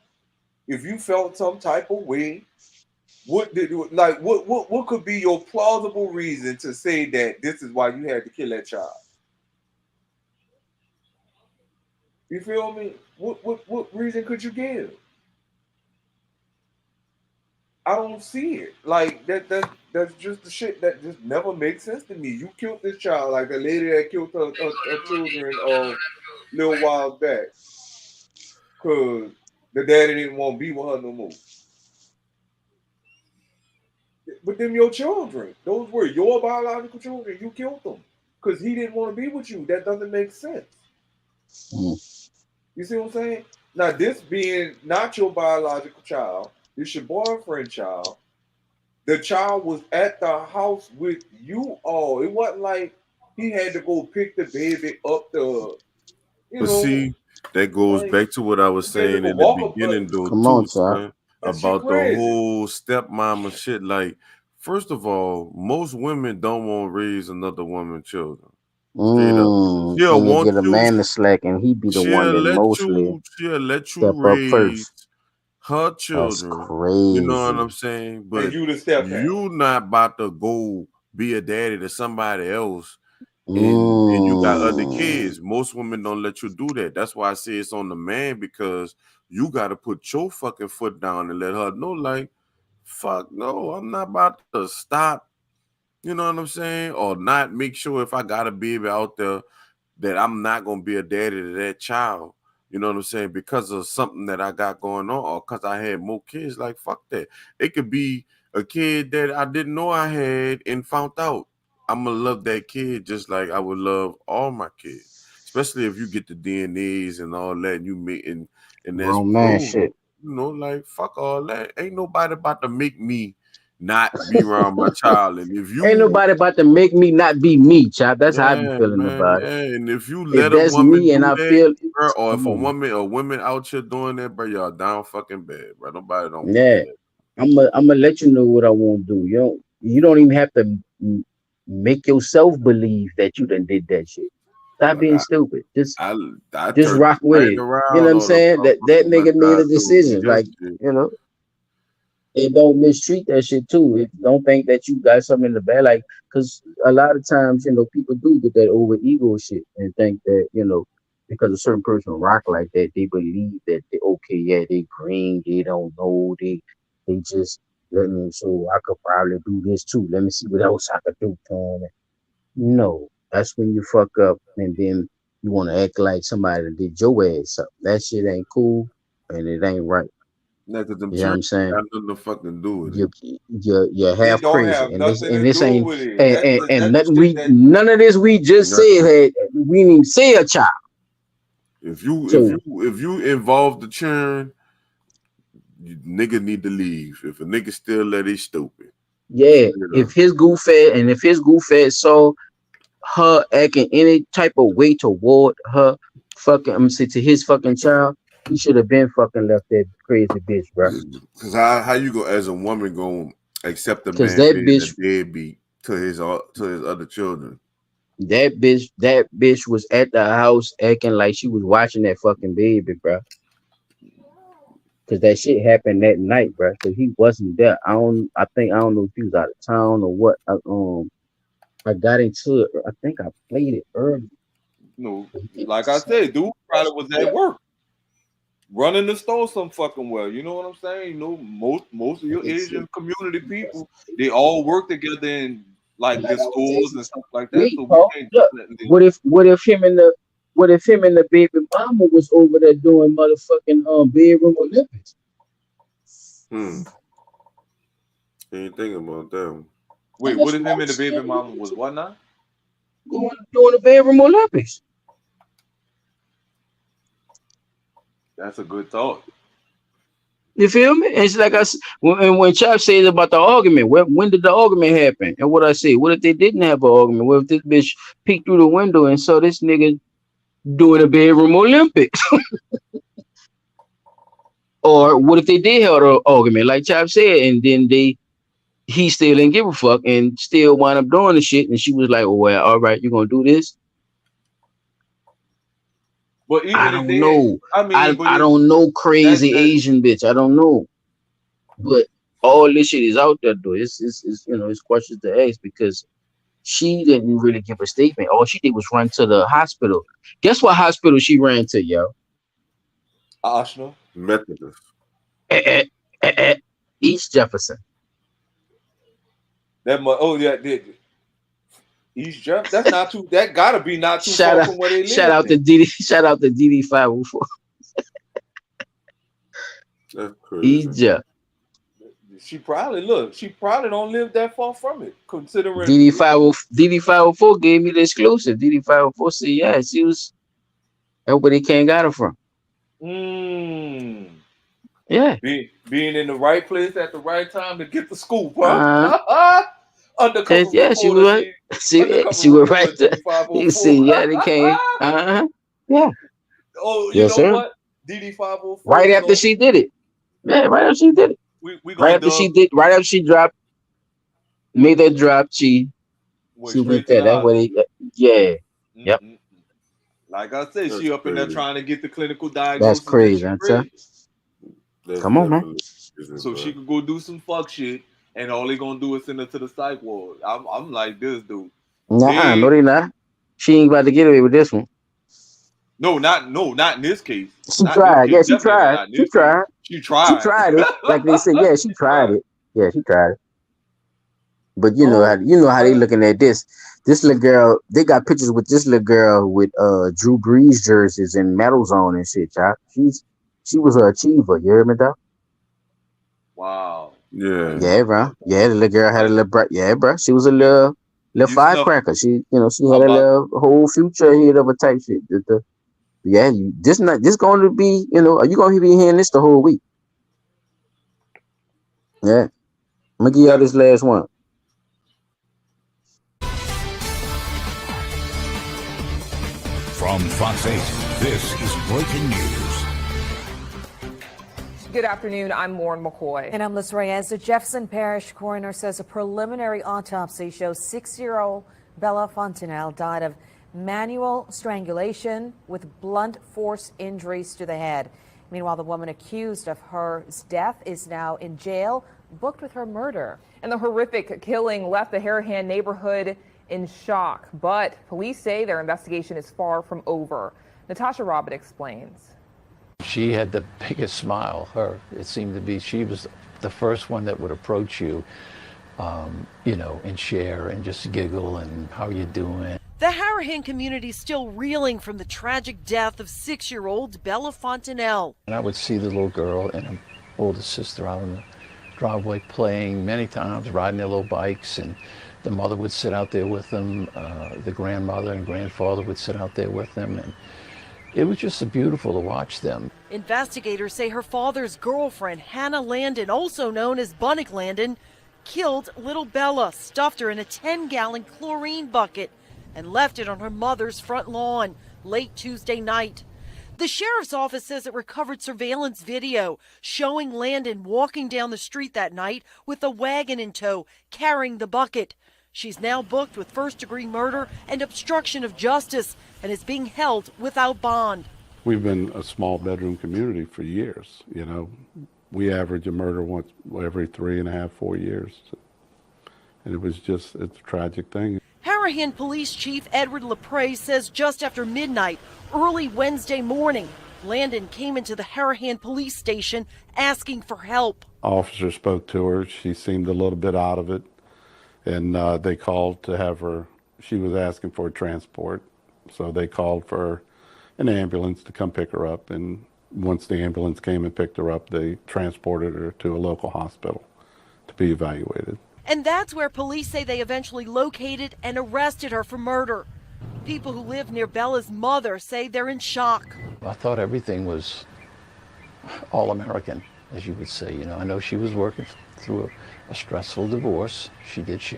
If you felt some type of way, what did like what could be your plausible reason to say that this is why you had to kill that child? You feel me? What reason could you give? I don't see it. Like that's just the shit that just never makes sense to me. You killed this child, like the lady that killed her children little while back, cause the daddy didn't want to be with her no more. But them your children. Those were your biological children. You killed them. Because he didn't want to be with you. That doesn't make sense. Mm. You see what I'm saying? Now, this being not your biological child, it's your boyfriend child. The child was at the house with you all. It wasn't like he had to go pick the baby up the, you But know, see, that goes like back to what I was he had to saying go in the walk up. beginning, though, Come on, too, child. son, That shit about the crazy. whole stepmama shit. Like, first of all, most women don't want to raise another woman's children. Straight up, she'll And they want get a you. man to slack, and he be the one that mostly She'll let you step up raise first. her That's children. You know what crazy. I'm saying? And But you the step parent. you not about to go be a daddy to somebody else and you got other Mm. kids. Most women don't let you do that. That's why I say it's on the man because you got to put your fucking foot down and let her know, like, fuck no, I'm not about to stop. You know what I'm saying? Or not make sure if I got a baby out there that I'm not gonna be a daddy to that child. You know what I'm saying? Because of something that I got going on, or because I had more kids. Like fuck that. It could be a kid that I didn't know I had and found out. I'm gonna love that kid just like I would love all my kids. Especially if you get the DNAs and all that, and you meet and that's Grown man proven. shit. You know, like fuck all that. Ain't nobody about to make me not be around my child. And if Ain't you nobody about to make me not be me, child. That's how I be yeah, feeling man. about it. Yeah, and if you If let a that's woman me and do I that, feel, bro, or if come a on. woman or women out here doing that, bro, y'all down fucking bad, bro. Nobody don't want to Yeah, hear that. I'm gonna let you know what I want to do. You don't even have to make yourself believe that you done did that shit. Stop But being stupid. I, I Just turned rock with right it. You know what around I'm on a saying? That motherfucker my nigga made child a told me decision. Like, yesterday. you know, and don't mistreat that shit too. Don't think that you got something in the bag. Like, cause a lot of times, people do get that over ego shit and think that, because a certain person rock like that, they believe that okay, yeah, they green, they don't know, they just let me. So I could probably do this too. Let me see what else I could do to 'em. No, that's when you fuck up, and then you want to act like somebody that did your ass up. That shit ain't cool, and it ain't right. Nah, cause them You know what children I'm saying? got nothing to fucking do with it. You're It half don't crazy, have and this nothing and to this do ain't with it. and That's the nothing shit we that none of this we just said Nothing. had we didn't even say a child. If you if So you if you involve the churn, you nigga need to leave. If a nigga still let it stupid. yeah, Straight if up. his goof ass saw her acting any type of way toward her fucking, I'm gonna say to his fucking child, he should have been fucking left that crazy bitch, bro. Because how you go as a woman gonna accept a Cause man that being a bitch, deadbeat to his other children? that bitch was at the house acting like she was watching that fucking baby, bro. Cause that shit happened that night, bro. Cause he wasn't there. I don't know if he was out of town or what. I got into it. I think I played it early. No, like I said, dude probably was at work, running the store some fucking well. You know what I'm saying? You know, most of your Asian community people, they all work together in like the stores and stuff like that. Wait, So we Paul. can't Look, definitely. what if him and the baby mama was over there doing motherfucking bedroom Olympics? Ain't thinking about that. Wait, what if him and the baby mama was what now? Doing the bedroom Olympics. That's a good thought. You feel me? It's like when Chop says about the argument, when did the argument happen? And what I say, what if they didn't have an argument? What if this bitch peeked through the window and saw this nigga doing a bedroom Olympics? Or what if they did have an argument, like Chop said, and then he still didn't give a fuck and still wound up doing the shit, and she was like, "Oh well, all right, you gonna do this?" But even I if don't they, know. I mean, but I it, don't know, crazy that Asian bitch. I don't know, but all this shit is out there though. It's it's questions to ask because she didn't really give a statement. All she did was run to the hospital. Guess what hospital she ran to, yo? Arsenal. Methodist. East Jefferson. Oh yeah, East Jeff. That's not too. That gotta be not too Shout far out, from where they shout live. out to DD, shout out to DD 504. That's crazy. East Jeff. She probably don't live that far from it, considering. DD 504 gave me the exclusive. DD 504 said, yeah, she was. That's where they can't got her from. Yeah. Being in the right place at the right time to get the scoop, huh? Undercover Yeah, she reporter. was. She was right there. You see, yeah, they came. Yeah. Oh, you Yes, know sir. what? DD 504. Right after she did it. Yeah, right after she did it. We Right after she did. Right after she dropped, made that drop. She went there. That's what they. Yeah. Yep. Like I said, That's she up in there crazy. trying to get the clinical That's diagnosis that crazy, she huh? ready. That's Come on, man. definitely crazy, So bro. she could go do some fuck shit, and all they gonna do is send her to the psych ward. I'm like this dude. Nah, no, they not. She ain't about to get away with this one. No, not in this case. She Not in this tried. case. Yeah, she Definitely tried. not in She this case. tried. She She tried. tried it. Like they said, yeah, she tried it. Yeah, she tried it. But you Oh, know how they looking at this. This little girl, they got pictures with this little girl with Drew Brees jerseys and medals on and shit, y'all. She was an achiever, you hear me, dog? Wow. Yeah, bro. Yeah, the little girl had a little yeah, bro. She was a little firecracker. She she had a little whole future ahead of a type shit. Yeah, this going to be, are you gonna be hearing this the whole week? Yeah. I'm gonna give y'all this last one. From Fox 8, this is breaking news. Good afternoon. I'm Lauren McCoy. And I'm Liz Reyes. The Jefferson Parish coroner says a preliminary autopsy shows 6-year-old Bella Fontenelle died of manual strangulation with blunt force injuries to the head. Meanwhile, the woman accused of her death is now in jail, booked with her murder. And the horrific killing left the Harahan neighborhood in shock, but police say their investigation is far from over. Natasha Robert explains. She had the biggest smile. It seemed to be, she was the first one that would approach you, and share and just giggle and how you doing. The Harahan community is still reeling from the tragic death of 6-year-old Bella Fontenelle. And I would see the little girl and her older sister out in the driveway playing many times, riding their little bikes, and the mother would sit out there with them. The grandmother and grandfather would sit out there with them, and it was just beautiful to watch them. Investigators say her father's girlfriend, Hannah Landon, also known as Bunnick Landon, killed little Bella, stuffed her in a 10-gallon chlorine bucket, and left it on her mother's front lawn late Tuesday night. The sheriff's office says it recovered surveillance video showing Landon walking down the street that night with a wagon in tow, carrying the bucket. She's now booked with first-degree murder and obstruction of justice and is being held without bond. We've been a small bedroom community for years. You know, we average a murder once every 3.5, 4 years. And it's a tragic thing. Harahan Police Chief Edward LaPrey says just after midnight, early Wednesday morning, Landon came into the Harahan Police Station asking for help. Officer spoke to her. She seemed a little bit out of it. And they called to have her, she was asking for a transport. So they called for an ambulance to come pick her up. And once the ambulance came and picked her up, they transported her to a local hospital to be evaluated. And that's where police say they eventually located and arrested her for murder. People who live near Bella's mother say they're in shock. I thought everything was all American, as you would say. You know, I know she was working through a stressful divorce. She did share.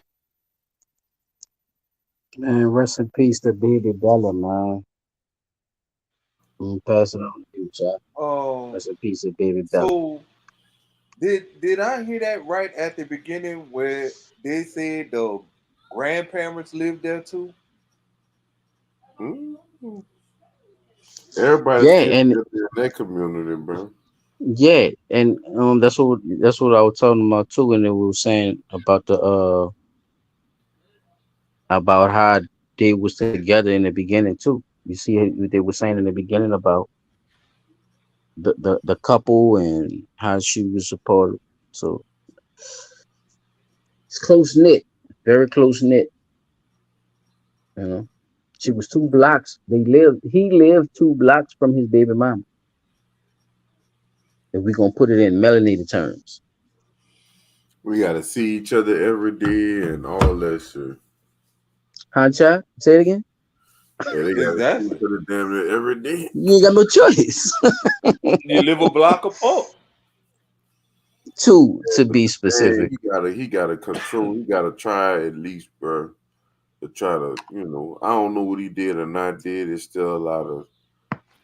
Man, rest in peace to baby Bella, man. I'm passing on to you, Jack. Rest in peace to baby Bella. So did I hear that right at the beginning where they said the grandparents lived there too? Mm-hmm. Everybody's in that community, bro. Yeah, and that's what I was talking about too, and they were saying about the about how they was together in the beginning too. You see, they were saying in the beginning about the couple and how she was supported. So it's close knit, very close knit. You know, she was 2 blocks. He lived 2 blocks from his baby mama. If we gonna put it in melanated terms. We gotta see each other every day and all that shit. Huh, child? Say it again. Yeah, they gotta see each other damn near every day. You ain't got no choice. You live a block apart. 2 to be specific. He gotta control. He gotta try at least, bro, to try to, I don't know what he did or not did. There's still a lot of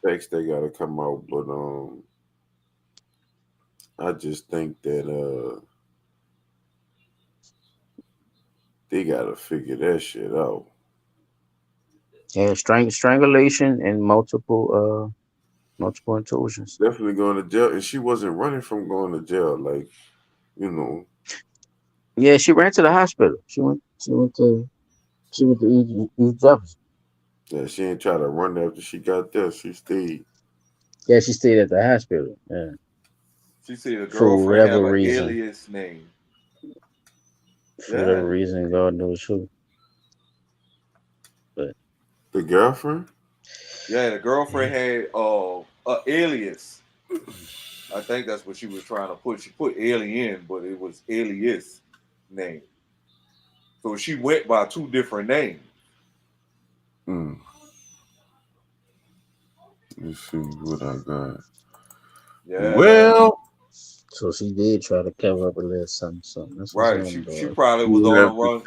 facts that gotta come out, but I just think that they gotta figure that shit out. Yeah, strangulation and multiple intrusions. Definitely going to jail, and she wasn't running from going to jail. Like, Yeah, she ran to the hospital. She went to East Jefferson. Yeah, she ain't try to run after she got there. She stayed. Yeah, she stayed at the hospital. Yeah. She said the For girlfriend whatever have an reason. alias name. For whatever reason, God knows who. But the girlfriend? Yeah, the girlfriend had a alias. I think that's what she was trying to put. She put alien, but it was alias name. So she went by 2 different names. Let's see what I got. Yeah. Well, so she did try to cover up a little something. That's right. She probably was on the run.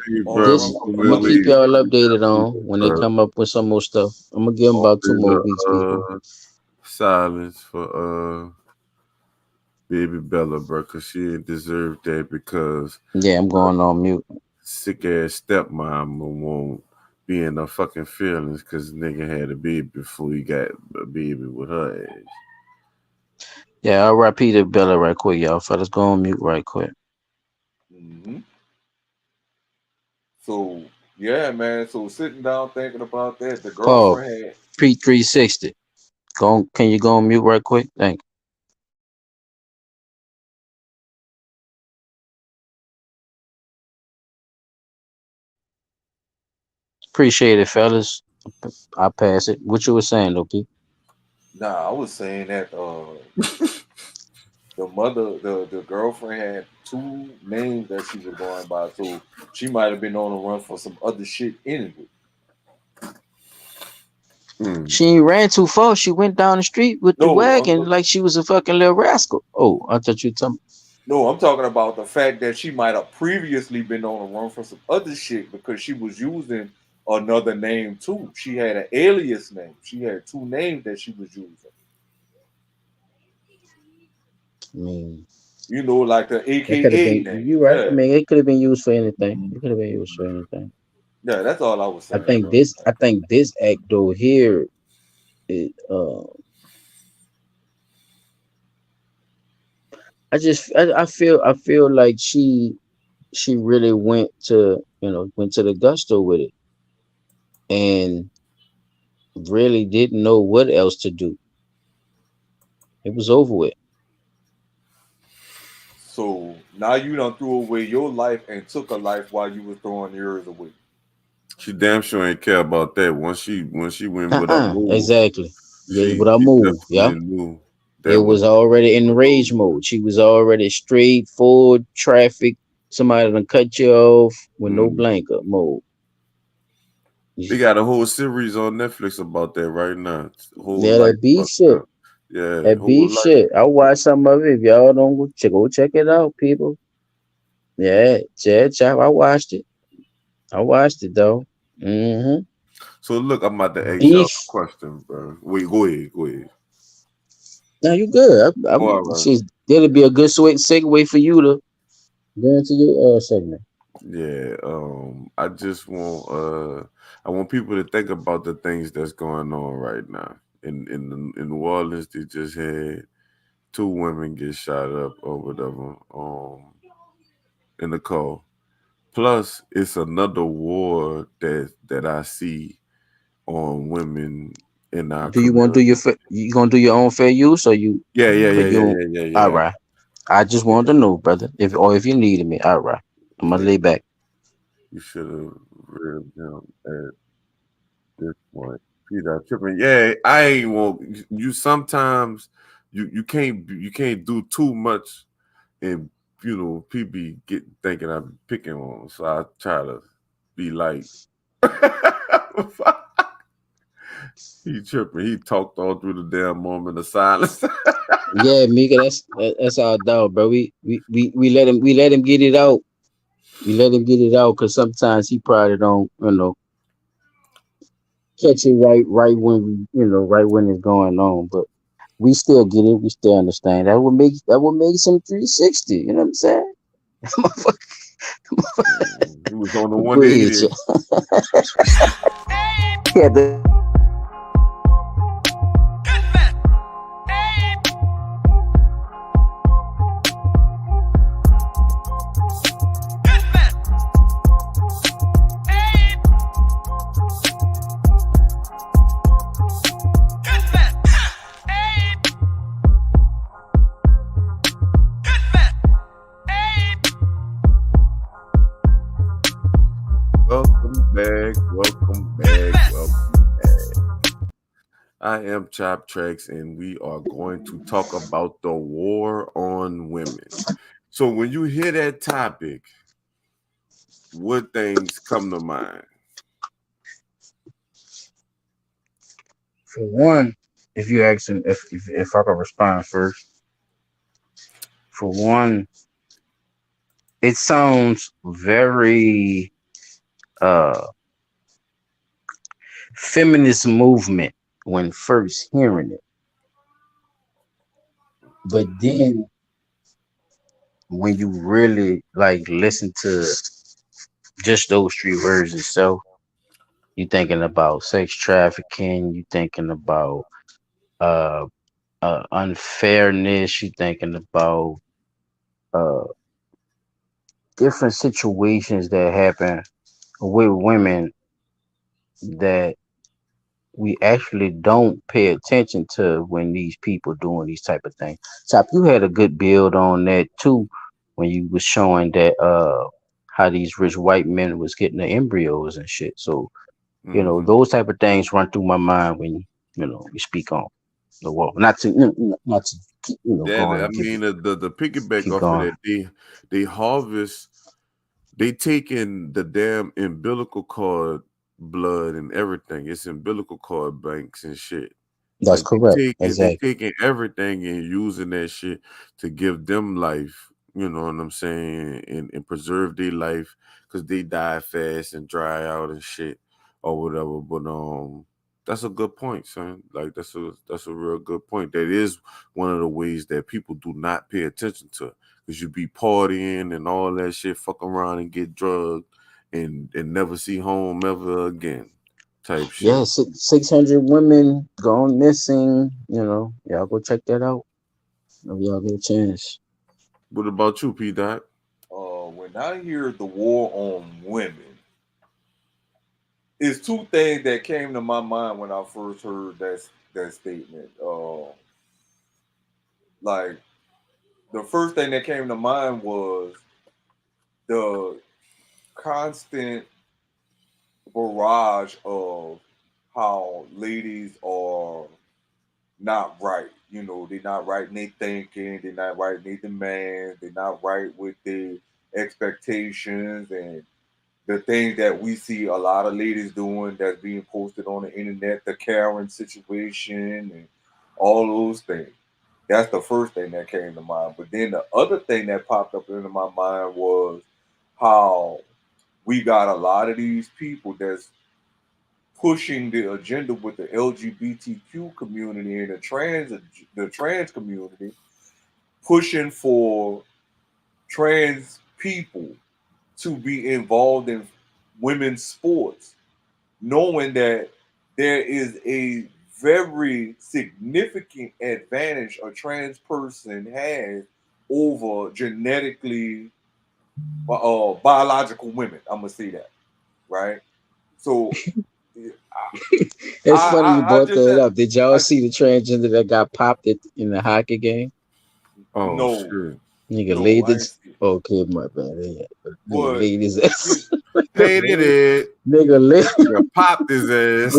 I'm gonna keep y'all updated on when they come up with some more stuff. I'm gonna give them about 2 more weeks, people. Silence for baby Bella, bro, because she didn't deserve that because I'm going on mute. Sick ass stepmom won't be in her fucking feelings because nigga had a baby before he got a baby with her ass. Yeah, I'll repeat it, Bella, right quick, y'all. Fellas, go on mute right quick. Mm-hmm. So yeah, man. So sitting down thinking about that, the girlfriend had Pete 360. Can you go on mute right quick? Thank you. Appreciate it, fellas. I pass it. What you were saying, though, Pete? Nah, I was saying that the mother, the girlfriend had 2 names that she was going by, so she might have been on the run for some other shit anyway. She ran too far. She went down the street with the wagon like she was a fucking little rascal. Oh, I thought you were talking. No, I'm talking about the fact that she might have previously been on the run for some other shit because she was using another name too. She had an alias name. She had two names that she was using. I mean, You know, like the it could have AKA been. name. You right. I Yeah, mean, it could have been used for anything. It could have been used for anything. yeah. That's all I was I saying, think bro. this. I think this act though here. It, I feel. I feel like she really went to went to the gusto with it and really didn't know what else to do. It was over with. So now you done threw away your life and took a life while you was throwing yours away. She damn sure ain't care about that. Once she went with her move, Exactly. Yeah, she with our she move. Yeah. definitely knew It that was was already in for rage those. mode. She was already straight forward traffic. Somebody done cut you off with no Mm. blanker mode. They got a whole series on Netflix about that right now. Whole Yeah, life that beef fucked shit. up. Yeah, That whole beef life. shit. I watched some of it. If y'all don't go check it out, people. Yeah, chap. I watched it. I watched it though. Mm-hmm. So look, I'm about to ask y'all Beef. a question, bro. Wait, go ahead, go ahead. Now you good. Oh, all right. That'll be a good segue for you to go into your segment. Yeah, I just I want people to think about the things that's going on right now. In New Orleans, they just had two women get shot up or whatever, in the car. Plus, it's another war that I see on women in our Do you want to do community. you gonna do your own fair use or you Yeah, yeah, or yeah, yeah, you yeah, yeah, all yeah, right. I just wanted to know, brother. If you needed me, all right. I'm gonna yeah. lay back. You should have read them at this point. Peter tripping. Yeah, I ain't want you. Sometimes you can't do too much, and people get thinking I'm picking on 'em, so I try to be like. He tripping. He talked all through the damn moment of silence. Yeah, Mika, that's our dog, bro. We let him get it out. We let him get it out because sometimes he probably don't, catch it right when it's going on. But we still get it. We still understand. That would make some 360. You know what I'm saying? He was on the Go ahead, 180. yeah. Welcome back. Welcome back. Welcome back. I am Chop Tracks, and we are going to talk about the war on women. So, when you hear that topic, what things come to mind? For one, if you asking if I can respond first, for one, it sounds very uh feminist movement when first hearing it. But then when you really like listen to just those three words itself, you thinking about sex trafficking, you thinking about uh, unfairness, you thinking about uh different situations that happen with women that we actually don't pay attention to when these people doing these type of things. Top, you had a good build on that too when you was showing that how these rich white men was getting the embryos and shit. So, Hmm. those type of things run through my mind when you speak on the war. Not to keep Yeah, going I and give mean you the piggyback keep off of going. that, they harvest, they taking the damn umbilical cord blood and everything. It's umbilical cord banks and shit. That's Like correct. they Exactly. taking everything and using that shit to give them life. You know what I'm saying, and preserve their life because they die fast and dry out and shit. or whatever. But that's a good point, son. Like that's a real good point. That is one of the ways that people do not pay attention to, because you be partying and all that shit, fuck around and get drugged, and never see home ever again, type Yeah, shit. 600 women gone missing. Y'all go check that out if y'all get a chance. What about you, P. Dot? When I hear the war on women, it's two things that came to my mind when I first heard that statement. Like the first thing that came to mind was the constant barrage of how ladies are not right. They're not right in their thinking, they're not right in their demands, they're not right with their expectations and the things that we see a lot of ladies doing that's being posted on the internet, the Karen situation and all those things. That's the first thing that came to mind. But then the other thing that popped up into my mind was how we got a lot of these people that's pushing the agenda with the LGBTQ community and the trans community, pushing for trans people to be involved in women's sports, knowing that there is a very significant advantage a trans person has over genetically biological women. I'm gonna say that, right? So It's funny you I brought just that said up. Did y'all I see the transgender that got popped in the hockey game? Oh no shit. Nigga no laid I ain't this. see it. Okay, my bad. Yeah, nigga But laid his you, ass. Hey, did it. Nigga laid. Nigga popped his ass.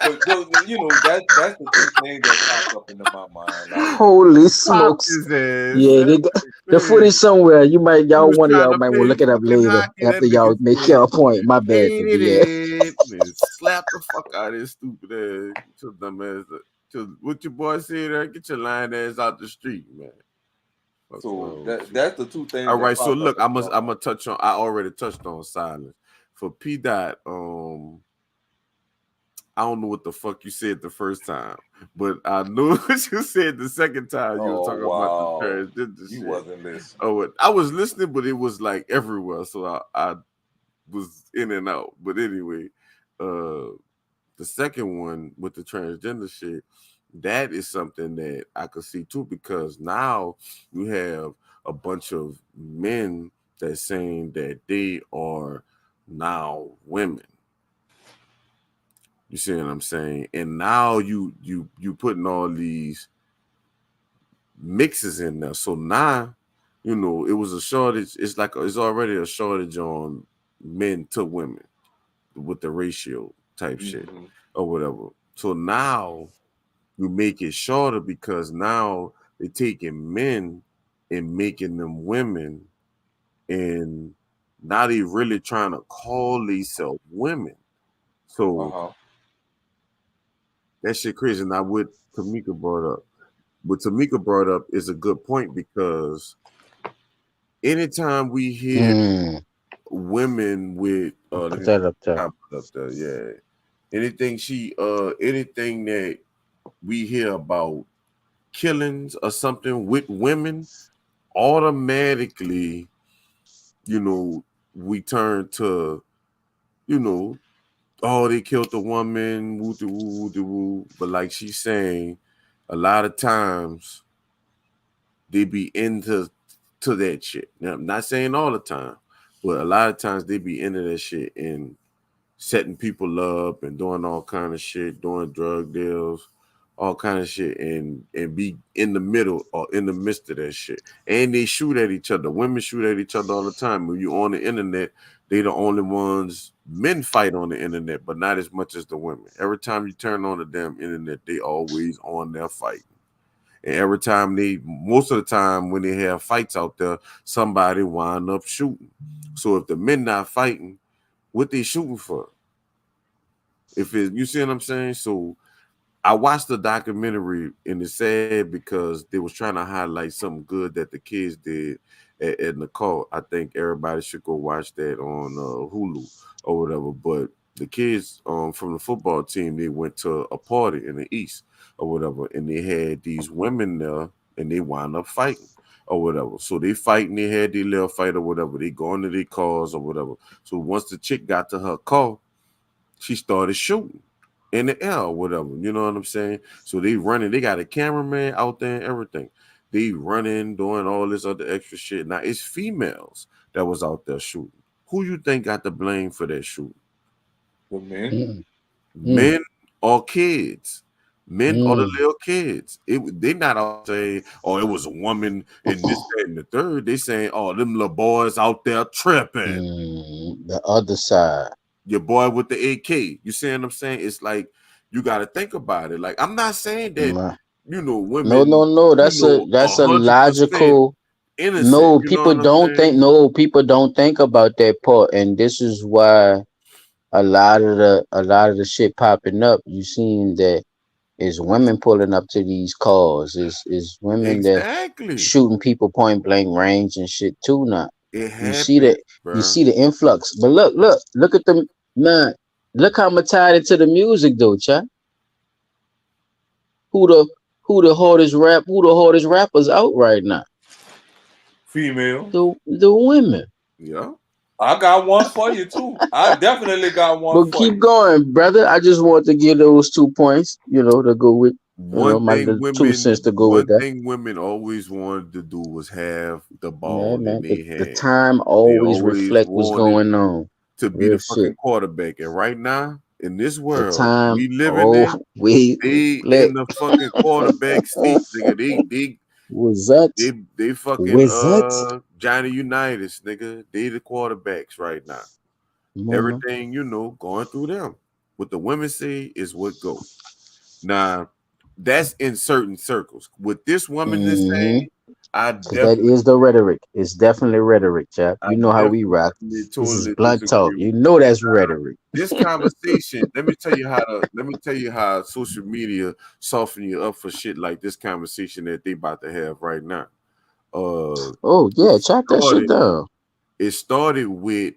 but that's the two things that popped up into my mind. Like Holy Popped smokes. his ass. Yeah, they That's got the crazy. footage somewhere. He Y'all was one of trying y'all to might want to play look it up fucking later hockey. That after nigga y'all make said, y'all point. My bad, ain't nigga. Yeah. it? And slap the fuck out of his stupid ass. To dumb ass. To what your boy said there, get your lying ass out the street, man. What's so wrong with that you? that's the two things All that right, so popped up look, into my I'm mind. gonna touch on. I already touched on silence for P dot. I don't know what the fuck you said the first time, but I knew what you said the second time. You were Oh talking about the wow, transgender you shit. wasn't listening. Oh, I was listening, but it was like everywhere, so I was in and out. But anyway, uh, the second one with the transgender shit, that is something that I could see too, because now you have a bunch of men that saying that they are now women. You see what I'm saying? And now you putting all these mixes in there. So now, it was a shortage. It's like it's already a shortage on men to women with the ratio type shit Hmm. or whatever. So now you make it shorter because now they're taking men and making them women, and now they really trying to call themselves women. Uh So huh. that shit crazy. Now what Tamika brought up. What Tamika brought up is a good point, because anytime we hear Mm, women with let put me that up there. pop it up there, yeah. Anything that we hear about killings or something with women, automatically, you know, we turn to, you know, oh, they killed the woman, woo de woo, woo de woo. But like she's saying, a lot of times they be into that shit. Now, I'm not saying all the time, but a lot of times they be into that shit and setting people up and doing all kind of shit, doing drug deals, all kind of shit, and be in the middle or in the midst of that shit. And they shoot at each other. Women shoot at each other all the time. When you on the internet, they the only ones. Men fight on the internet, but not as much as the women. Every time you turn on the damn internet, they always on there fighting. And every time most of the time when they have fights out there, somebody wind up shooting. So if the men not fighting, what they shooting for? You see what I'm saying? So I watched the documentary, and it's sad because they was trying to highlight something good that the kids did at Nicole. I think everybody should go watch that on Hulu or whatever. But the kids from the football team, they went to a party in the East or whatever, and they had these women there, and they wound up fighting or whatever. So they fighting, they had their little fight or whatever. They go into their cars or whatever. So once the chick got to her car, she started shooting in the air or whatever. You know what I'm saying? So they running. They got a cameraman out there and everything. They running, doing all this other extra shit. Now it's females that was out there shooting. Who you think got the blame for that shooting? The men. Men or kids? Men or the Mm. little kids? They not out saying, "Oh, it was a woman in this, that, and the third." They saying, "Oh, them little boys out there tripping." The other side. Your boy with the AK. You see what I'm saying? It's like you got to think about it. Like I'm not saying that Nah. no No. women, That's a 100% logical. innocent. No, You know people what I'm don't saying? think. No, people don't think about that part, and this is why a lot of the shit popping up. You seen that is women pulling up to these cars. Is women that Exactly. shooting people point blank range and shit too now. It You see happens, that you bro. see the influx. But look at the man. Look how much tied into the music though, chat. Who the who the hardest rappers out right now? Female. The women. Yeah. I got one for you too. I definitely got one But for keep you. going, brother. I just want to give those 2 points, to go with, One my thing little 2 cents women, to go with one that. thing women always wanted to do was have the Yeah, ball in man. The, their the hand. time They always always reflect what's wanted going on. to be Real the shit. fucking quarterback. And right now, in this The world time we living in, always they in reflect. the fucking quarterback seat, nigga. Was that? They fucking Was that? Johnny Unitas, nigga. They the quarterbacks right now. Come on, man. Everything going through them. What the women say is what go. Now, that's in certain circles. What this woman is saying, I Because that definitely, is the rhetoric. It's definitely rhetoric, chap. I You know how we rock. definitely This is totally blunt talk. disagree with You know that's you. rhetoric. This conversation, let me tell you how social media soften you up for shit like this conversation that they about to have right now. Oh It yeah, chop that shit started down. it started with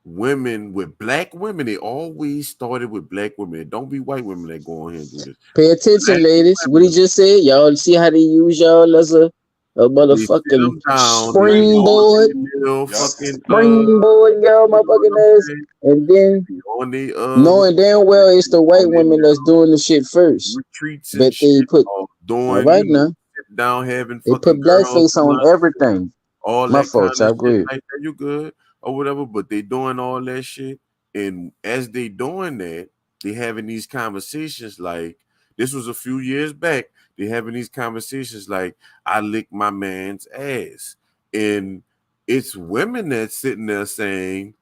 women, with black women. It always started with black women. It don't be white women that go on here and do this. Pay attention, Black ladies. What he women, just said? Y'all see how they use y'all as a they sit motherfucking them down, they go on springboard, their little Yep. fucking springboard, y'all you know what I'm motherfucking ass, saying? and then They on the what knowing you damn call well it's it, the white on their women that's little doing the shit first. retreats and But shit, they put or all doing, right now. sit down having They fucking put girls blackface on lunch, everything. all My that kind fault, of chop. Go shit ahead. like that. You good or whatever, but they doing all that shit, and as they doing that, they having these conversations like this was a few years back. They having these conversations like I lick my man's ass, and it's women that's sitting there saying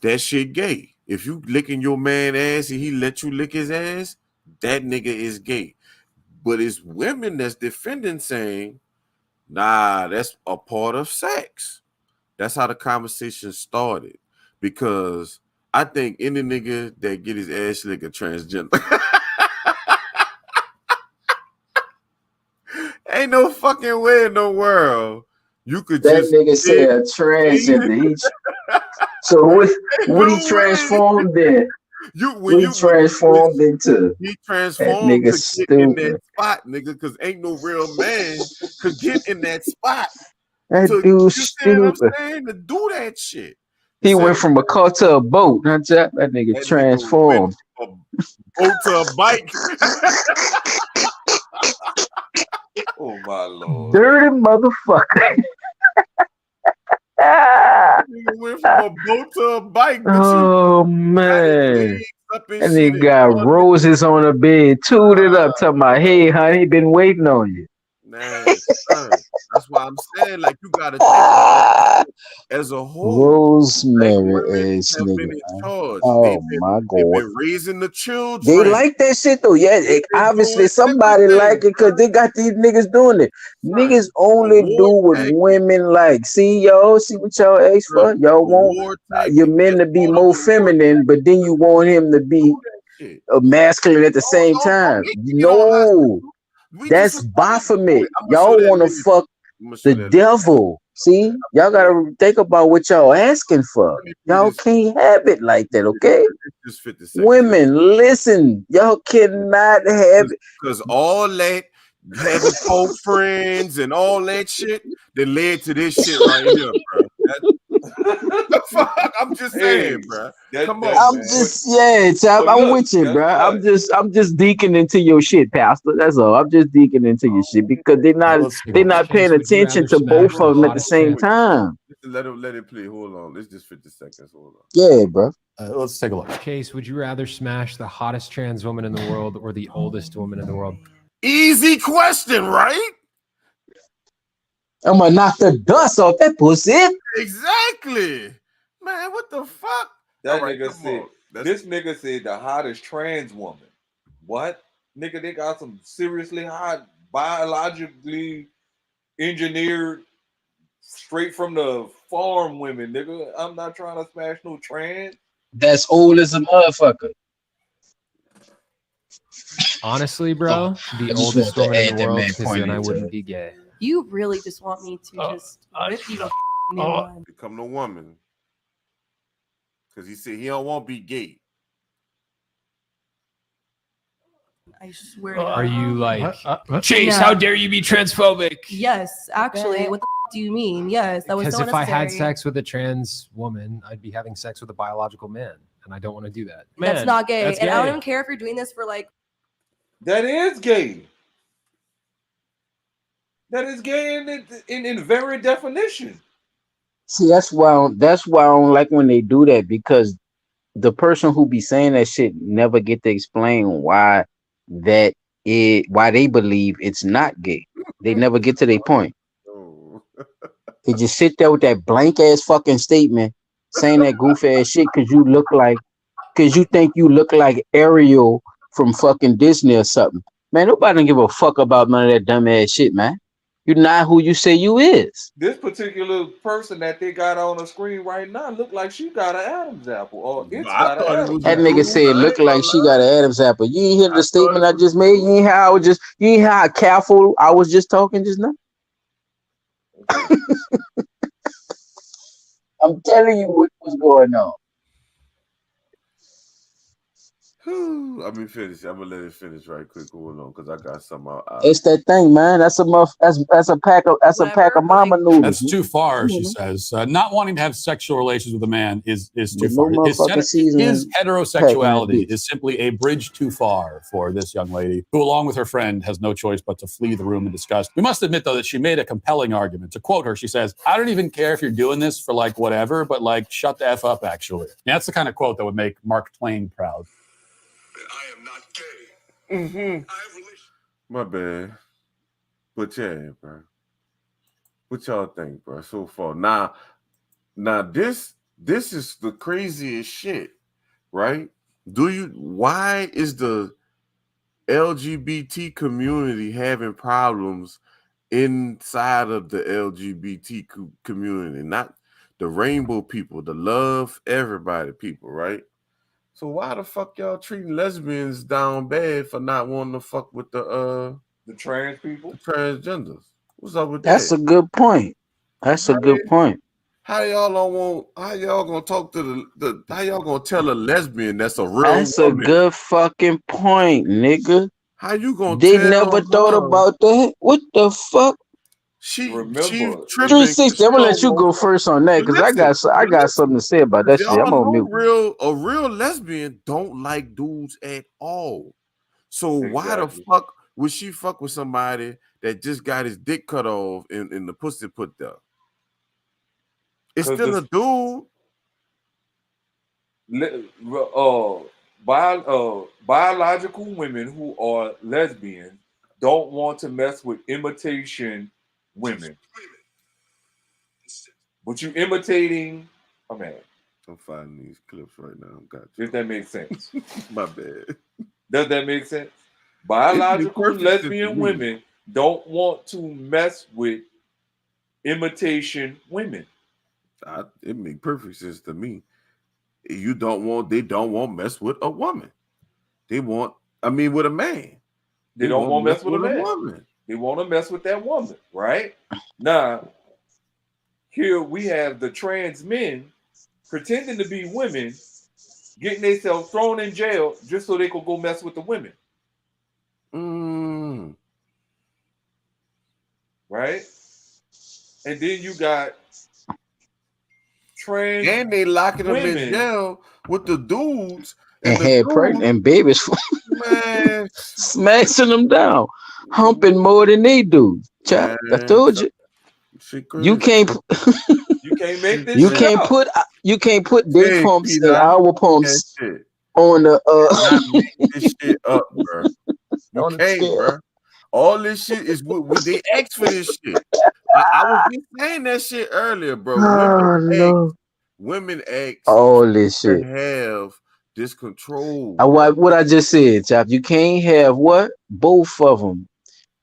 that shit gay. If you licking your man ass and he let you lick his ass, that nigga is gay. But it's women that's defending saying, nah, that's a part of sex. That's how the conversation started. Because I think any nigga that get his ass licked a transgender. Ain't no fucking way in the world you could That just nigga get said a transgender. ain't So what he no way. transformed in? You What he when transformed into? he That transformed nigga to get in that stupid. spot, nigga, because ain't no real man could get in that spot That to, dude you see what I'm stupid. saying, to do that shit. You He see what went I'm from a saying? car to a boat. Not that nigga That nigga went transformed. from a boat to a bike. Oh my lord. Dirty motherfucker. Nigga went from a boat to a bike, bitch. He Oh got his man. legs up and That shit nigga and got all this. roses on the bed, tooted up, talking about, hey, honey, been waiting on you. Man, son, that's why I'm saying, like, you got to think about this shit as a whole. Black women Rosemary ass have been nigga, in man. charge. Oh my They've god. been raising the They children. like that shit though. Yeah, They've been obviously doing somebody like everything, it because they got these niggas doing it. son. Niggas only do Award what taking, women like. See y'all, see what y'all ask son. for? Y'all want Award your taking. men That's to be part of more award feminine, taking. but then you want him to Do be that shit. masculine at the same Don't time. make me get all No, hostile. We just that's was talking about it. Baphomet. I'm gonna show Y'all that want to video. fuck The devil. See, y'all gotta think about what y'all asking for. Y'all can't have it like that, okay? Just 50 seconds. Women, listen, y'all cannot have it. Because all that having folk friends and all that shit that led to this shit right here, bro. The fuck? I'm just saying, bro. Come on, Chap, I'm with you, bro. I'm just deaking into your shit, Pastor. That's all. I'm just deaking into your shit because they're not paying attention to both of them at the same time. Let it play. Hold on. It's just 50 seconds. Hold on. Yeah, bro. Let's take a look. Case, would you rather smash the hottest trans woman in the world or the oldest woman in the world? Easy question, right? I'm gonna knock the dust off that pussy. Exactly. Man, what the fuck? That nigga said, this nigga said the hottest trans woman. What? Nigga, they got some seriously hot, biologically engineered, straight from the farm women, nigga. I'm not trying to smash no trans. That's old as a motherfucker. Honestly, bro, the oldest woman in the world, because then I wouldn't be gay. You really just want me to just rip you a new one. Become no woman. Because he said he don't want to be gay. I swear to God. Are you like, Chase, how dare you be transphobic? Yes, actually. What the do you mean? Yes, that was Because so if I had unnecessary. sex with a trans woman, I'd be having sex with a biological man, and I don't want to do that. That's not gay. That's And I don't gay. even care if you're doing this for like. That is gay. That is gay in very definition. See, that's why I don't like when they do that, because the person who be saying that shit never get to explain why they believe it's not gay. They never get to their point. They just sit there with that blank ass fucking statement saying that goof ass shit because you think you look like Ariel from fucking Disney or something. Man, nobody don't give a fuck about none of that dumb ass shit, man. You're not who you say you is. This particular person that they got on the screen right now look like she got an Adam's apple, or it's got an Adam's That apple. nigga said look like she got an Adam's apple. You ain't hear the statement I just made? You ain't hear how careful I was just talking just now? I'm telling you what was going on. Let me finish. I'm gonna let it finish right quick. Hold on, because I got something out. It's that thing, man. That's a pack of mama noodles. That's too far, she says. Not wanting to have sexual relations with a man is too With far. no motherfucking seasoning His packing heterosexuality that is simply a bridge too far for this young lady, who, along with her friend, has no choice but to flee the room in disgust. We must admit, though, that she made a compelling argument. To quote her, she says, "I don't even care if you're doing this for like whatever, but like shut the F up, actually." And that's the kind of quote that would make Mark Twain proud. My bad. But yeah, bro. What y'all think, bro, so far? Now this is the craziest shit, right? Why is the LGBT community having problems inside of the LGBT community? Not the rainbow people, the love everybody people, right? So why the fuck y'all treating lesbians down bad for not wanting to fuck with the trans people, the transgenders? What's up with That's that? a good point. That's a good point. How y'all gonna talk to how y'all gonna tell a lesbian that's a real That's a woman? good fucking point, nigga. How you gonna They tell never thought her about that. What the fuck? she Remember, tripping? 360. I'm gonna let you go first on that because I got something to say about that shit. I'm Y'all on mute. know a real lesbian don't like dudes at all. So why the fuck would she fuck with somebody that just got his dick cut off and the pussy put there? It's still a dude. Biological women who are lesbians don't want to mess with imitation women. But you imitating a man. I'm finding these clips right now. Got you. If that makes sense. My bad. Does that make sense? Biological perfect sense to lesbian me. women don't want to mess with imitation women. It makes perfect sense to me. They don't want mess with a woman. They want, with a man. They don't want to mess with a man. woman. They want to mess with that woman, right? Now, here we have the trans men pretending to be women, getting themselves thrown in jail just so they could go mess with the women. Right? And then you got trans and they locking them in women jail with the dudes and the had pregnant and babies, man, smashing them down, humping more than they do. Chap, I man, told you. shit You crazy. can't. You can't make this You shit can't up. put. You can't put their Hey, pumps Peter, and I know our you pumps can't shit. on the Not make this shit up, bro. You on the can't, scale. bro. All this shit is what we they asked for this shit. I was just saying that shit earlier, bro. Oh no! Women ask All this to shit. have this control. What I just said, chap. You can't have what? Both of them.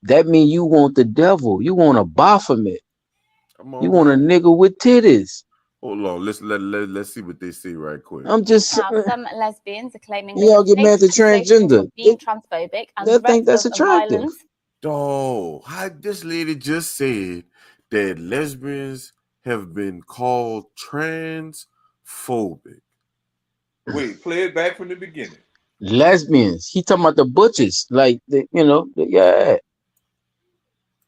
That means you want the devil. You want a Baphomet. Come on, You want a bro. nigga with titties. Hold on. Let's see what they say right quick. I'm just Now, some lesbians are claiming they y'all have get mad faced at accusations transgender. of being transphobic and They think threats that's of attractive. violence. Dog, how this lady just said that lesbians have been called transphobic. Wait, play it back from the beginning. Lesbians. He talking about the butches. Like yeah.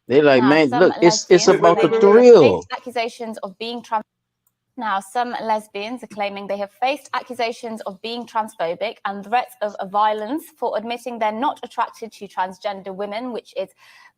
They like, Now, man, some look, it's lesbians are about the claiming they have thrill. faced accusations of being trans. Now, some lesbians are claiming they have faced accusations of being transphobic and threats of violence for admitting they're not attracted to transgender women, which is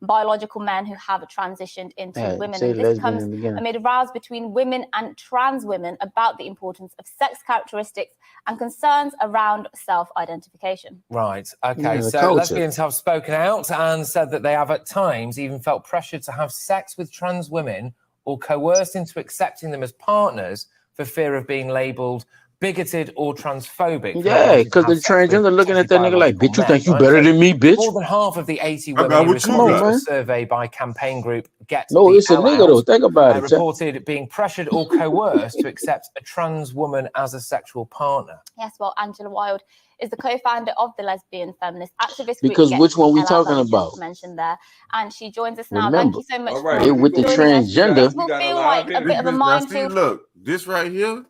biological men who have transitioned into women. Say And this lesbian comes in the beginning. amid rows between women and trans women about the importance of sex characteristics and concerns around self-identification. Right. Okay. Yeah, the So culture. lesbians have spoken out and said that they have at times even felt pressured to have sex with trans women or coerced into accepting them as partners for fear of being labelled bigoted or transphobic. For not Yeah, wanting to because the have sex with transgender looking at that nigga like, biological bitch, you men, think you right? better So than me, bitch? more than half of the 80 I women got who what you responded got. to a man. survey by campaign group Get No, the it's a Hell nigga though. Out Think about it, chap. reported being pressured or coerced to accept a trans woman as a sexual partner. Yes, well, Angela Wild is the co-founder of the lesbian feminist activist group Because Get which one we the Hell Out, talking that you about? just mentioned there, and she joins us now. Remember, Thank you so much All right, for here they we with go. the joining us. transgender. This will got a feel live like a bit of a Now see, minefield. look, this right here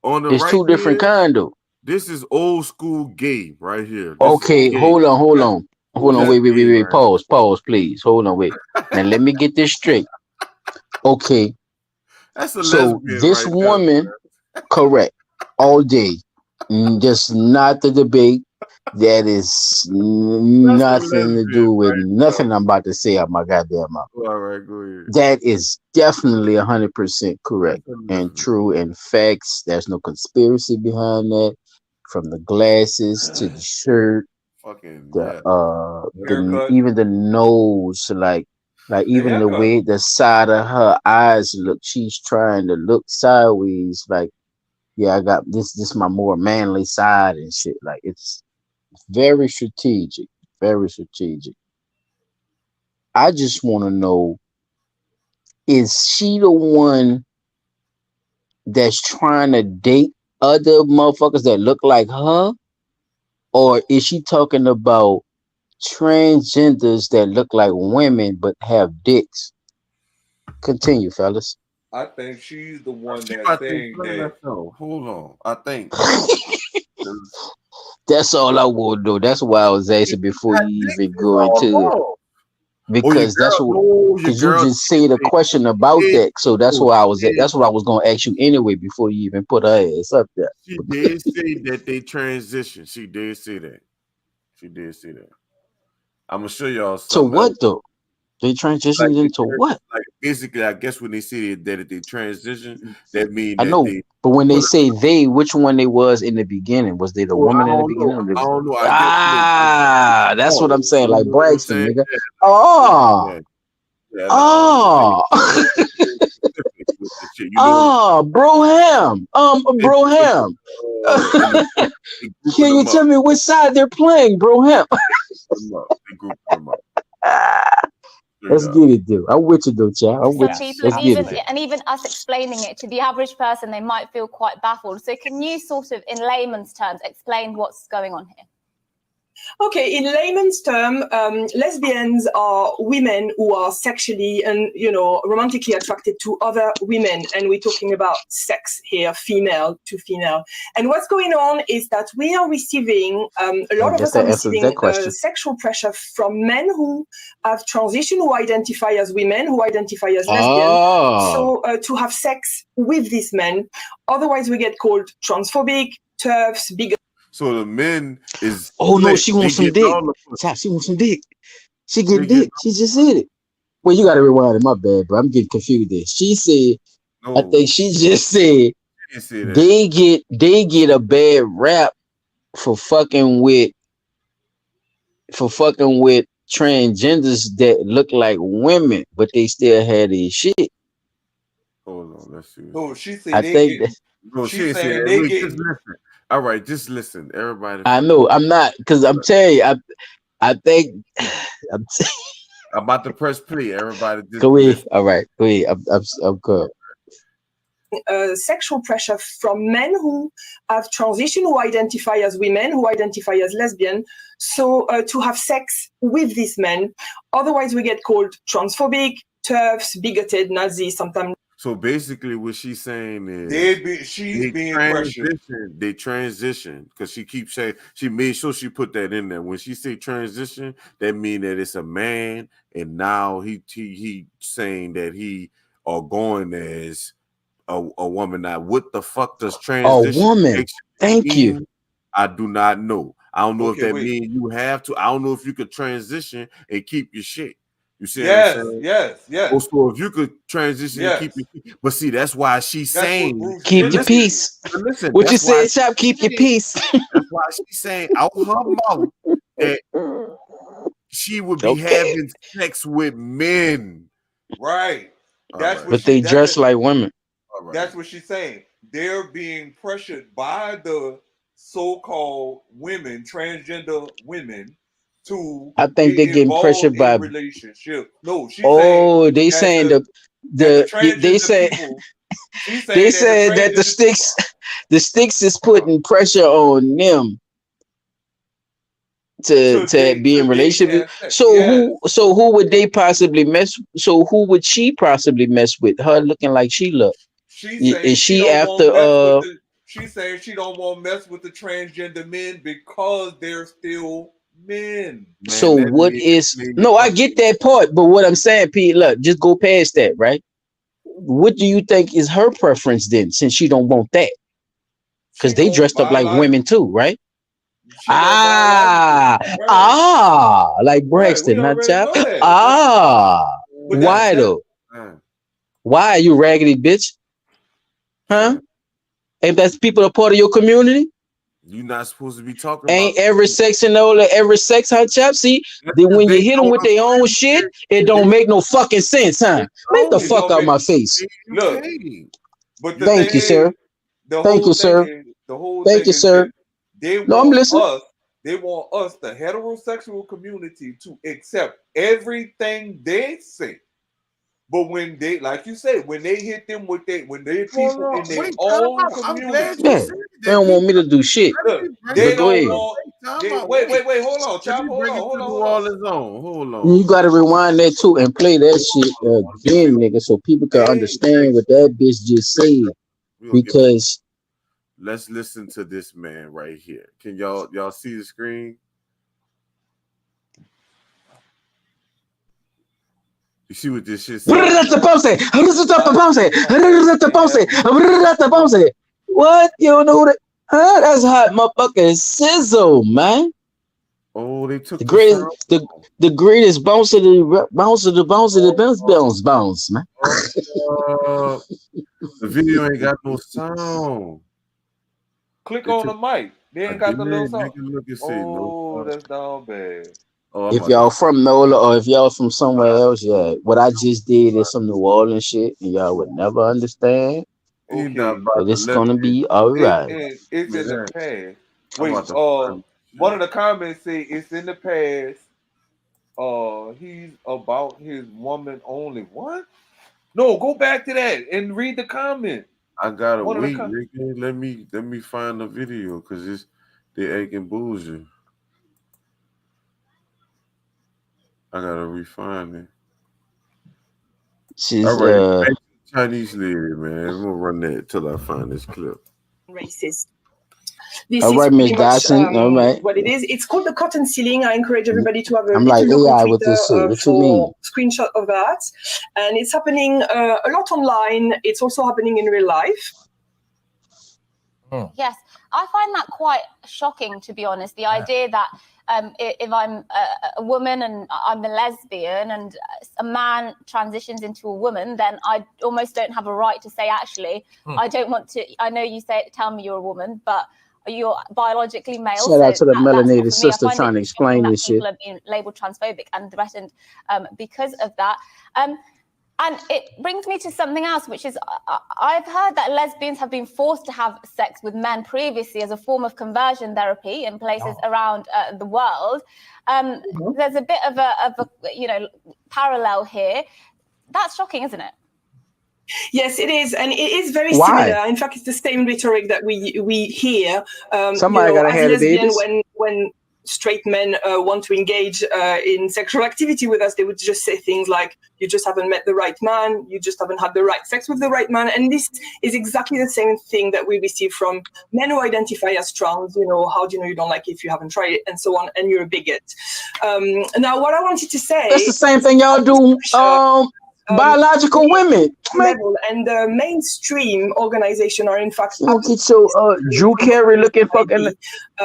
on the It's right two different here. kind though. This is old school gay right here. This Okay, is gay. hold on. That's Wait, gay right Pause, please. Hold on, wait. Now let me get this straight. Okay, That's a so lesbian this right there. woman, correct, all day. Just not the debate. That is nothing to do with nothing I'm about to say out my goddamn mouth. All right, go ahead. That is definitely 100% correct and true and facts. There's no conspiracy behind that. From the glasses to the shirt, Fucking Haircut. even the nose, like even the haircut. way the side of her eyes look. She's trying to look sideways, like, yeah, I got this. This my more manly side and shit. Like it's very strategic, very strategic. I just want to know: is she the one that's trying to date other motherfuckers that look like her, or is she talking about transgenders that look like women but have dicks? Continue, fellas. I think she's the one She that's about to saying explain that. herself. Hold on. I think. That's all I want to know. That's why I was asking before you even go into it. Because because you just said a question about that, so that's why I was that's what I was gonna ask you anyway before you even put her ass up there. She did say that they transitioned. She did say that. She did say that. I'm gonna show y'all So something. what else. though? They transitioned into what? Like basically, I guess when they say that they transition, that means I that know, they. but when they say they, which one they was in the beginning? Was they the woman in the beginning? Or I don't know. That's what I'm saying. Like You know what I'm Braxton, saying? nigga. Yeah. Oh, Yeah, oh, oh, Broham. Broham. Can you tell me which side they're playing, Broham? They grouped them up. Let's get it, dude. I'm with you, though, child. I'm with Some you. people, Let's get it. and even us explaining it to the average person, they might feel quite baffled. So can you sort of, in layman's terms, explain what's going on here? Okay, in layman's term, lesbians are women who are sexually and romantically attracted to other women, and we're talking about sex here, female to female. And what's going on is that we are receiving a lot I of guess us are that answers receiving that question. sexual pressure from men who have transitioned, who identify as women, who identify as lesbian. Oh. So to have sex with these men, otherwise we get called transphobic, TERFs, big. So the men is Oh no, split. she They wants some getting dick. all the Chop, she wants some dick. She they get getting dick. She just said it. Well, you gotta rewind it. My bad, bro. I'm getting confused there. She said, I no. think she just said She didn't say that. they get a bad rap for fucking with transgenders that look like women, but they still had his shit. Hold on, let's see. No, she said I they think getting. that No, she She's didn't say saying that. they Wait, just getting. listen. All right, just listen. Everybody I for know I'm not because I'm telling you, I think I'm I'm about to press play. Everybody just go ahead. listen. All right, go ahead. I'm good. Sexual pressure from men who have transitioned, who identify as women, who identify as lesbian. So to have sex with these men, otherwise we get called transphobic, TERFs, bigoted, Nazi, sometimes. So basically, what she's saying is She's being pressured. They transition because she keeps saying she made sure she put that in there. When she say transition, that mean that it's a man, and now he saying that he are going as a woman. Now, what the fuck does A transition woman. actually Thank you. mean? I do not know. I don't know if Okay, that wait. means you have to. I don't know if you could transition and keep your shit. You see what I'm saying? Yes. Also, if you could transition and Yes. keep it, but see, that's why she's That's what saying. Bruce Keep Jenner your did. peace. But listen, What you that's why said, Chop? Keep your peace. that's why she's saying out her mouth that she would be Okay. having sex with men. Right. All That's right. what But she. they dress like women. All right. That's what she's saying. They're being pressured by the so-called women, transgender women, to I think get they're getting involved pressured in by. relationship. No, she's saying Oh, they that saying the the they transgender say people. She's they saying that the said that transgender the sticks is putting pressure on them to be in they can relationship. have sex. So Yes. who would they possibly mess? So who would she possibly mess with? Her looking like she look. She's saying Is she she don't want to after mess with the. She's saying she don't want to mess with the transgender men because they're still men. So Man, that what made is me no? I fucking. get that part, but what I'm saying, Pete, look, just go past that, right? What do you think is her preference then, since she don't want that? She Because they wants dressed up like women biological. too, right? She want biological. Right. Like Right. We Braxton, not already Chop. know that. But Why that's though? Why you raggedy bitch? Huh? Ain't that people a part of your community? You're not supposed to be talking Ain't about every sex and all every sex, huh, Chop? See, then when you hit them with their own shit, it don't make no fucking sense, huh? Make the it fuck don't out make. my face. Look, but the Thank thing you, is, sir. Thank you, sir. the whole Thank thing you, is sir. that they No, I'm want listening. us. They want us, the heterosexual community, to accept everything they say. But when they, like you said, when they hit them with when they people in their own community, Yeah, they don't want me to do shit. look, But they go don't ahead. want. Wait, hold on, Chop, hold on. Hold You gotta rewind that too and play that shit again, nigga, so people can understand what that bitch just said. Because let's listen to this man right here. Can y'all see the screen? You see what this shit says? What? You don't know that? Huh? That's hot motherfucking sizzle, man. Oh, they took the greatest, the greatest bounce of the bounce, man. The video ain't got no sound. Click on the mic. They ain't got the little sound. Look and see. Oh, that's down bad. If y'all from NOLA or if y'all from somewhere else, yeah, what I just did is some New Orleans shit, and y'all would never understand. Okay. But it's gonna be all right. It's in the past. I'm Wait, about to one of the comments say it's in the past. He's about his woman only. What? No, go back to that and read the comment. I gotta One of the wait, nigga. Let me find the video because they acting bougie. I gotta refine it. She's All right, Chinese lady, man. I'm gonna run that till I find this clip. Racist. This all is right, Miss pretty much Dodson. All right. what it is. It's called the cotton ceiling. I encourage everybody to have a I'm little like look on AI with Twitter this shit. What you for mean? screenshot of that. And it's happening a lot online. It's also happening in real life. Yes, I find that quite shocking, to be honest. The idea that if I'm a woman and I'm a lesbian and a man transitions into a woman, then I almost don't have a right to say, actually, I don't want to. I know you tell me you're a woman, but you're biologically male. Shout So out to the that's not melanated for me. I sister find trying to it shocking explain that this people shit. are being labeled transphobic and threatened because of that. And it brings me to something else, which is I've heard that lesbians have been forced to have sex with men previously as a form of conversion therapy in places around the world. There's a bit of a parallel here. That's shocking, isn't it? Yes, it is, and it is very Why? similar. In fact, it's the same rhetoric that we hear. Somebody gotta as have the lesbian, babies. when straight men want to engage in sexual activity with us, they would just say things like, "You just haven't met the right man. You just haven't had the right sex with the right man." And this is exactly the same thing that we receive from men who identify as trans. How do you know you don't like it if you haven't tried it, and so on, and you're a bigot. Now, what I wanted to say, That's the same thing y'all do. Biological women, man. level, and the mainstream organization are in fact You don't get your Drew Carey looking fucking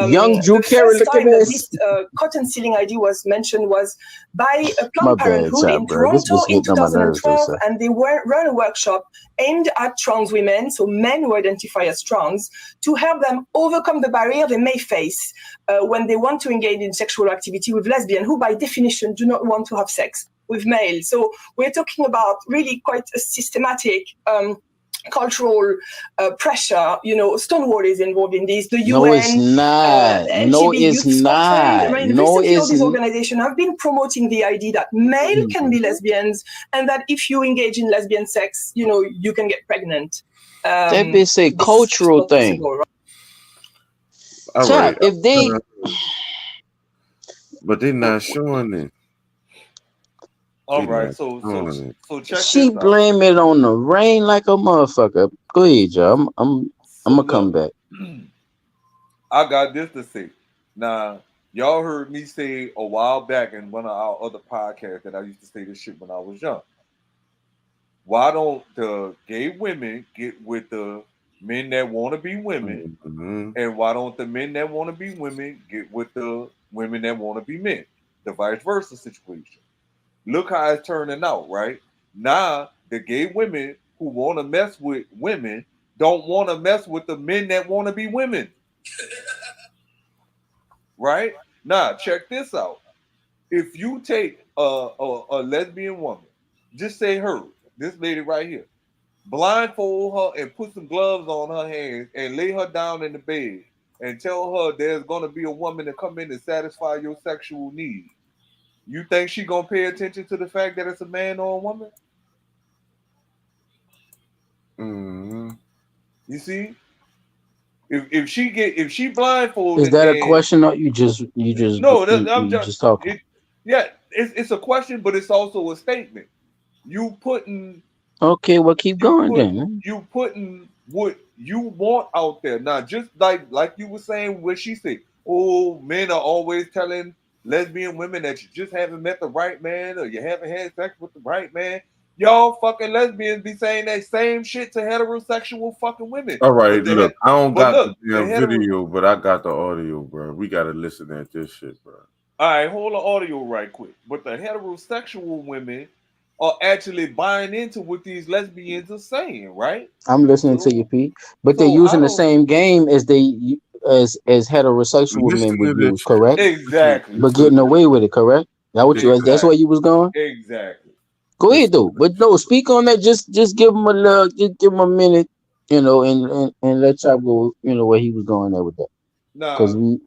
young Drew the Carey first looking time that ass. this cotton ceiling ID was mentioned was by My Planned bad, Parenthood child, in bro. This Toronto bitch in getting on my nerves, though, 2012, sir. and they run a workshop aimed at trans women, so men who identify as trans, to help them overcome the barrier they may face when they want to engage in sexual activity with lesbians, who by definition do not want to have sex with males. So we're talking about really quite a systematic cultural pressure. Stonewall is involved in this. The No, it's UN, not. No, LGB it's Youth Scotland. not. I mean, No, recently all it's these not. organizations have been promoting the idea that male can be lesbians, and that if you engage in lesbian sex, you can get pregnant. That bitch a cultural thing. Possible, right? All Child, right, if they but they're not showing it. All They right, not so showing it. check she this out. blame it on the rain like a motherfucker. Go ahead, y'all. I'm gonna come back. I got this to say. Now, y'all heard me say a while back in one of our other podcasts that I used to say this shit when I was young. Why don't the gay women get with the men that want to be women, and why don't the men that want to be women get with the women that want to be men? The vice versa situation. Look how it's turning out, right? Now, the gay women who want to mess with women don't want to mess with the men that want to be women. Right? Now, check this out. If you take a lesbian woman, just say her, this lady right here, blindfold her and put some gloves on her hands and lay her down in the bed and tell her there's going to be a woman to come in and satisfy your sexual needs. You think she going to pay attention to the fact that it's a man or a woman? You see? If she blindfolded Is that a and question or you just no, I'm you just just talking? it's a question, but it's also a statement. You putting Okay, well keep going then. you putting what you want out there. Now, just like you were saying, what she said, oh, men are always telling lesbian women that you just haven't met the right man or you haven't had sex with the right man. Y'all fucking lesbians be saying that same shit to heterosexual fucking women. All right, look, I don't but got look, the damn video, but I got the audio, bro. We gotta listen at this shit, bro. All right, hold the audio right quick. But the heterosexual women are actually buying into what these lesbians are saying, right? I'm listening to you, Pete. But they're so I using the don't- same game as as heterosexual men would use, correct? Exactly. But getting away with it, correct? That's where you was going? Exactly. Go ahead though. But no, speak on that. Just give him a little, just give him a minute, and let y'all go, where he was going there with that. Because Nah.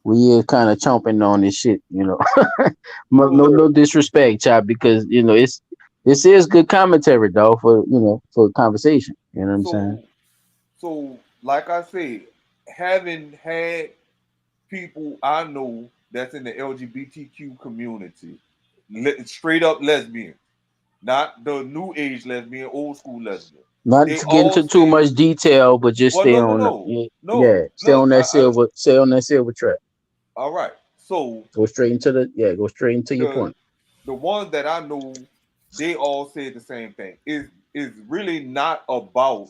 we is kind of chomping on this shit, no disrespect, chop, because this is good commentary, dog, for conversation. You know what I'm saying? So, like I said, having had people I know that's in the LGBTQ community straight up lesbian, not the new age lesbian, old school lesbian. Not They to get all into too say, much detail, but just well, stay no, no, on no, yeah, stay Look, on that silver track. all right. So Go straight into your point. the ones that I know, they all say the same thing. Is really not about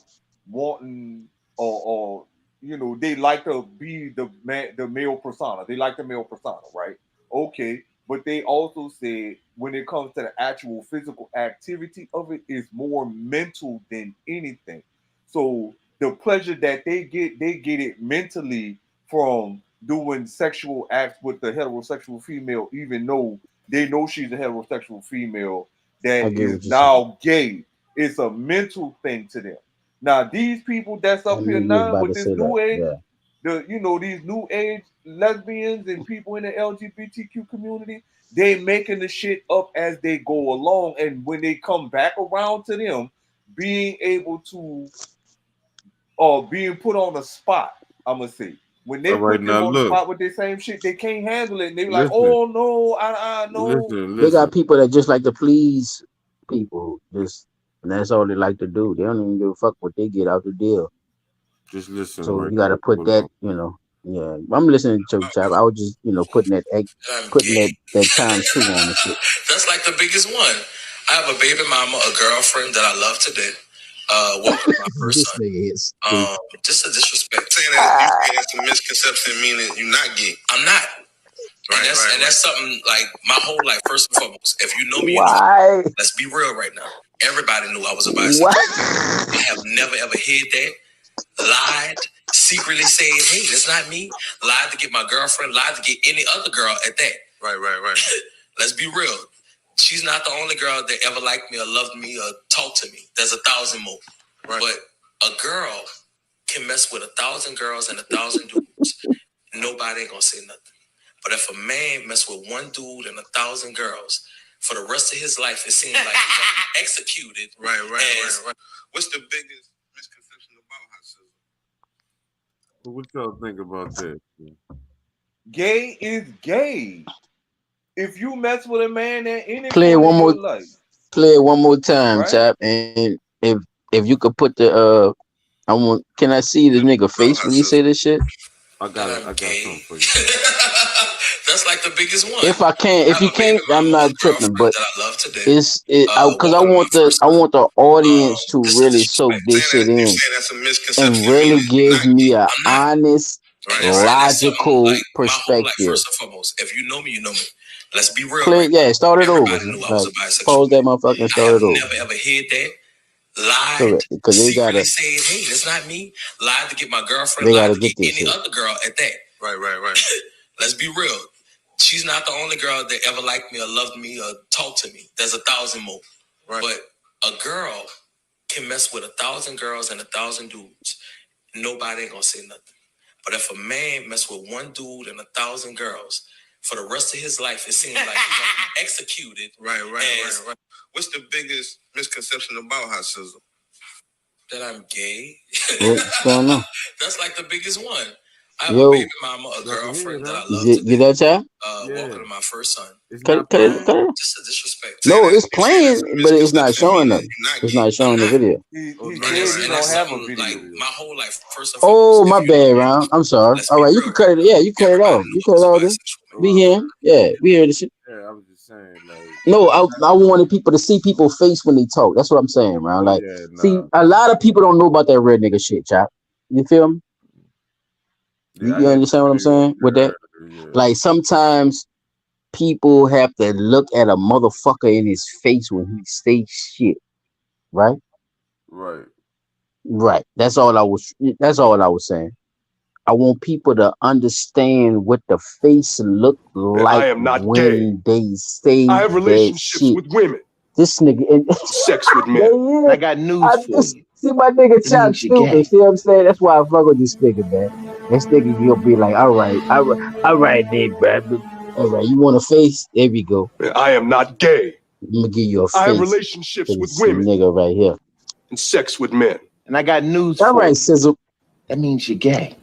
wanting or they like to be the male persona. They like the male persona, right? Okay, but they also say when it comes to the actual physical activity of it, is more mental than anything. So the pleasure that they get it mentally from doing sexual acts with the heterosexual female, even though they know she's a heterosexual female I that get is what you're saying. now gay. It's a mental thing to them. Now these people that's I up here knew you was now about with to this say that. new age, Yeah. these new age lesbians and people in the LGBTQ community, they making the shit up as they go along, and when they come back around to them, being able to being put on the spot, I'm gonna say. When they All right, put them now on the look, spot with the same shit, they can't handle it. And they be like, listen, oh no, I know. They got listen. people that just like to please people. And that's all they like to do. They don't even give a fuck what they get out the deal. Just listen So right you got to quick. put Hold that, on. yeah. I'm listening to Chap. I was just, putting that times two on the shit. That's like the biggest one. I have a baby mama, a girlfriend that I love to death. Welcome my first This son. nigga is stupid. Just a disrespect. Saying that you saying that's a misconception, meaning you're not gay. I'm not. Right, and that's something like my whole life. First and foremost, if you know me, you know me. Why? Let's be real right now. Everybody knew I was a bisexual. What? I have never ever hid that. Lied, secretly saying, "Hey, that's not me." Lied to get my girlfriend. Lied to get any other girl at that. Right. Let's be real. She's not the only girl that ever liked me or loved me or talked to me. There's 1,000 more. Right. But a girl can mess with 1,000 girls and 1,000 dudes. Nobody ain't gonna say nothing. But if a man mess with one dude and 1,000 girls, for the rest of his life, it seems like he's gonna be executed. Right. What's the biggest misconception about hot sizzle? What y'all think about that? Gay is gay. If you mess with a man at any Play it point one in more. your life, Play it one more time, right? Chap. And if you could put can I see the nigga face when you say this shit? I got something for you. That's like the biggest one. If you can't, I'm not tripping. But that I love to death. because I want the audience to really soak this shit You in saying that's a misconception, and really meaning you're give not me gay. a I'm not. honest, Right. And that's something logical like my whole life. perspective. First and foremost, if you know me, you know me. Let's be real Play, right now. yeah, start it over. Everybody knew I was a bisexual Pause that man. motherfucker and I start have it over. never ever hid that. Lied, Correct, because secretly saying, "Hey, that's not me." Lied to get my girlfriend. they Lied gotta to get get this any shit. other girl at that. Right. Let's be real. She's not the only girl that ever liked me or loved me or talked to me. There's 1,000 more. Right. But a girl can mess with 1,000 girls and 1,000 dudes. Nobody ain't gonna say nothing. But if a man mess with one dude and 1,000 girls, for the rest of his life, it seems like he's gonna be executed. Right. What's the biggest misconception about hot sizzle? That I'm gay. What's going on? That's like the biggest one. I have a Yo, baby mama, a girlfriend that I love you to get death. that, Chap? Welcome to my first son. It's Cut not it. playing. Just a disrespect. No, it's playing, but it's not showing us. It's not showing the video. He And said that's, he and don't that's have a something video. like my whole life. First and Oh, foremost, my if you know bad, me, Ron. I'm sorry. let's All be right, you real can cut it. Yeah, you cut it off. You cut it all. We hear him. Yeah, we hear the shit. Yeah, I was just saying, like. No, I wanted people to see people's face when they talk. That's what I'm saying, Ron. Like, Yeah, nah. see, a lot of people don't know about that red nigga shit, Chap. You feel me? Yeah, You understand what I'm saying with that? Yeah. Like, sometimes people have to look at a motherfucker in his face when he stays shit, right? Right. Right. That's all I was saying. I want people to understand what the face look like when they say that shit. Women. This nigga and Sex with men. I got news for you. See my nigga Chop means you're stupid. gay. See what I'm saying? That's why I fuck with this nigga, man. This nigga he'll be like, all right, then, bro. All right, you want a face? There we go. I am not gay. I'm gonna give you a I have face. relationships with This women nigga right here. and sex with men. And I got news All for right, you. Sizzle. That means you're gay.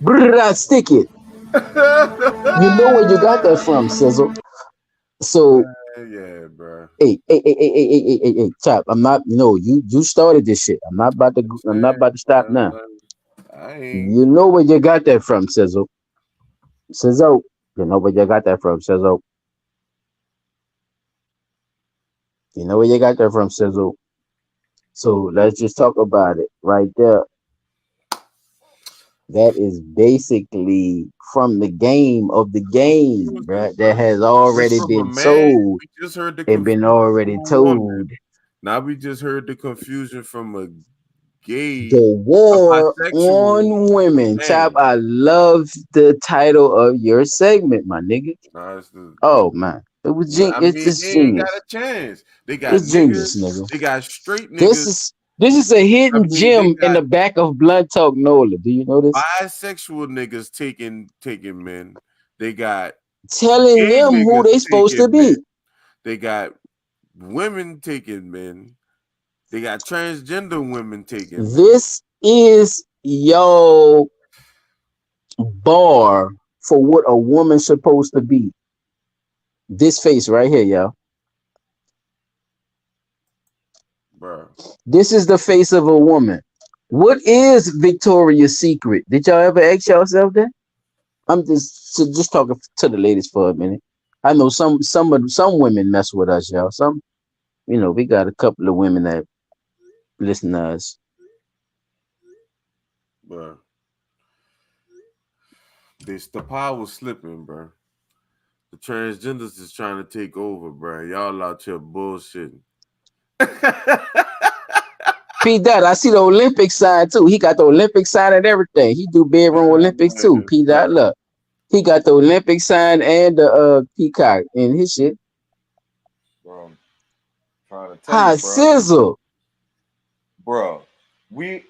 Stick it. You know where you got that from, Sizzle. So Yeah, bro. Hey, Chop. I'm not. No, you started this shit. I'm not about to. I'm not about to stop now. I ain't. You know where you got that from, Sizzle. Sizzle. You know where you got that from, Sizzle. You know where you got that from, Sizzle. So let's just talk about it right there. That is basically from the game of the game, bruh, that has already From a been man, told we just heard the and been confusion from already a woman. told. Now we just heard the confusion from a gay, The a war bisexual on women. Chop, man. I love the title of your segment, my nigga. Nah, it's the, Oh man. It was I it's mean, just they ain't got genius. a chance. They got It's niggas. genius, nigga. They got straight This niggas. is a I hidden mean, they gem in got the back of Blunt Talk Nola. Do you know this? bisexual niggas taking men. They got Telling gay them who niggas they supposed to taking men. be. They got women taking men. They got transgender women taking men. This is your bar for what a woman's supposed to be. This face right here, y'all. Bro. This is the face of a woman. What is Victoria's Secret? Did y'all ever ask yourself that? I'm just talking to the ladies for a minute. I know some women mess with us, y'all. Some, we got a couple of women that listen to us. Bro. The power's slipping, bro. The transgenders is trying to take over, bro. Y'all out here bullshitting. P. Dot, I see the Olympic sign too. He got the Olympic sign and everything. He do bedroom Olympics too. P. Dot, look. He got the Olympic sign and the peacock in his shit. Bro, trying to tell you, Hot bro. sizzle. Bro, we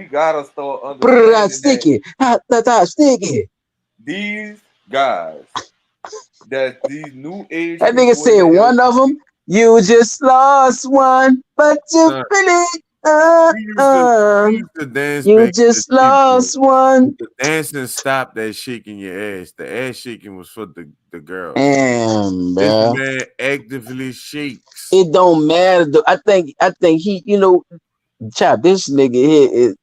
gotta start Brrr, understanding sticky. Hot sticky. these guys, that these new age That nigga people in said the one of them, you just lost one, but you Son, really we used to dance you back in just the day, bro. lost one. The dancing stopped that shaking your ass. The ass shaking was for the girls. Damn, This bro. man actively shakes. It don't matter though. I think he, Chop, this nigga here is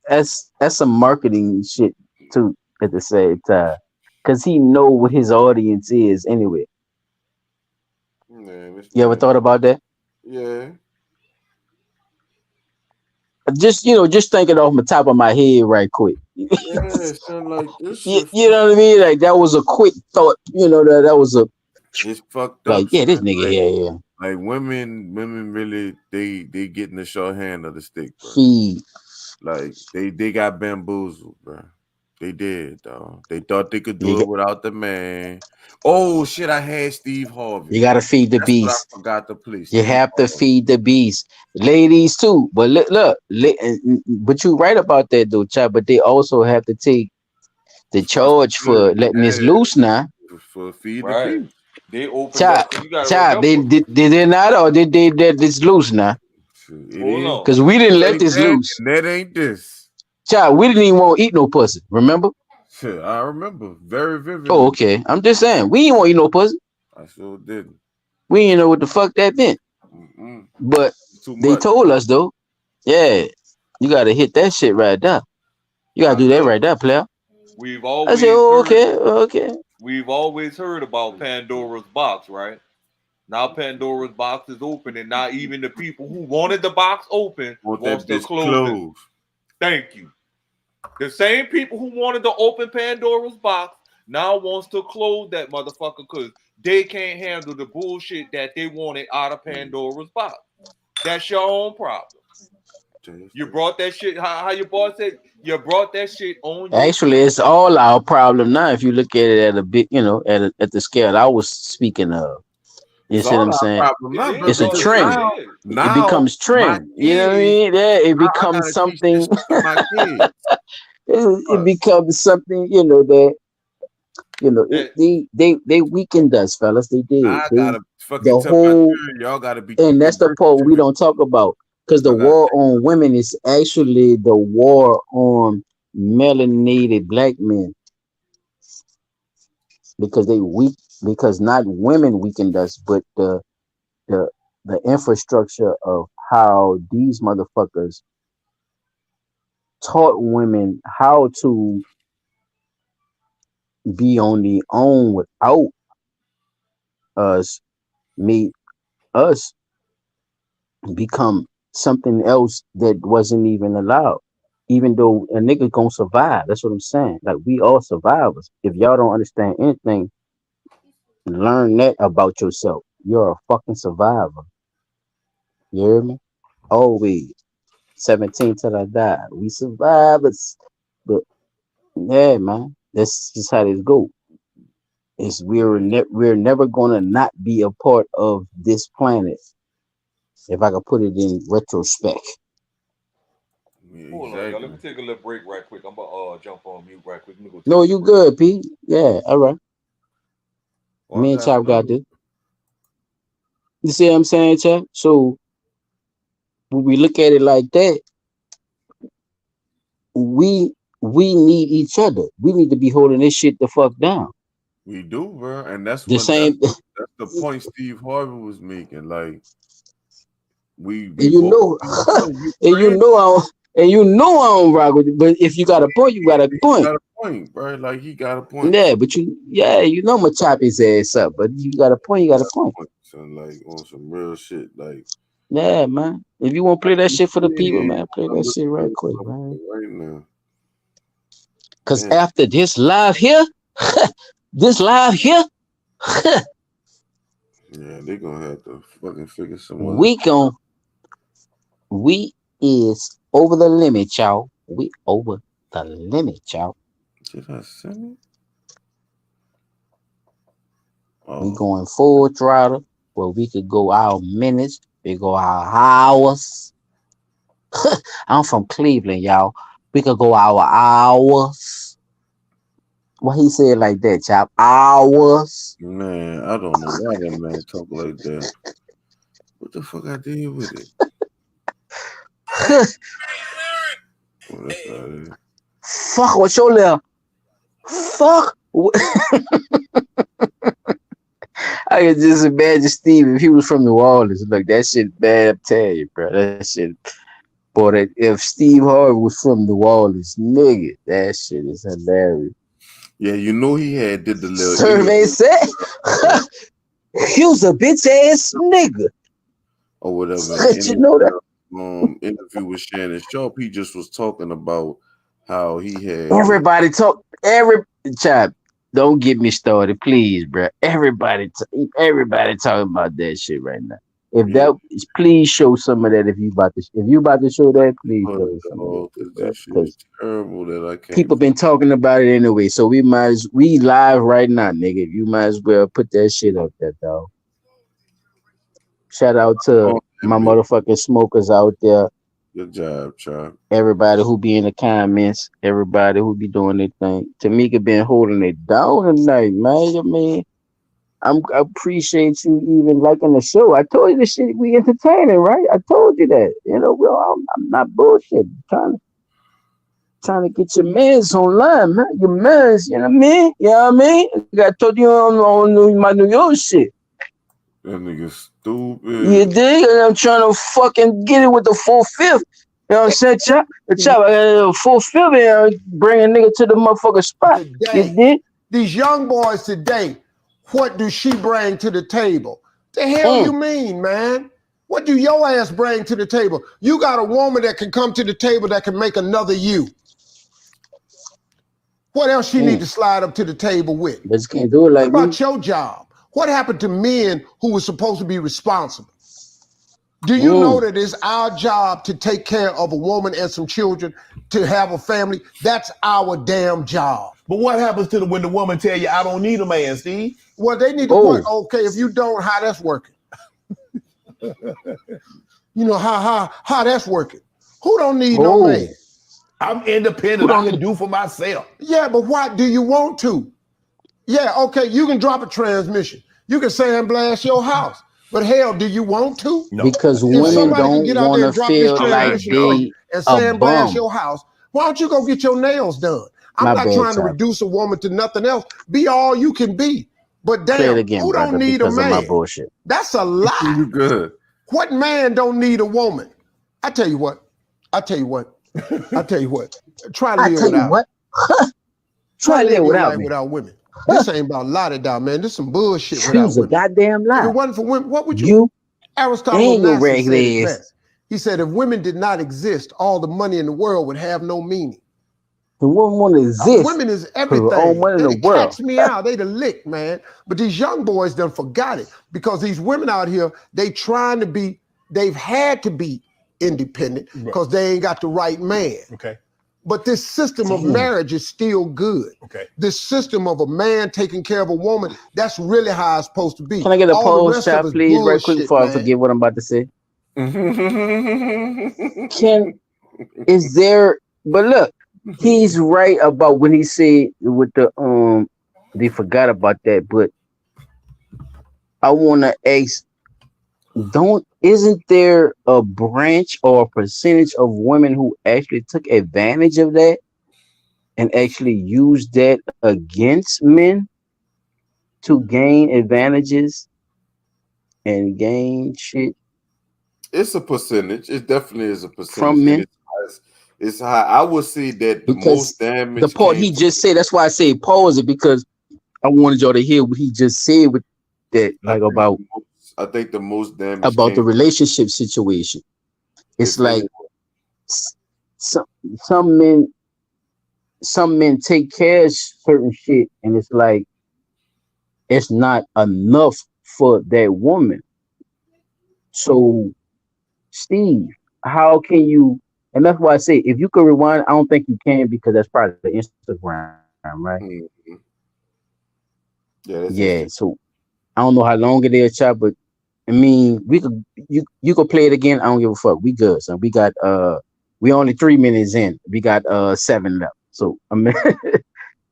that's some marketing shit too at the same time. Cause he know what his audience is anyway. Man, this You ever man. thought about that? Yeah. Just thinking off the top of my head right quick. Yeah, son, like this you, shit. you know what I mean? Like that was a quick thought, that was a It's fucked like, up, yeah, this son. nigga Like, here, yeah. like women really they getting the short hand of the stick, bro. Feed. Like they got bamboozled, bro. They did, dog. They thought they could do You, it without the man. Oh shit! I had Steve Harvey. you gotta feed the That's what I beast. forgot to play. You Steve have to Harvey. feed the beast. Ladies too. But look, but you right about that though, Chop. But they also have to take the charge for letting this Yeah, loose now. for feed the right. beast. They opened Chop, up, so you gotta Chop. remember. Did they not, or did they let this loose now? It Hold is. on. Because we didn't let Ain't this that, loose. and that ain't this. Chop, we didn't even want to eat no pussy. Remember? Shit, I remember very vividly. Oh, okay. I'm just saying we didn't want to eat no pussy. I sure didn't. We didn't know what the fuck that meant. Mm-mm. But Too they much. told us though. Yeah, you gotta hit that shit right there. You gotta Now do that look, right there, player. we've I said, always oh, heard okay. we've always heard about Pandora's box, right? Now Pandora's box is open, and now even the people who wanted the box open Want wants that to bitch close it. closed. Thank you. The same people who wanted to open Pandora's box now wants to close that motherfucker because they can't handle the bullshit that they wanted out of Pandora's box. That's your own problem. You brought that shit. How your boss said you brought that shit on your. Actually, it's all our problem now. If you look at it at a big, at the scale I was speaking of. You It's see what all I'm our saying? problem now, bro. It's a Because trend. It now becomes my trend. You know what I kids, mean? Yeah, it now I becomes gotta teach this something. shit to my kids. It becomes something. That. They weakened us, fellas. They did. I They gotta fucking the tell my whole, children, y'all gotta be and that's the part we diversity. don't talk about, because the Y'all gotta war on women is actually the war on melanated black men, because they weak, because not women weakened us, but the the infrastructure of how these motherfuckers taught women how to be on their own without us made us become something else that wasn't even allowed. Even though a nigga gonna survive. That's what I'm saying. Like we all survivors. If y'all don't understand anything, learn that about yourself. You're a fucking survivor. You hear me? Always. 17 till I die. We survivors. But yeah, man. That's just how this go. Is we're never gonna not be a part of this planet. If I could put it in retrospect. Yeah, Hold on, y'all. Let me take a little break right quick. I'm gonna jump on mute right quick. Let me go No, you good, Pete. Yeah, all right. Me and Chop got this. You see what I'm saying, Chop? So when we look at it like that, we need each other. We need to be holding this shit the fuck down. We do, bro, and that's The what same. that's the point Steve Harvey was making. Like we And you both, know, you and you friends, know I don't rock with it. But if you got a point, you got a he point. got a point, bro. Like he got a point. Yeah, but you know, I'ma chop his ass up. But you got a point, you got a point. So like on some real shit, like Yeah, man. If you want to play that shit for the people, yeah, man, play I'm that looking shit right at quick, something man. right now. Cause Man, after this live here, this live here, yeah, they gonna have to fucking figure some other we is over the limit, y'all. We over the limit, y'all. Did I send it? We going full throttle where we could go our minutes, we go our hours. I'm from Cleveland, y'all. We could go our hours. What he said like that, chop? Hours. Man, I don't know why that man talk like that. What the fuck I did with it? Oh, that's not it. Fuck what your little fuck. I could just imagine Steve if he was from New Orleans. Look, that shit bad. I'm telling you, bro. That shit. Boy, that if Steve Harvey was from New Orleans, nigga, that shit is hilarious. Yeah, you know he had did the little Survey said he was a bitch ass nigga. Or whatever. You know that? Interview with Shannon Sharp, he just was talking about how he had Everybody talk. Chap, don't get me started, please, bro. Everybody talking about that shit right now. Please show some of that. If you about to show that, please show some of that. this shit is terrible that I can't. People been talking about it anyway, so we live right now, nigga. You might as well put that shit up there, dog. Shout out to my motherfucking smokers out there. Good job, Chop. Everybody who be in the comments, everybody who be doing their thing. Tamika been holding it down tonight, man. I mean, I appreciate you even liking the show. I told you this shit we entertaining, right? I told you that. You know, I'm not bullshit. Trying to get your mans online, man. Your mans, you know what I mean? You know what I mean? I told you on my New York shit. That nigga stupid. You dig? And I'm trying to fucking get it with the 4/5. You know what I'm saying? Chop, 4/5 and bring a nigga to the motherfucking spot. You dig? These young boys today, what do she bring to the table? The hell you mean, man? What do your ass bring to the table? You got a woman that can come to the table that can make another you. What else she need to slide up to the table with? But you can't do it like what about your job? What happened to men who were supposed to be responsible? Do you know that it's our job to take care of a woman and some children, to have a family? That's our damn job. But what happens to when the woman tell you, I don't need a man, Steve? Well, they need to work. Okay, if you don't, how that's working? You know, how that's working? Who don't need no man? I'm independent. I can do for myself. Yeah, but why do you want to? Yeah, okay, you can drop a transmission. You can sandblast your house. But hell, do you want to? No. Because women don't want to feel like they and a sandblast bum. your house. Why don't you go get your nails done? I'm My not bad, trying to Chop. reduce a woman to nothing else. Be all you can be. But Play it damn, again, who brother, don't need a because of my man? bullshit. That's a lie. You good? What man don't need a woman? I tell you what. I tell you what. I tell you what. Try to I live tell you without. what. Try Try to to live live your without life me. without women. This ain't about la-da-da, man. This some bullshit without Choose a women. goddamn If lie. it wasn't for women, what would you? You Aristotle and your Onassis regular said it ass. best. He said, if women did not exist, all the money in the world would have no meaning. The woman want to exist. Women is For her own everything. money in the They'd world. catch me out. They'd have licked, man. But these young boys done forgot it because these women out here, they've had to be independent because they ain't got the right man. Okay. But this system of marriage is still good. Okay. This system of a man taking care of a woman, that's really how it's supposed to be. Can I get a All the pause, rest chat, of it's please, right quick bullshit, before I man. forget what I'm about to say? Is there? But look, he's right about when he said with the they forgot about that. But I want to ask, isn't there a branch or a percentage of women who actually took advantage of that and actually used that against men to gain advantages and gain shit It's a percentage. It definitely is a percentage. from men? It's high. I would say that the Because most damage the part came he just said, that's why I say pause it, because I wanted y'all to hear what he just said with that, like I think the most damage about the came relationship situation. It's if like anyone, some some men take care of certain shit, and it's like it's not enough for that woman. So, Steve, how can you? And that's why I say if you could rewind, I don't think you can because that's probably the Instagram, right? yeah, that's Yeah. So I don't know how long it is, chat, but I mean, you could play it again. I don't give a fuck. We good, son. We got we only 3 minutes in. We got 7 left. So I mean,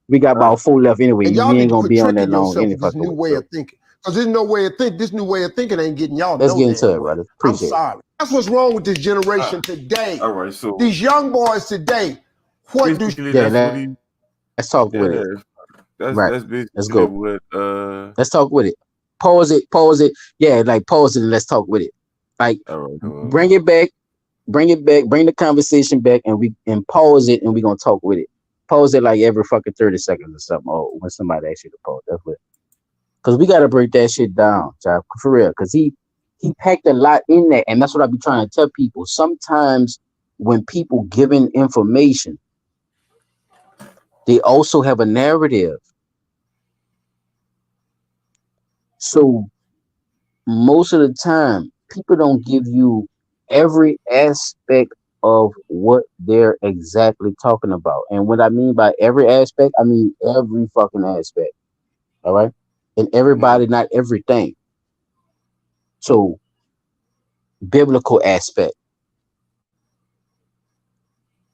we got about 4 left anyway. And y'all We need ain't to gonna quit be on that tricking long yourself any with this fucking new way. way So of thinking. Because this new way of thinking ain't getting y'all let's no get into damn it, way. brother. I'm Appreciate it. sorry. That's what's wrong with this generation today. all right. So These young boys today, what do basically, Yeah, that's what he. let's talk with Yeah, it. that's Right. that's Let's basically go. what. Let's talk with it. Pause it. Pause it. Yeah, like pause it and let's talk with it. Like All right. bring it back. Bring it back. Bring the conversation back, and we pause it, and we gonna talk with it. Pause it like every fucking 30 seconds or something, or when somebody asks you to pause. That's what. Because we gotta break that shit down, child, for real. Because he packed a lot in there, and that's what I be trying to tell people. Sometimes when people giving information, they also have a narrative. So most of the time, people don't give you every aspect of what they're exactly talking about. And what I mean by every aspect, I mean every fucking aspect. All right. And everybody, not everything. So, biblical aspect,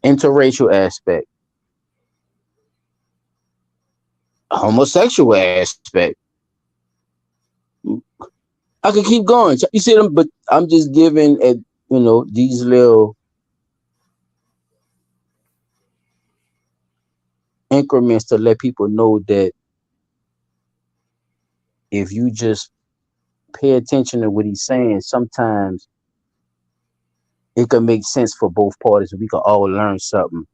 interracial aspect, homosexual aspect. I could keep going. You see them, but I'm just giving these little increments to let people know that if you just pay attention to what he's saying, sometimes it can make sense for both parties. We can all learn something,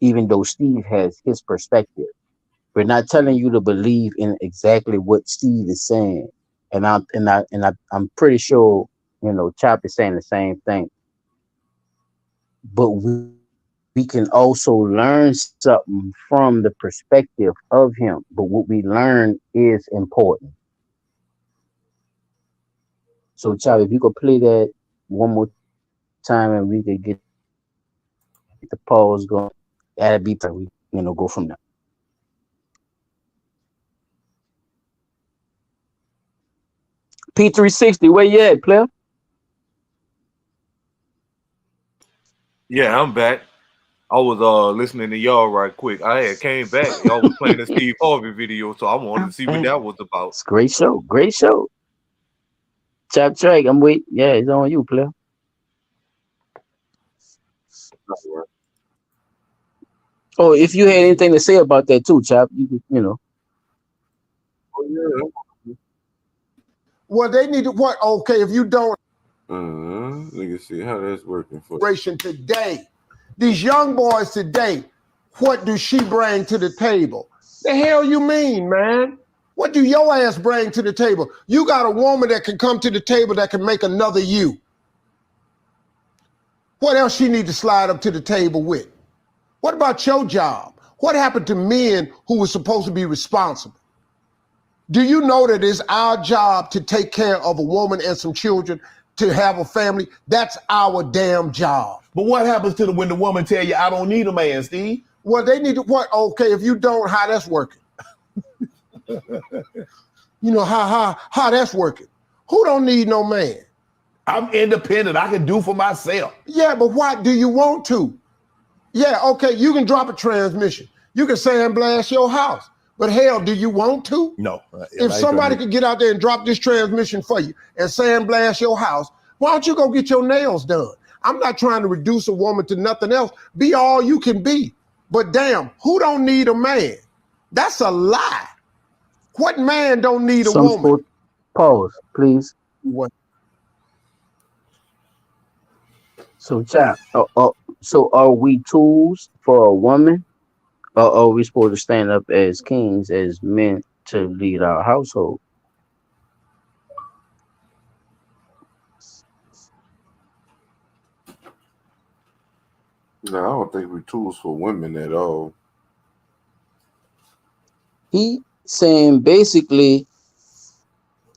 even though Steve has his perspective. We're not telling you to believe in exactly what Steve is saying, I'm pretty sure Chop is saying the same thing. But we can also learn something from the perspective of him. But what we learn is important. So, Chop, if you could play that one more time and we could get the pause going, that'd be perfect. We go from there. P360, where you at, player? Yeah, I'm back. I was listening to y'all right quick. I had came back. Y'all was playing the Steve Harvey video, so I wanted to see what that was about. It's a great show. Great show. Chop track. I'm waiting. Yeah, it's on you, player. Oh, if you had anything to say about that too, Chop, you could. Well, they need to what? Okay, if you don't. Let me see how that's working for Today, these young boys today, what do she bring to the table? The hell you mean, man? What do your ass bring to the table? You got a woman that can come to the table that can make another you. What else she need to slide up to the table with? What about your job? What happened to men who were supposed to be responsible? Do you know that it's our job to take care of a woman and some children, to have a family? That's our damn job. But what happens to when the woman tell you, I don't need a man, Steve? Well, they need to what? Okay, if you don't, how that's working? You know, how that's working? Who don't need no man? I'm independent. I can do for myself. Yeah, but why do you want to? Yeah, okay, you can drop a transmission. You can sandblast your house. But hell, do you want to? No. If somebody could get out there and drop this transmission for you and sandblast your house, why don't you go get your nails done? I'm not trying to reduce a woman to nothing else. Be all you can be. But damn, who don't need a man? That's a lie. What man don't need a woman? Pause, please. What? So, chat. So, are we tools for a woman, or are we supposed to stand up as kings, as men, to lead our household? No, I don't think we're tools for women at all. He saying basically,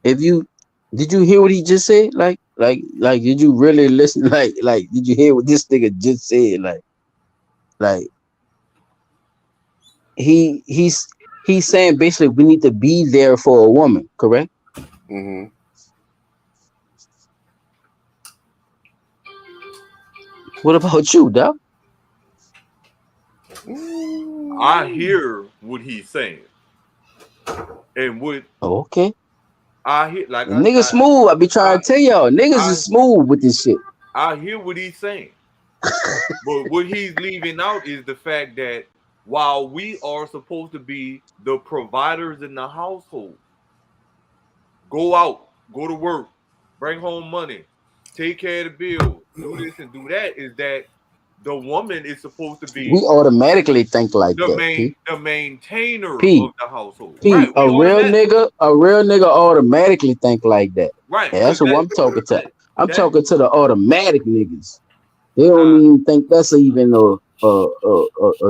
if you did you hear what he just said? Like, did you really listen? Like, did you hear what this nigga just said? Like, he's saying basically we need to be there for a woman, correct? Mm-hmm. What about you, Doc? I hear what he's saying, and what okay. I hear, like I Niggas smooth. I be trying to tell y'all, niggas is smooth with this shit. I hear what he's saying, but what he's leaving out is the fact that while we are supposed to be the providers in the household, go out, go to work, bring home money, take care of the bills, do this and do that, is that the woman is supposed to be We automatically think like the that. the maintainer P. of the household. P. Right, A real nigga automatically think like that. Right. And that's what I'm talking to. I'm that- talking to the automatic niggas. They don't even think that's even a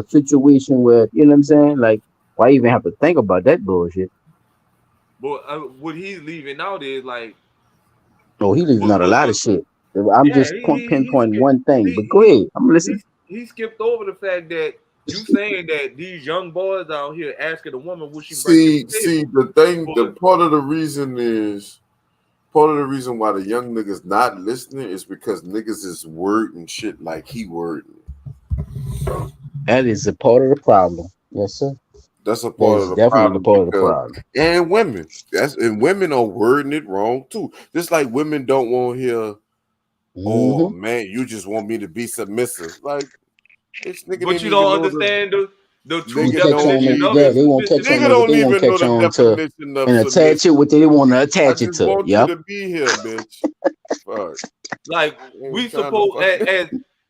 situation where, you know what I'm saying? Like, why even have to think about that bullshit? But what he's leaving out is like, Oh, he leaving out a lot of shit. I'm yeah, just pinpointing one thing. But go ahead. I'm listening. He skipped over the fact that you saying that these young boys out here asking a woman what she brings to the table. The part of the reason why the young niggas not listening is because niggas is wording shit like he wording. That is a part of the problem. Yes, sir. That's a part of the definitely problem. Part of the problem. And women. And women are wording it wrong too. Just like women don't want to hear, oh man, you just want me to be submissive. Like, this nigga but you don't understand the true definition of it. They won't catch on. They won't catch on to and attach it what they want to attach it to. Yeah. To be here, bitch. Fuck. Like, we supposed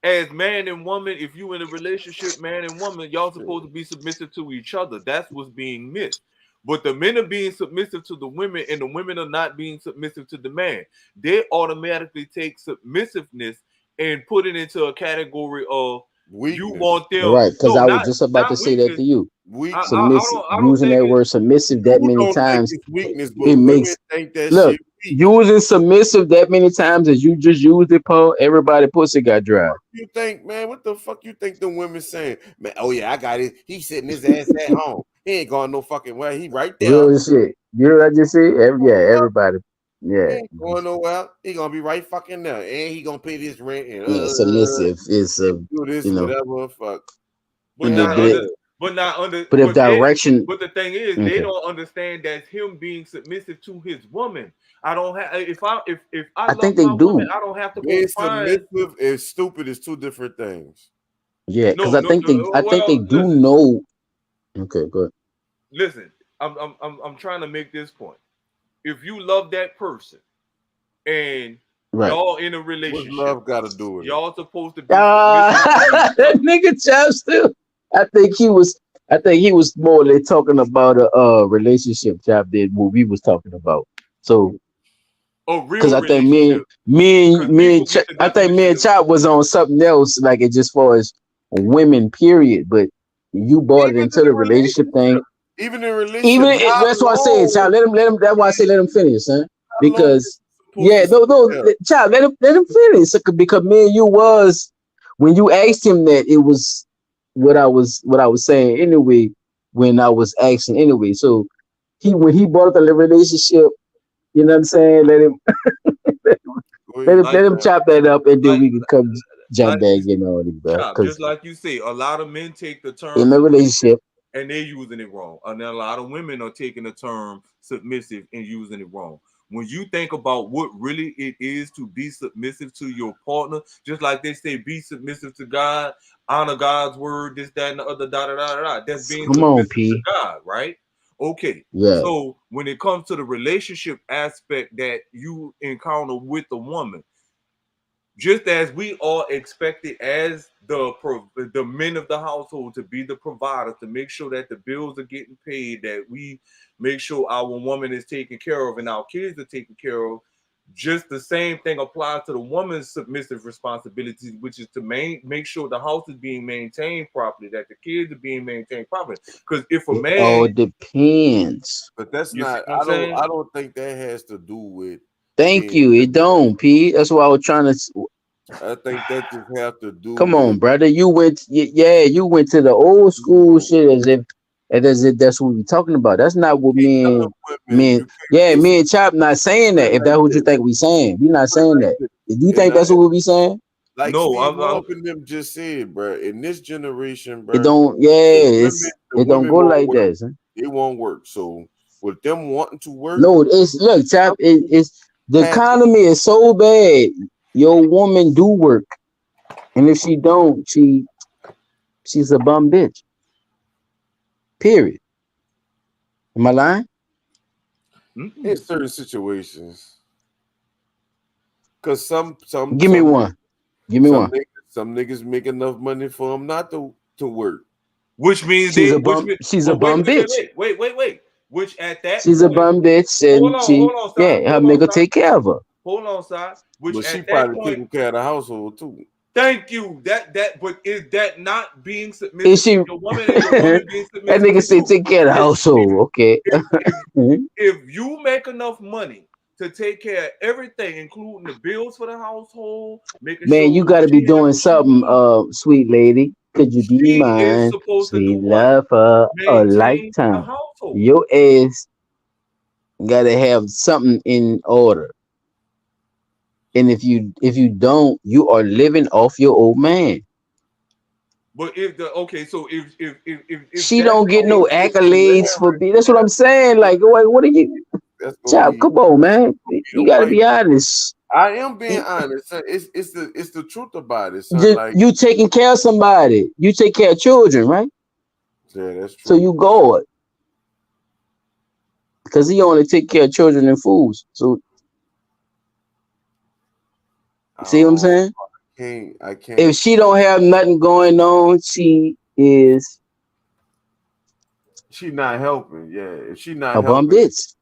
as man and woman, if you in a relationship, man and woman, y'all supposed to be submissive to each other. That's what's being missed. But the men are being submissive to the women, and the women are not being submissive to the man. They automatically take submissiveness and put it into a category of weakness. You want them, right? Because I was just about to say that to you. Submissive, I don't using that word submissive that many times, weakness, it makes think that look. Shit using submissive that many times as you just used it, Paul, everybody pussy got dry. You think, man, what the fuck you think the women saying? Man, oh yeah, I got it. He's sitting his ass at home. He ain't going no fucking way. He right there. Real shit. You know what I just said? Everybody. Yeah. He ain't going nowhere. He gonna be right fucking there. And he gonna pay this rent. And, submissive is do this, whatever. Fuck. But if direction. But the thing is, they don't understand that him being submissive to his woman. I don't have. If I think they do. Woman, I don't have to being go find. Submissive and stupid is two different things. Yeah, because I think they do know. Okay, good. Listen, I'm trying to make this point. If you love that person and Right. y'all in a What's relationship, love got to do with it? y'all supposed to be submissive to each That other. nigga Chaps too. I think he was. I think he was more like talking about a relationship Chap did what we was talking about. So, A because real I think relationship. Because people get the I think me definition and of Chap was on something else, like it just far as women, period. But you brought it Even into in a the relationship thing. even in a relationship, how That's why I said, long? child, let him. That's why I say let him finish, huh? How long is Because it supposed to stay there? child, let him finish. Because me and you was when you asked him that it was what I was saying anyway. When I was asking anyway, so when he brought up the relationship, you know what I'm saying? Go ahead. like Let him chop that up, and then like we can come jump like back you in on it, bro. Chop, Because just like you say, a lot of men take the term in a submissive relationship, and they're using it wrong. And then a lot of women are taking the term submissive and using it wrong. When you think about what really it is to be submissive to your partner, just like they say, be submissive to God, honor God's word, this, that, and the other, da da da da. Da. That's being come on, submissive to P. God, right? Okay. Yeah. So when it comes to the relationship aspect that you encounter with a woman, just as we are expected as the men of the household to be the providers, to make sure that the bills are getting paid, that we make sure our woman is taken care of and our kids are taken care of. Just the same thing applies to the woman's submissive responsibilities, which is to make sure the house is being maintained properly, that the kids are being maintained properly. Because if a It all man, depends. But that's you see not. what I'm saying? I don't think that has to do with Thank being. you. It don't, P. That's what I was trying to. I think that just have to do Come with on, brother. You went, yeah, you went to the old school shit as if that's what we talking about. That's not what telling women you can't be me and Chop not saying that. If like that's what you this. think we saying, we not saying that. If you And think that's what we be saying, like No, Steve Harvey and them just said, bro. In this generation, it bro, don't. Yeah, the it don't women go won't like work. that. Son. They won't work. So with them wanting to work, No, it's look, Chop. It's the have to. economy is so bad. Your woman do work, and if she don't, she's a bum bitch. Period. Am I lying? In certain situations, because Give me one. Give me one. some niggas make enough money for them not to work. Which means She's they, a which bum. means, She's a but bum bitch. wait. Which at that She's a point, bum bitch, and hold on, side, her nigga take care of her. hold on, side. Which But she at that probably point, taking care of the household too. thank you. But is that not being Is submissive she? to your woman and your woman being That submissive nigga to said you? take care of the household. Okay. If you make enough money to take care of everything, including the bills for the household, making Man, you sure got to be she has doing what she something, needs, sweet lady. Could you be she is mine, supposed to do sweet what? love for a Maintain the lifetime? household. Your ass got to have something in order, and if you don't, you are living off your old man. But if the okay, so if She that's don't the get no case, accolades for being. That's what I'm saying. Like, what are you? That's gonna Chop, be come on, man. the You got to wife. be honest. I am being honest. Son. It's the truth about it, son. Like You taking care of somebody. You take care of children, right? yeah, that's So true. you God, because he only take care of children and fools. So see what I'm Oh, saying? I If can't. she don't have nothing going on, she is She not helping. Yeah, if she not a bum helping, bitch,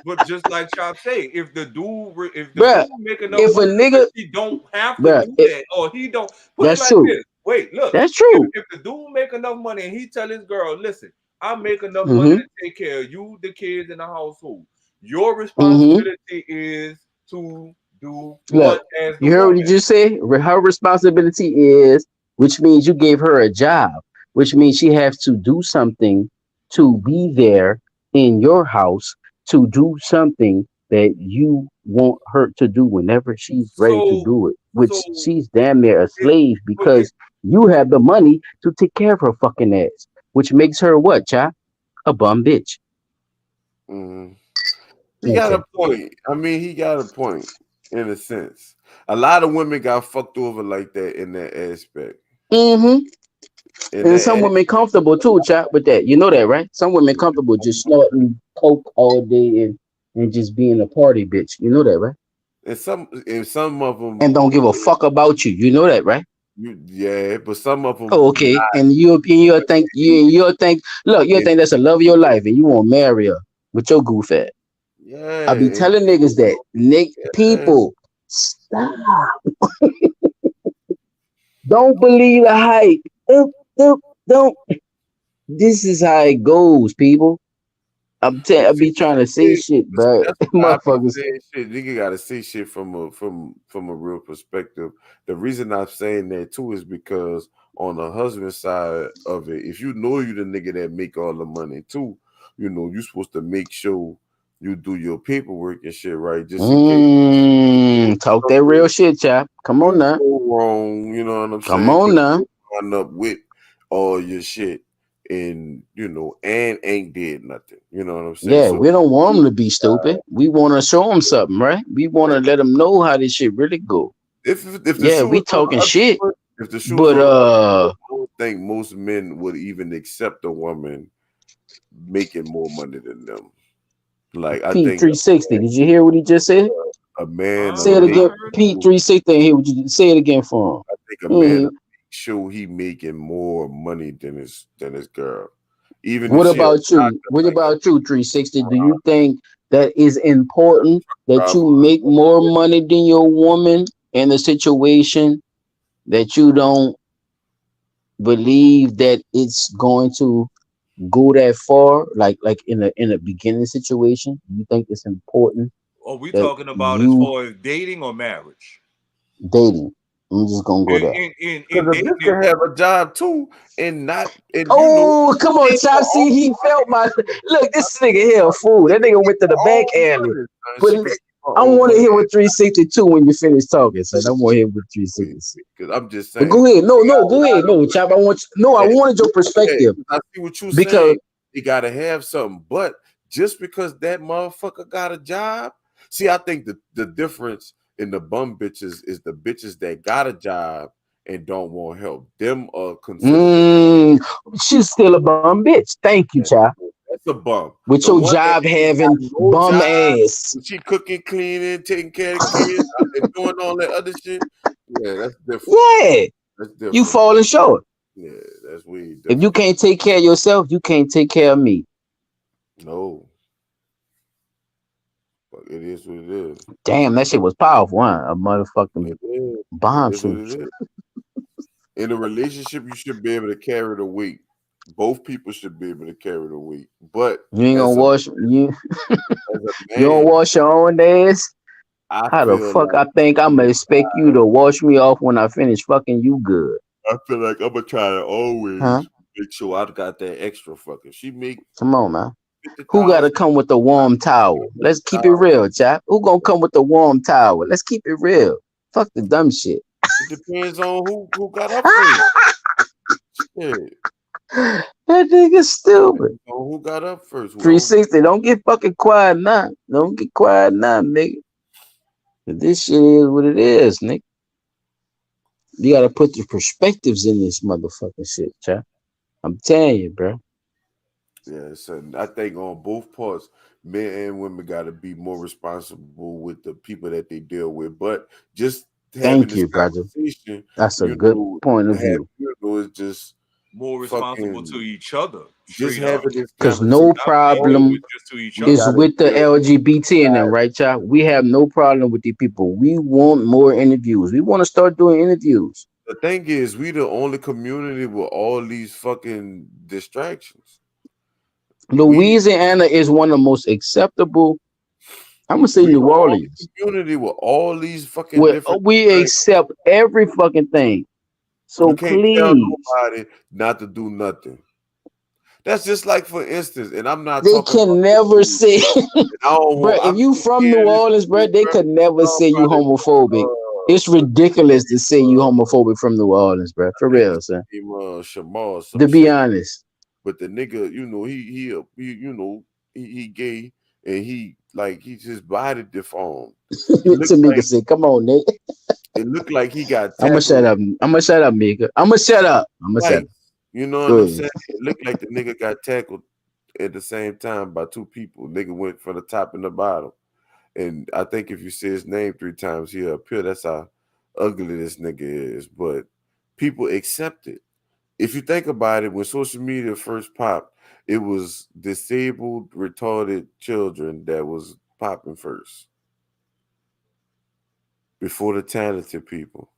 but just like Chop say, if the dude bruh. make enough If a money to where nigga, she don't have to bruh, do that, or he don't put it that's like true. this. Wait, look, That's true. if the dude make enough money and he tell his girl, listen, I make enough money Mm-hmm. to take care of you, the kids, and the household. Your Mm-hmm. responsibility is to do Look, what as the you heard what woman. you just say? Her responsibility is, which means you gave her a job, which means she has to do something to be there in your house to do something that you want her to do whenever she's ready to So do it, so which she's damn near a it, slave but it, because you have the money to take care of her fucking ass, which makes her what, child? A bum bitch. mm, he got Okay. a point. I mean, he got a point in a sense. A lot of women got fucked over like that in that aspect. Mm-hmm. And some women comfortable too, chap, with that. You know that, right? Some women comfortable just snorting coke all day and just being a party bitch. You know that, right? And some of them, And don't give a fuck about you. You know that, right? yeah, but some of them Oh, okay. And you'll think look, you'll think that's the love of your life, and you won't marry her with your goof at. I be yeah, telling niggas that yeah. people stop. Don't believe the hype. Don't. This is how it goes, people. I be trying to say shit, but That's why I be motherfuckers. saying shit. Nigga gotta see shit from a real perspective. The reason I'm saying that too is because on the husband side of it, if you know you the nigga that make all the money too, you supposed to make sure you do your paperwork and shit right, just in case Talk that real shit, chap. Come on do now. go wrong. You know what I'm Come saying? on now. You wind up with all your shit. And and ain't did nothing. You know what I'm saying? Yeah, So we don't want them to be stupid. We want to show them something, right? We want to let them know how this shit really go. if the Yeah, shoe we was on talking the other shit, foot, if the shoe was but on the other foot, I don't think most men would even accept a woman making more money than them. Like I Pete think 360. Did you hear what he just said? a man Say it again, Pete 360. And hear what you say it again for him. I think a man make sure he making more money than his girl. Even if What she a about you? What about you, 360? Do you think that is important that you make more money than your woman in a situation that you don't believe that it's going to go that far? Like in a beginning situation, do you think it's important Are we that talking about as you far as dating or marriage? dating? I'm just gonna go In there. in in, because in a dating, bitch can have a job too and not and Oh, come on, Chop. See, he felt my look. This nigga here a fool. That nigga went to the back alley. But I want to hear what 362 when you finish talking, son. I want to hear what 362. because I'm just But saying. go ahead. No, go ahead. No, Chop. I wanted your perspective I see what you because saying. You gotta have something, but just because that motherfucker got a job, see, I think the difference in the bum bitches is the bitches that got a job and don't want help. Them are considered. she's still a bum bitch. Thank you, Chop. That's a bum. With The your one that job ain't got having no bum job, ass. she cooking, cleaning, taking care of kids, and doing all that other shit. Yeah, that's different. Yeah, That's you different. falling short. Yeah, that's way different. If you can't take care of yourself, you can't take care of me. No. But it is what it is. Damn, that shit was powerful, huh? A motherfucking It is. bomb It is what suit. it is. In a relationship, you should be able to carry the weight. Both people should be able to carry the weight. But You ain't gonna as a wash you. as a You don't man, wash your own ass. I How the feel fuck like I think I'm gonna expect you to wash me off when I finish fucking you good? I'm gonna try to Huh? always make sure I got that extra fucking. She make Come on, man. Who gotta 50,000. come with the warm towel? Let's keep it real, chap. Who gonna come with the warm towel? Let's keep it real. Fuck the dumb shit. It depends on who got up first. Shit. That nigga stupid. On who got up first. Whoever 360. Don't get fucking quiet now. Don't get quiet now, nigga. This shit is what it is, nigga. You gotta put the perspectives in this motherfucking shit, chap. I'm telling you, bro. Yeah, so I think on both parts, men and women got to be more responsible with the people that they deal with. But just having Thank this you, brother. conversation, That's a good point of view. is just more responsible to fucking each other. just Straight up. having this Because conversation. no Not with each other, problem just to each We is other. gotta with the deal with LGBT in them, right, child? We have no problem with these people. We want more interviews. We want to start doing interviews. the thing is, we the only community with all these fucking distractions. Louisiana is one of the most acceptable. I'm gonna say We the New only Orleans, community with all these fucking where different we distractions. accept every fucking thing. You So can't tell please, nobody not to do nothing. That's just like, for instance, and I'm not they talking about can this never dude. say, And I don't bro. want, If I'm you too from New scared of this Orleans, bro, shit, they bro. could never say you homophobic. It's ridiculous to say you homophobic from New Orleans, bro. For real, son. Shamal or some To be shit. honest, But the nigga, he gay, and he's his body deformed. He looked Tamika like said, "Come on, Nick." it looked like he got I'm gonna shut tackled up. I'm gonna shut up, Mika. I'm gonna shut up. I'm gonna shut twice. up. You know Go what I'm ahead. saying? It looked like the nigga got tackled at the same time by two people. Nigga went from the top and the bottom. And I think if you say his name 3 times, he'll appear. That's how ugly this nigga is. But people accept it. If you think about it, when social media first popped, it was disabled, retarded children that was popping first. Before the talented people.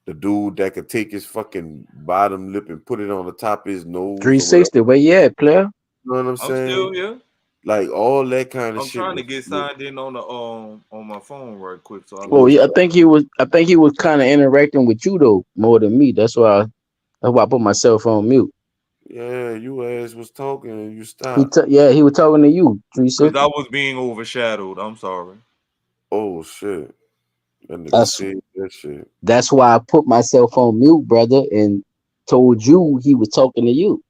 The dude that could take his fucking bottom lip and put it on the top of his nose or whatever. 360, where you at, player? You know what I'm I'm saying? still here. Like all that kind of I'm shit trying to was get signed in on the on my phone right quick. So I Well, let yeah, you. I think he was kind of interacting with you though more than me. That's why I put myself on mute. Yeah, you ass was talking and you He stopped. he was talking to you, Because 360. I was being overshadowed. I'm sorry. Oh shit. That nigga That's said that shit. that's why I put myself on mute, brother, and told you he was talking to you,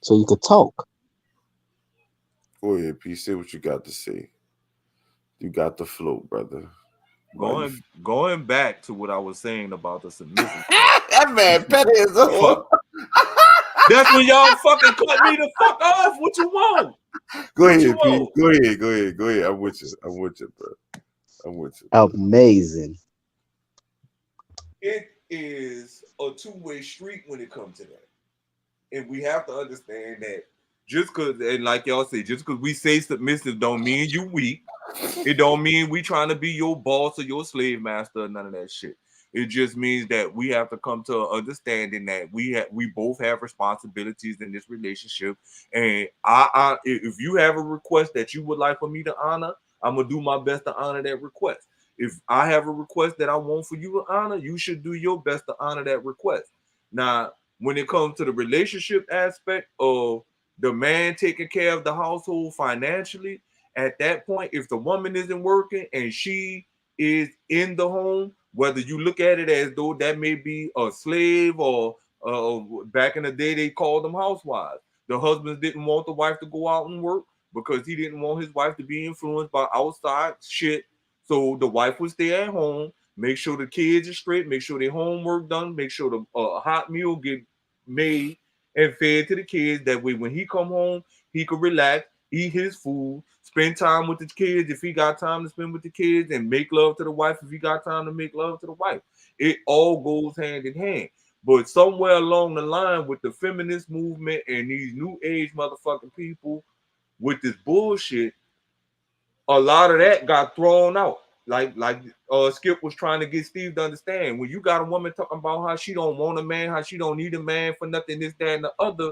so you could talk. Go ahead, P. Say what you got to say. You got the flow, brother. Why you Going back to what I was saying about the submissive. that man petty as a Fuck. That's when y'all fucking cut me the fuck off. What you want? Go What you ahead, P. want? Go ahead. I'm with you, bro. I'm with you. Amazing. It is a two-way street when it comes to that. And we have to understand that just because, and like y'all say, just because we say submissive don't mean you weak. It don't mean we trying to be your boss or your slave master or none of that shit. It just means that we have to come to an understanding that we both have responsibilities in this relationship. And I if you have a request that you would like for me to honor, I'm gonna do my best to honor that request. If I have a request that I want for you to honor, you should do your best to honor that request. Now, when it comes to the relationship aspect of the man taking care of the household financially, at that point, if the woman isn't working and she is in the home, whether you look at it as though that may be a slave or back in the day they called them housewives. The husbands didn't want the wife to go out and work because he didn't want his wife to be influenced by outside shit. So the wife would stay at home, make sure the kids are straight, make sure their homework done, make sure the hot meal get made and fed to the kids. That way, when he come home, he could relax, eat his food, spend time with the kids if he got time to spend with the kids, and make love to the wife if he got time to make love to the wife. It all goes hand in hand. But somewhere along the line with the feminist movement and these new age motherfucking people with this bullshit, a lot of that got thrown out. Like Skip was trying to get Steve to understand. When you got a woman talking about how she don't want a man, how she don't need a man for nothing, this, that, and the other.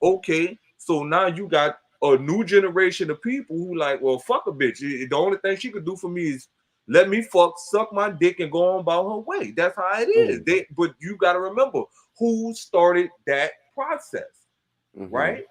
Okay, so now you got a new generation of people who like, well, fuck a bitch. The only thing she could do for me is let me fuck, suck my dick, and go on about her way. That's how it is. But you got to remember who started that process, right?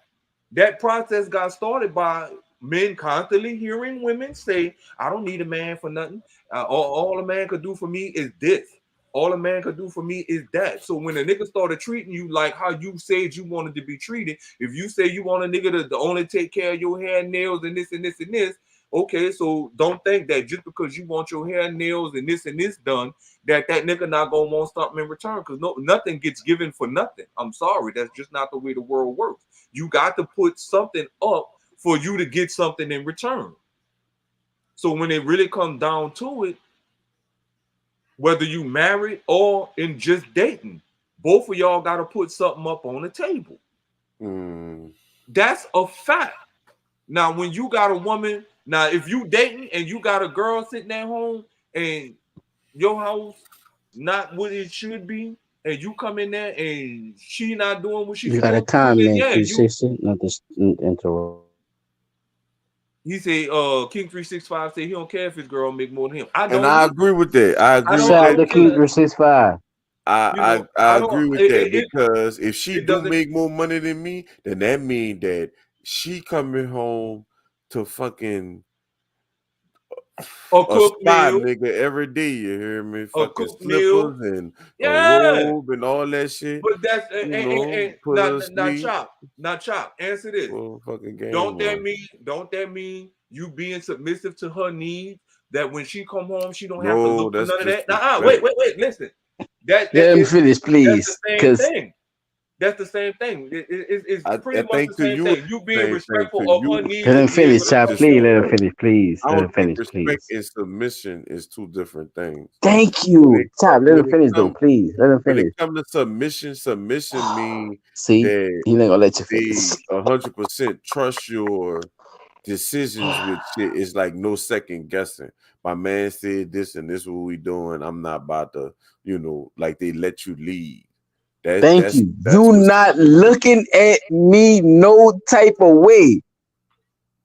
That process got started by men constantly hearing women say, I don't need a man for nothing. All a man could do for me is this. All a man could do for me is that. So when a nigga started treating you like how you said you wanted to be treated, if you say you want a nigga to only take care of your hair and nails and this and this and this, okay, so don't think that just because you want your hair, nails, and this done, that nigga not gonna want something in return. Because nothing gets given for nothing. I'm sorry, that's just not the way the world works. You got to put something up for you to get something in return. So when it really comes down to it, whether you married or in just dating, both of y'all got to put something up on the table. That's a fact. Now, when you got a woman, now if you dating and you got a girl sitting at home and your house not what it should be, and you come in there and she not doing what she's You got a supposed to do, then comment, yeah, you. 360. Not to interrupt. He say, King 365 say he don't care if his girl make more than him. I And don't I either. agree with that. I agree with Shout out to that King too. 365. I I don't. agree with that because if she It do doesn't. make more money than me, then that means that she coming home to fucking A a cooked spy meal. nigga every day. You hear me? A Fucking cooked meal. slippers and a Yeah. robe and all that shit. But that's You know, put her to sleep. not chop. Answer this. Well, fucking game Don't on. that mean you being submissive to her needs? That when she come home, she don't have to No, look for that's none of that. Nah, disrespect. wait. Listen. That Let him finish, that's the please. same Because thing. that's the same thing. It's I pretty much think the to same you, thing. You being same thing respectful to of you. her needs Let him and being finish, able to child. show Please let her. him finish, please. I Let don't him think finish, respect please. and submission is two different things. Thank When you, it child. Let when him it finish, though. come Please let him when it finish. come to submission mean See, that he ain't gonna let you they finish. 100% trust your decisions with shit. It's like no second guessing. My man said this and this is what we doing. I'm not about to, like they let you lead. Thank you. You not looking at me no type of way.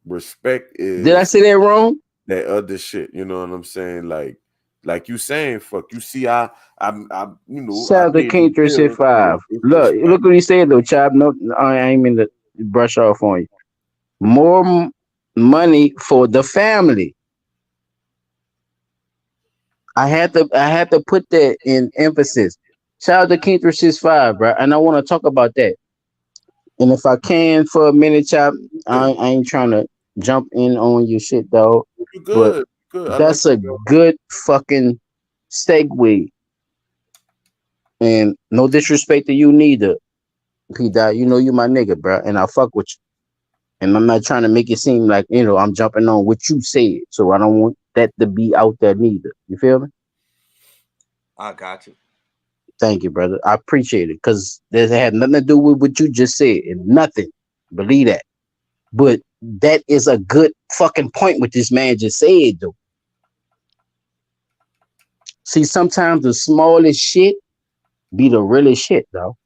Respect Did I is say that wrong? that other shit. You know what I'm saying? Like you saying, fuck. You see, I'm I Shout out to pay King the 365. bills. It's Look what he said though, child. No, I ain't mean to brush off on you. More money for the family. I had to put that in emphasis. Shout out to King 365, bro. And I want to talk about that. And if I can for a minute, chop, I ain't trying to jump in on your shit, though. You But good. I like that's a good fucking segue. And no disrespect to you neither, P. Dot. You know you my nigga, bro. And I fuck with you. And I'm not trying to make it seem like, I'm jumping on what you said. So I don't want that to be out there neither. You feel me? I got you. Thank you, brother. I appreciate it. Because it had nothing to do with what you just said. And nothing. Believe that. But that is a good fucking point what this man just said, though. See, sometimes the smallest shit be the realest shit, though.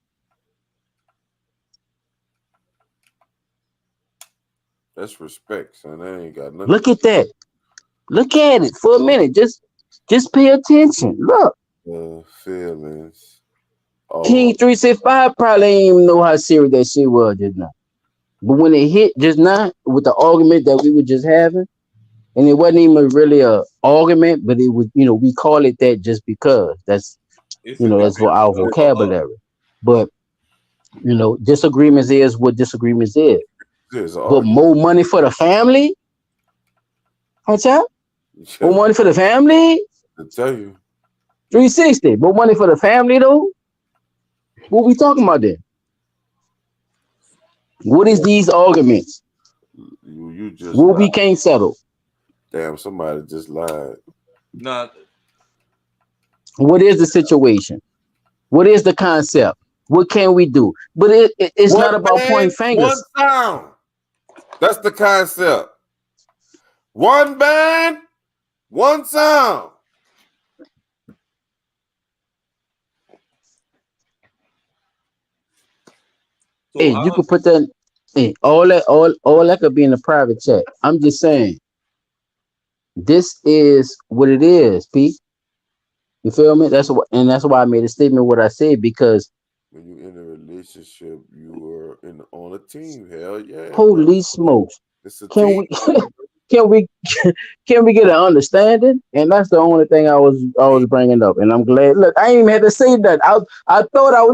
That's respect, son. I ain't got nothing. Look at that. Look at it for a minute. Just pay attention. Look. Feelings. King 365 probably ain't even know how serious that shit was just now. But when it hit just now with the argument that we were just having, and it wasn't even really a argument, but it was, we call it that just because that's, that's for our vocabulary. But, disagreements is what disagreements is. But more money for the family? What's that? More money for the family? I tell you. 360. More money for the family, though? What we talking about then? What is these arguments? You just What lied. we can't settle? Damn, somebody just lied. Nah. What is the situation? What is the concept? What can we do? But it's not about pointing fingers. One sound. That's the concept. One band, one sound. Hey, you could put that. Hey, all that could be in a private chat. I'm just saying. This is what it is, Pete. You feel me? That's why I made a statement what I said, because when you in a relationship, you are on a team. Hell yeah. Holy bro. smokes. It's a Can team. we can we get an understanding? And that's the only thing I was bringing up. And I'm glad. Look, I ain't even had to say that. I thought I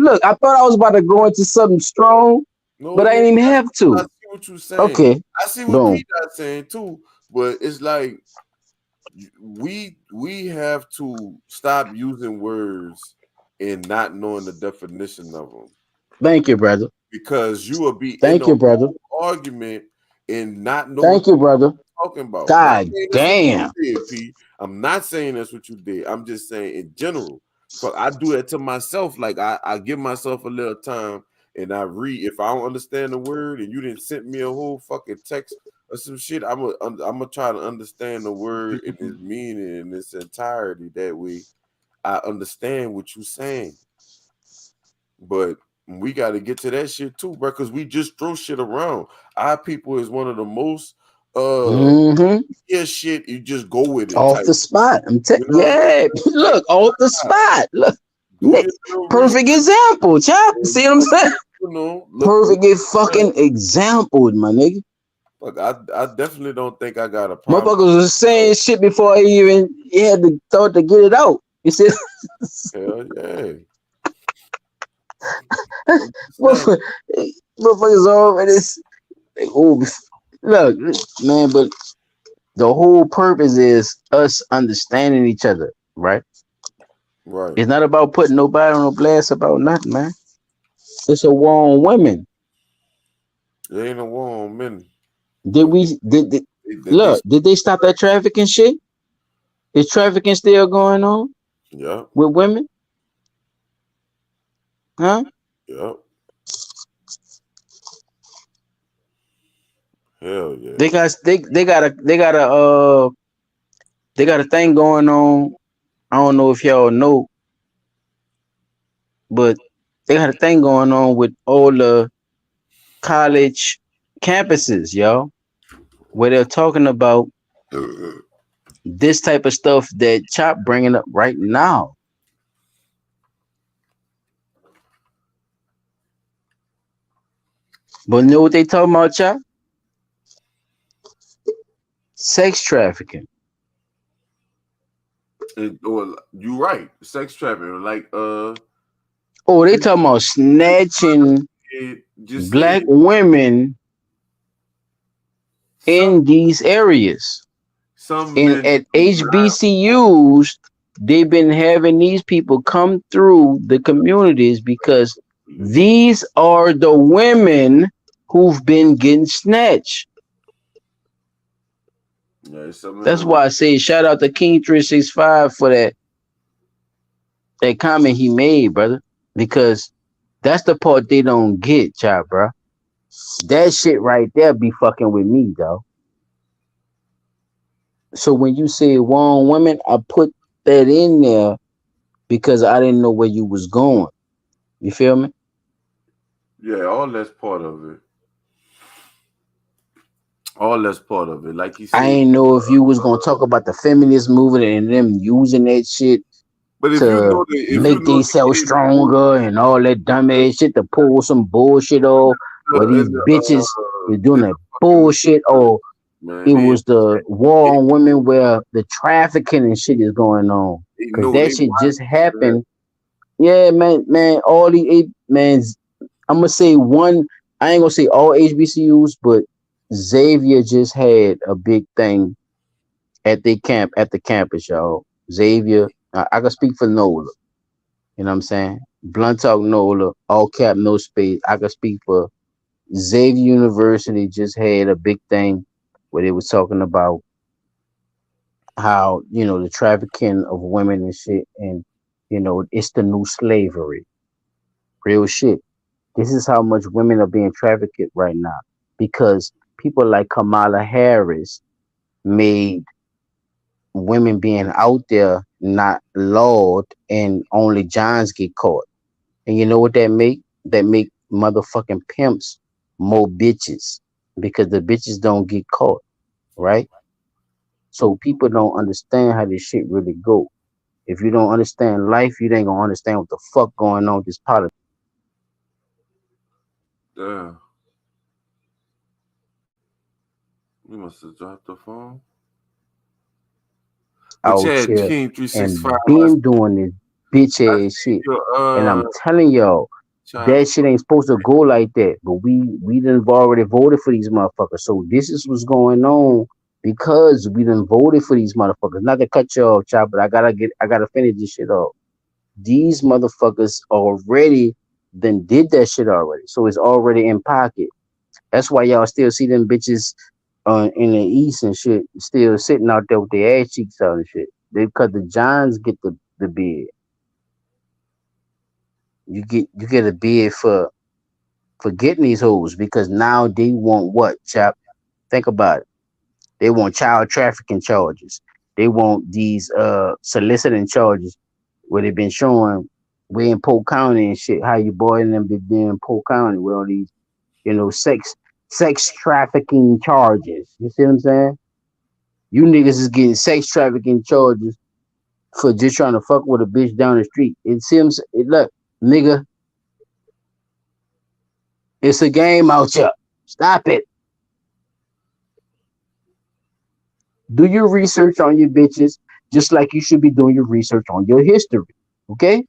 was about to go into something strong, but I didn't even have to. I see what you're saying. Okay. I see what Boom. Pete's saying too, but it's like we have to stop using words and not knowing the definition of them. Thank you, brother. Because you will be Thank in you, a brother. argument and not know Thank what you, brother. you're talking about. God damn. I'm not saying that's what you did. I'm just saying in general. I do that to myself. Like I give myself a little time and I read. If I don't understand the word and you didn't send me a whole fucking text or some shit, I'm gonna try to understand the word and its meaning in its entirety. That way, I understand what you're saying. But we got to get to that shit too, bro, because we just throw shit around. Our people is one of the most shit. You just go with it Off the spot. Look, off the spot. Look, perfect example, chap. See what I'm saying? Perfect fucking example, my nigga. Look, I definitely don't think I got a problem. Motherfuckers was saying shit before he had the thought to get it out. You see? Hell yeah. Motherfuckers already. Look, man, but the whole purpose is us understanding each other, right? Right. It's not about putting nobody on a blast about nothing, man. It's a war on women. There ain't a war on men. Did look? Did they stop that trafficking shit? Is trafficking still going on Yeah. with women? Huh? Yeah. Hell yeah. They got a thing going on. I don't know if y'all know, but they got a thing going on with all the college campuses, y'all, where they're talking about this type of stuff that Chop bringing up right now. But you know what they talking about, Chop? Sex trafficking. You right. Sex trafficking. Like Oh, they talking about snatching just black said. women in these areas. Some And men at do not. HBCUs, they've been having these people come through the communities because these are the women who've been getting snatched. Yeah, some men That's don't. why I say shout out to King 365 for that comment he made, brother. Because that's the part they don't get, child, bro. That shit right there be fucking with me, though. So when you say wrong women, I put that in there because I didn't know where you was going. You feel me? Yeah, all that's part of it. All that's part of it. Like you I said. ain't know if you was gonna talk about the feminist movement and them using that shit But if you to know make the themselves game rules stronger and all that dumb ass shit to pull some bullshit off, where these and bitches is doing that bullshit, or man, it they was the war on women where the trafficking and shit is going on. Cause know that they shit just watch that. happened. Yeah, man, all the eight mans. I'm gonna say one. I ain't gonna say all HBCUs, but Xavier just had a big thing at the campus, y'all. Xavier, I can speak for Nola. You know what I'm saying? Blunt Talk Nola, all cap, no space. I can speak for Xavier University. Just had a big thing where they was talking about how the trafficking of women and shit, and it's the new slavery. Real shit. This is how much women are being trafficked right now because people like Kamala Harris made women being out there not laud and only Johns get caught. And you know what that make? That make motherfucking pimps more bitches because the bitches don't get caught, right? So people don't understand how this shit really go. If you don't understand life, you ain't gonna understand what the fuck going on with this politics. Yeah. You must have dropped the phone. But Out yeah, here King 365. and been doing this bitch I ass see shit. your And I'm telling y'all, that shit ain't supposed to go like that. But we done already voted for these motherfuckers. So this is what's going on because we done voted for these motherfuckers. Not to cut you off, Chop, but I gotta finish this shit off. These motherfuckers already then did that shit already. So it's already in pocket. That's why y'all still see them bitches in the east and shit still sitting out there with their ass cheeks out and shit. Because the Johns get the bid. You get a bid for getting these hoes because now they want what, chap? Think about it. They want child trafficking charges. They want these soliciting charges where they've been showing we in Polk County and shit, how you boy and them been doing in Polk County with all these, sex trafficking charges. You see what I'm saying? You niggas is getting sex trafficking charges for just trying to fuck with a bitch down the street. It seems look, nigga, it's a game out here. Stop it. Do your research on your bitches just like you should be doing your research on your history. Okay?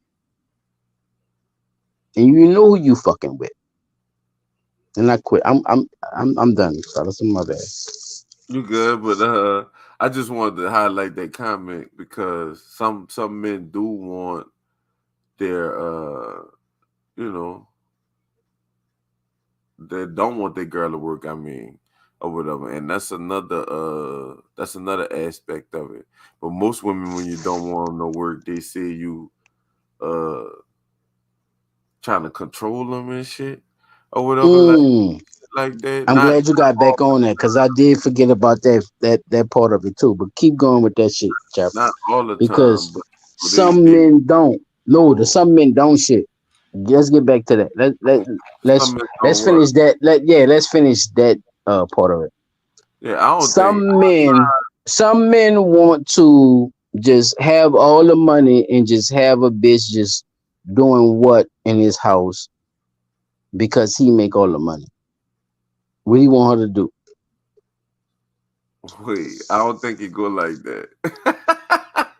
And you know who you fucking with. And I quit. I'm done, fellas. I'm my bad. You good, but I just wanted to highlight that comment because some men do want their you know that don't want their girl to work. I mean, or whatever, and that's another aspect of it. But most women, when you don't want them to work, they say you uh trying to control them and shit or whatever, Mm. like that. I'm Not glad you got all, back on that because I did forget about that part of it too. But keep going with that shit, chap. not all the time, Because but some they men don't. No, the some men don't shit. Let's get back to that. some men Let's don't work. finish that. Let's finish that part of it. Yeah, I don't think. Some men want to just have all the money and just have a bitch just doing what in his house because he make all the money. What do you want her to do? Wait, I don't think it go like that.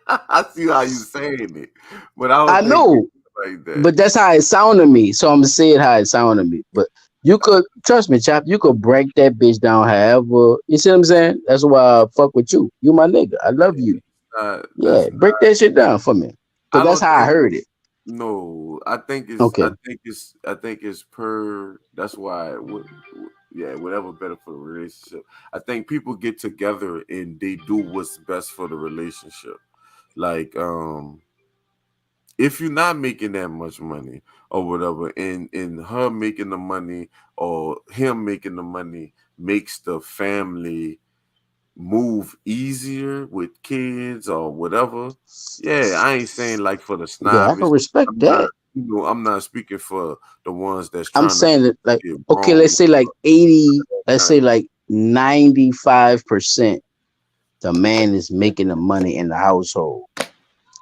I see how you saying it, but I I don't think it know, go like that. but that's how it sound to me. So I'm gonna say it how it sound to me. But you could trust me, chap. You could break that bitch down however. You see what I'm saying? That's why I fuck with you. You my nigga. I love you. That's Yeah, break that shit down for me. Cause I that's don't how I think. heard it. No, I think it's. Okay. I think it's per. That's why. Yeah, whatever better for the relationship. I think people get together and they do what's best for the relationship. Like, if you're not making that much money or whatever, and her making the money or him making the money makes the family move easier with kids or whatever. Yeah, I ain't saying like for the Yeah, I can snobbish. respect I'm not, that. I'm not speaking for the ones that's I'm trying to saying that like get okay, wrong. let's say like 80, let's say like 95% the man is making the money in the household.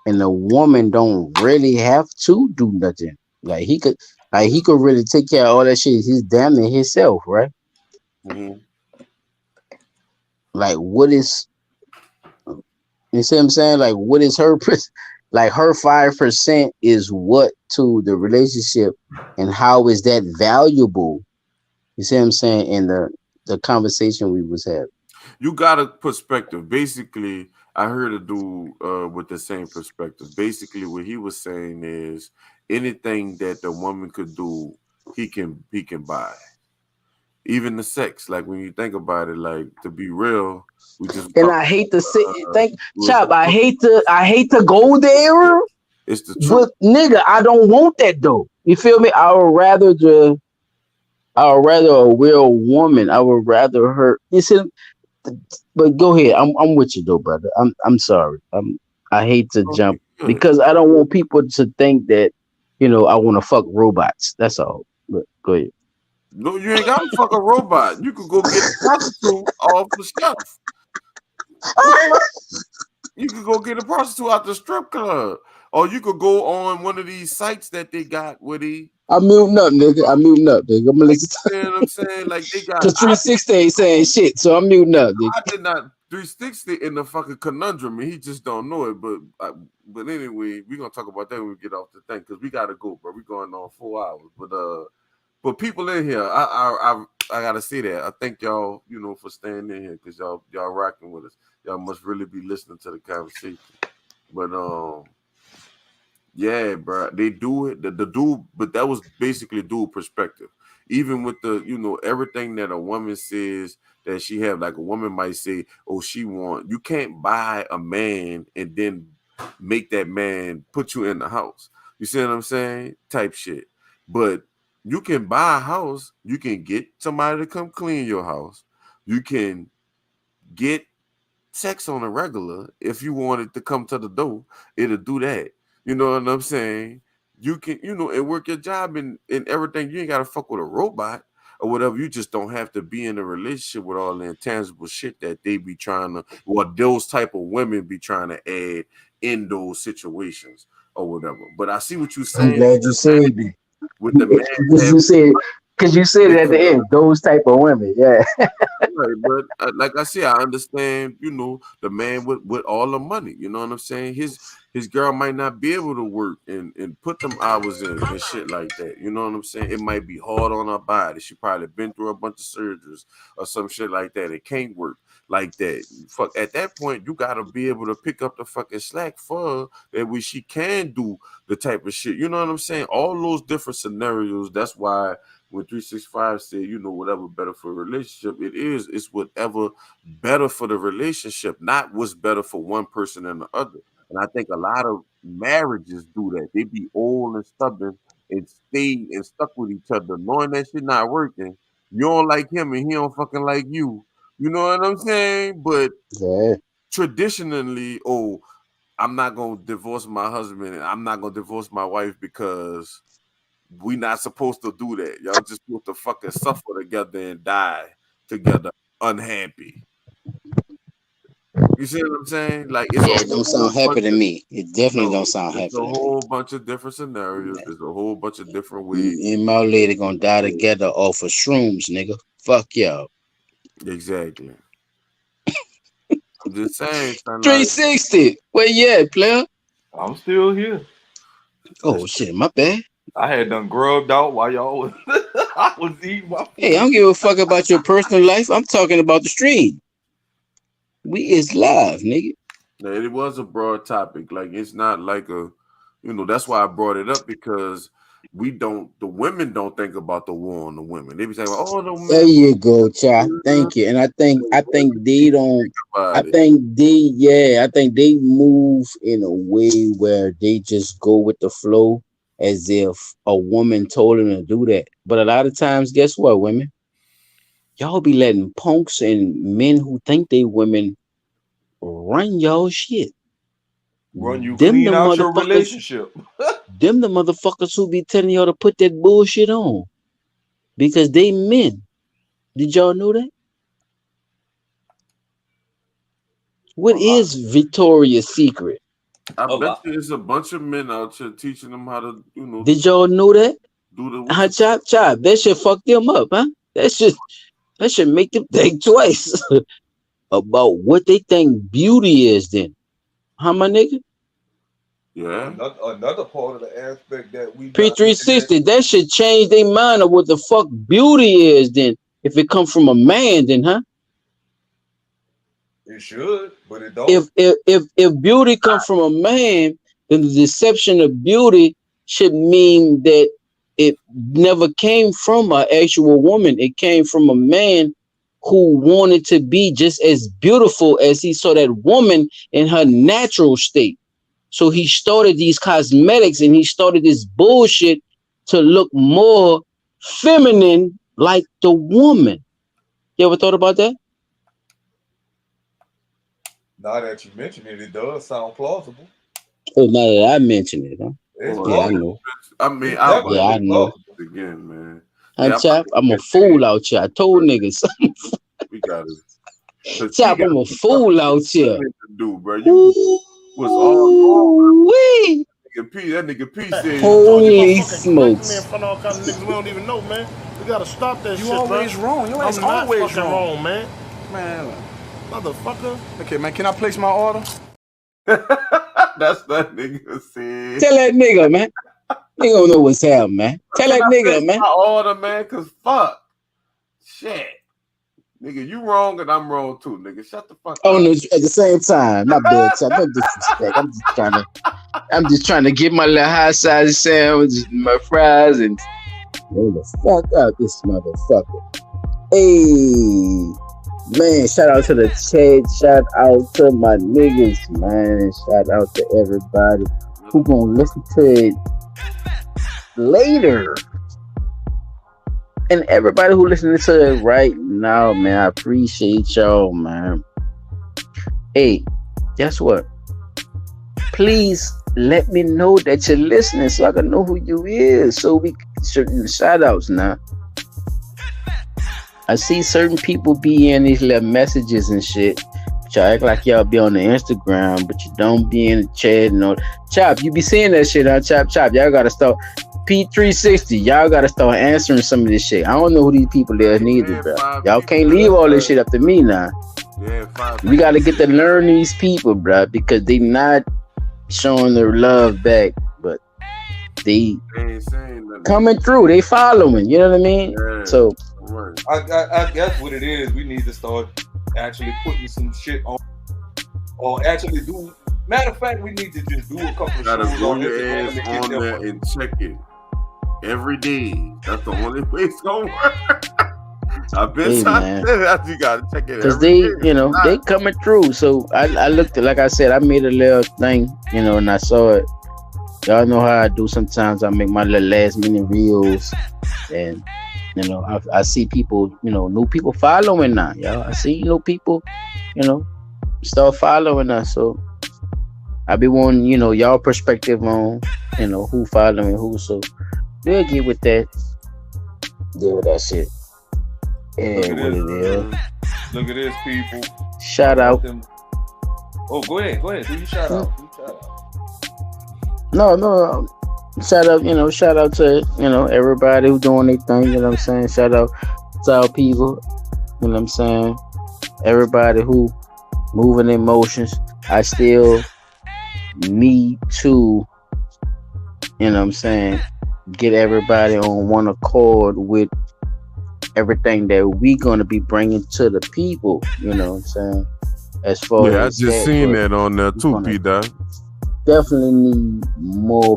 And the woman don't really have to do nothing. He could really take care of all that shit. He's damn near himself, right? Mhm. Like what is you see what I'm saying? Like what is like her 5% is what to the relationship and how is that valuable? You see what I'm saying? In the conversation we was having. You got a perspective. Basically, I heard a dude with the same perspective. Basically, what he was saying is anything that the woman could do, he can buy. Even the sex. Like when you think about it, like to be real, we just And talking. I hate to say thank We was Chop, just talking. I hate to go there, It's the truth. but nigga, I don't want that though. You feel me? I would rather a real woman. I would rather her. You see, but go ahead. I'm with you though, brother. I'm sorry. I hate to Okay, jump good. because I don't want people to think that I want to fuck robots. That's all. But go ahead. No, you ain't got to fuck a robot. You could go get a prostitute off the shelf. You could go get a prostitute out the strip club, or you could go on one of these sites that they got where they. I'm muting up, nigga. I'm muting up, nigga. I'm gonna Like, listen you know what I'm saying? Like they got. because 360 ain't saying shit, so I'm muting up, nigga. I did not 360 in the fucking conundrum, and he just don't know it. But anyway, we're gonna talk about that when we get off the thing because we gotta go, bro. We going on 4 hours, but people in here, I gotta say that I thank y'all, for staying in here because y'all rocking with us. Y'all must really be listening to the conversation. But yeah, bro, they do it. The dude, but that was basically dude perspective. Even with the, everything that a woman says that she have, like a woman might say, "Oh, she want." You can't buy a man and then make that man put you in the house. You see what I'm saying? Type shit. But you can buy a house. You can get somebody to come clean your house. You can get sex on a regular. If you wanted to come to the door, it'll do that. You know what I'm saying? You can, and work your job and everything. You ain't gotta fuck with a robot or whatever. You just don't have to be in a relationship with all the intangible shit that they be trying to, or those type of women be trying to add in those situations or whatever. But I see what you're I'm saying glad you said it with the man because having you said it at the end. Those type of women, yeah. right, but like I said, I understand. The man with all the money. You know what I'm saying? His girl might not be able to work and put them hours in and shit like that. You know what I'm saying? It might be hard on her body. She probably been through a bunch of surgeries or some shit like that. It can't work like that. Fuck. At that point, you gotta be able to pick up the fucking slack for her that she can do the type of shit. You know what I'm saying? All those different scenarios. That's why when 365 said, you know, whatever better for a relationship, it's whatever better for the relationship, not what's better for one person than the other. And I think a lot of marriages do that. They be old and stubborn and stay and stuck with each other, knowing that shit not working. You don't like him and he don't fucking like you. You know what I'm saying? But traditionally, I'm not gonna divorce my husband and I'm not gonna divorce my wife because we not supposed to do that. Y'all just supposed to fucking suffer together and die together unhappy. You see what I'm saying? Like it's it don't sound happy to me. It definitely don't sound happy it's a to me. whole bunch of different scenarios. There's a whole bunch of different ways. Me and my lady gonna die together off of shrooms, nigga. Fuck y'all. Exactly. I'm just saying, son, 360. Where you at, player? I'm still here. Oh shit, my bad. I had done grubbed out while y'all was I was eating my food. Hey, I don't give a fuck about your personal life. I'm talking about the stream. We is live, nigga. No, it was a broad topic. Like it's not like a, you know, that's why I brought it up because the women don't think about the war on the women. They be saying, oh, the men. There you go, child. Thank you. And I think they don't. I think they move in a way where they just go with the flow as if a woman told them to do that. But a lot of times, guess what, women? Y'all be letting punks and men who think they women run y'all shit. Run you clean out your relationship. Them the motherfuckers who be telling y'all to put that bullshit on because they men. Did y'all know that? What is Victoria's Secret? I bet you there's a bunch of men out here teaching them how to, you know. Did y'all know that? Do the chop. That should fuck them up, huh? That should make them think twice about what they think beauty is. Then, huh, my nigga? Yeah. Another part of the aspect that we P360, that should change their mind of what the fuck beauty is. Then, if it comes from a man, then, huh? It should, but it don't. If beauty comes from a man, then the deception of beauty should mean that it never came from an actual woman. It came from a man who wanted to be just as beautiful as he saw that woman in her natural state. So he started these cosmetics and he started this bullshit to look more feminine like the woman. You ever thought about that? Now that you mention it, it does sound plausible. Oh, now that I mention it, huh? Yeah, I know. I mean, I know. Again, man. Chap, I'm a fool out here. I told niggas. We got it. Chap, I'm a fool out here. Do, bro. You was all that nigga P said. Holy smokes. In front of all kinds of niggas we don't even know, man. We gotta stop that shit, You always bro. wrong. Your ass I'm not always fucking wrong, man. Man, motherfucker. Okay, man, can I place my order? That's that nigga said. Tell that nigga, man. Nigga don't know what's happening, man. Tell that nigga, man. My order, man, cause fuck. Shit. Nigga, you wrong and I'm wrong too, nigga. Shut the fuck up. Oh no, at the same time. My bad, chap. No disrespect. I'm just trying to get my little high side sandwich, my fries, and roll the fuck out this motherfucker. Hey, man, shout out to the chat. Shout out to my niggas, man. Shout out to everybody who gonna listen to it later. And everybody who listening to it right now, man, I appreciate y'all, man. Hey, guess what? Please let me know that you're listening so I can know who you is. So we certain shout outs now. I see certain people be in these little messages and shit. But y'all act like y'all be on the Instagram, but you don't be in the chat and all. Chop, you be seeing that shit, huh? Chop. Y'all gotta start. P360, y'all gotta start answering some of this shit. I don't know who these people is neither, bro. Y'all can't leave all this shit up to me now. We gotta get to learn these people, bro, because they not showing their love back, but they coming through. They following. You know what I mean? So I guess what it is, we need to start actually putting some shit on, or actually do. Matter of fact, we need to just do a couple of shows on Instagram and get there and check it. every day. That's the only way it's gonna work. I've been Hey, trying man. to say that. You gotta check it Cause every they, day. you know, they coming through. So I looked at, like I said, I made a little thing, you know, and I saw it. Y'all know how I do sometimes. I make my little last minute reels, and you know, I see people, you know, new people following now, y'all. I see new people, you know, start following us. So I be wanting, you know, y'all perspective on, you know, who following who. So we'll get with that. Deal with that shit. Look And at what it is. this. Look at this, people. Shout out. Oh, go ahead. Do your shout out. No. Shout out, you know, shout out to, you know, everybody who doing their thing, you know what I'm saying? Shout out to our people, you know what I'm saying? Everybody who moving emotions. I still need to, you know what I'm saying, get everybody on one accord with everything that we gonna be bringing to the people, you know what I'm saying? As far Yeah, I as just seen that on there too, P-Dot. Definitely need more,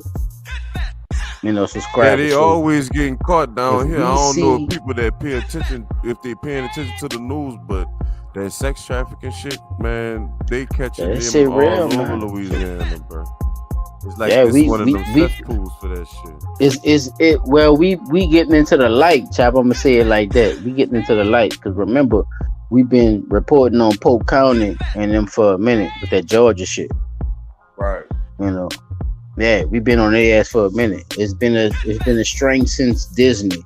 you know, Yeah, subscribers. they So always getting caught down if here. we I don't know see- if people that pay attention, if they paying attention to the news, but that sex trafficking shit, man, they catching that them shit all real, over man. Louisiana, bro. It's like Yeah, it's one of them we cesspools for that shit. is it well we getting into the light, chap. I'm gonna say it like that. We getting into the light because remember we've been reporting on Polk County and them for a minute with that Georgia shit. Right. You know, yeah, we've been on their ass for a minute. It's been a string since Disney.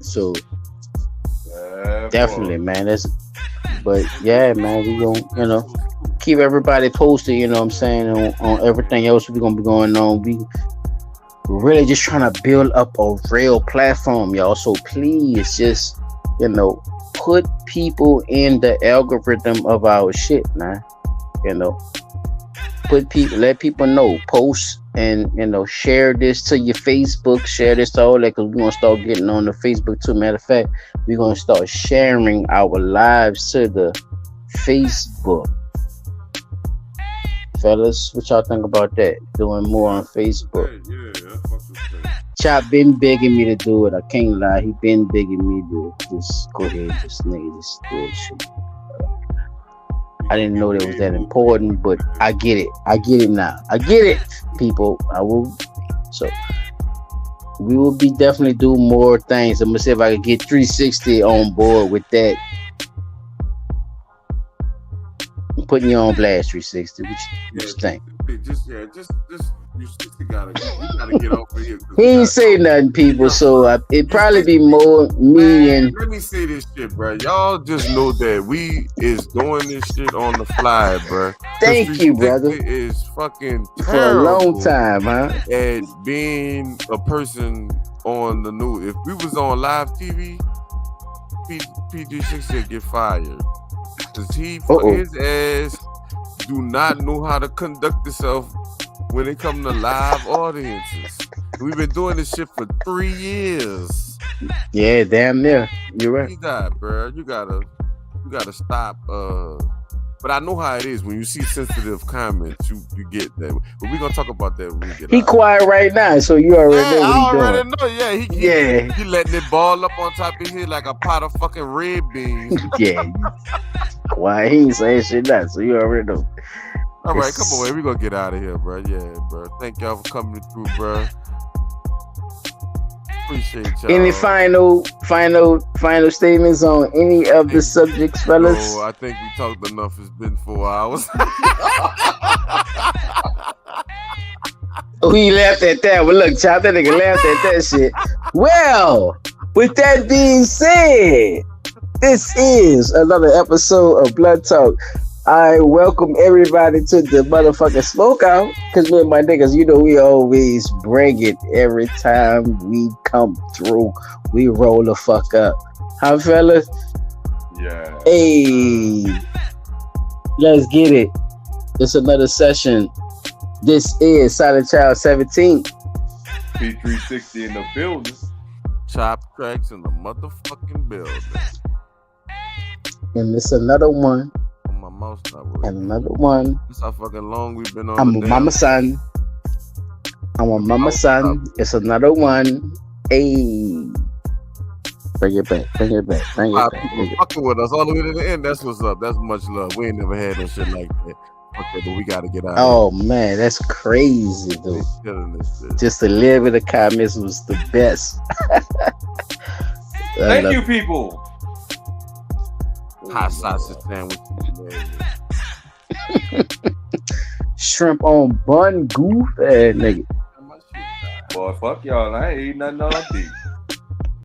So definitely, man. But yeah, man, we gonna, you know, keep everybody posted, you know what I'm saying, on everything else we gonna be going on. We really just trying to build up a real platform, y'all. So please just, you know, put people in the algorithm of our shit, man. You know, let people know, post and, you know, share this to your Facebook, share this to all that, because we're gonna start getting on the Facebook too. Matter of fact, we're gonna start sharing our lives to the Facebook. Fellas, what y'all think about that? Doing more on Facebook. Chop been begging me to do it. I can't lie. He been begging me to just go ahead, just nigga, just do it. Shit. I didn't know that was that important, but I get it. I get it now. I get it, people. I will. So we will be definitely do more things. I'm gonna see if I can get 360 on board with that. I'm putting you on blast, 360. What you think? Just you gotta get over here. He ain't say nothing, people. So it probably be more me and. Let me say this shit, bro. Y'all just know that we is doing this shit on the fly, bro. Thank you, brother. Is fucking for a long time, huh? At being a person on the news. If we was on live TV, PG6 would get fired. Cause his ass do not know how to conduct himself when it comes to live audiences. We've been doing this shit for 3 years. Yeah, damn near. You're right. You got, bro. You gotta stop. But I know how it is when you see sensitive comments. You get that. But we're gonna talk about that when we get. He quiet right now, so you already know what I he already doing. know. He letting it ball up on top of his head like a pot of fucking red beans. Yeah. Quiet. He ain't saying shit now, so you already know. All right, come on, man. We gonna get out of here, bro. Yeah, bro. Thank y'all for coming through, bro. Appreciate y'all. Any final statements on any of the subjects, fellas? No, I think we talked enough. It's been 4 hours. We laughed at that. Well, look, Chop, that nigga laughed at that shit. Well, with that being said, this is another episode of Blood Talk. I welcome everybody to the motherfucking smokeout. Cause me and my niggas, you know, we always bring it every time we come through. We roll the fuck up. Huh, fellas? Yeah. Hey, let's get it. It's another session. This is Silent Child 17. P360 in the building. Chop tracks in the motherfucking building. And it's another one. My mouse not working. And another one. That's how fucking long we've been on. I'm with Mama Son. I want Mama Son. It's another one. Hey. Bring it back. Bring it back. Bring it back. People fucking with us all the way to the end. That's what's up. That's much love. We ain't never had no shit like that. Okay, but we gotta get out. Oh man, that's crazy, dude. Just a little bit of comments was the best. Thank you, people. Hot sausage sandwich. Shrimp on bun, goof, nigga. Boy, fuck y'all. I ain't eating nothing all I eat.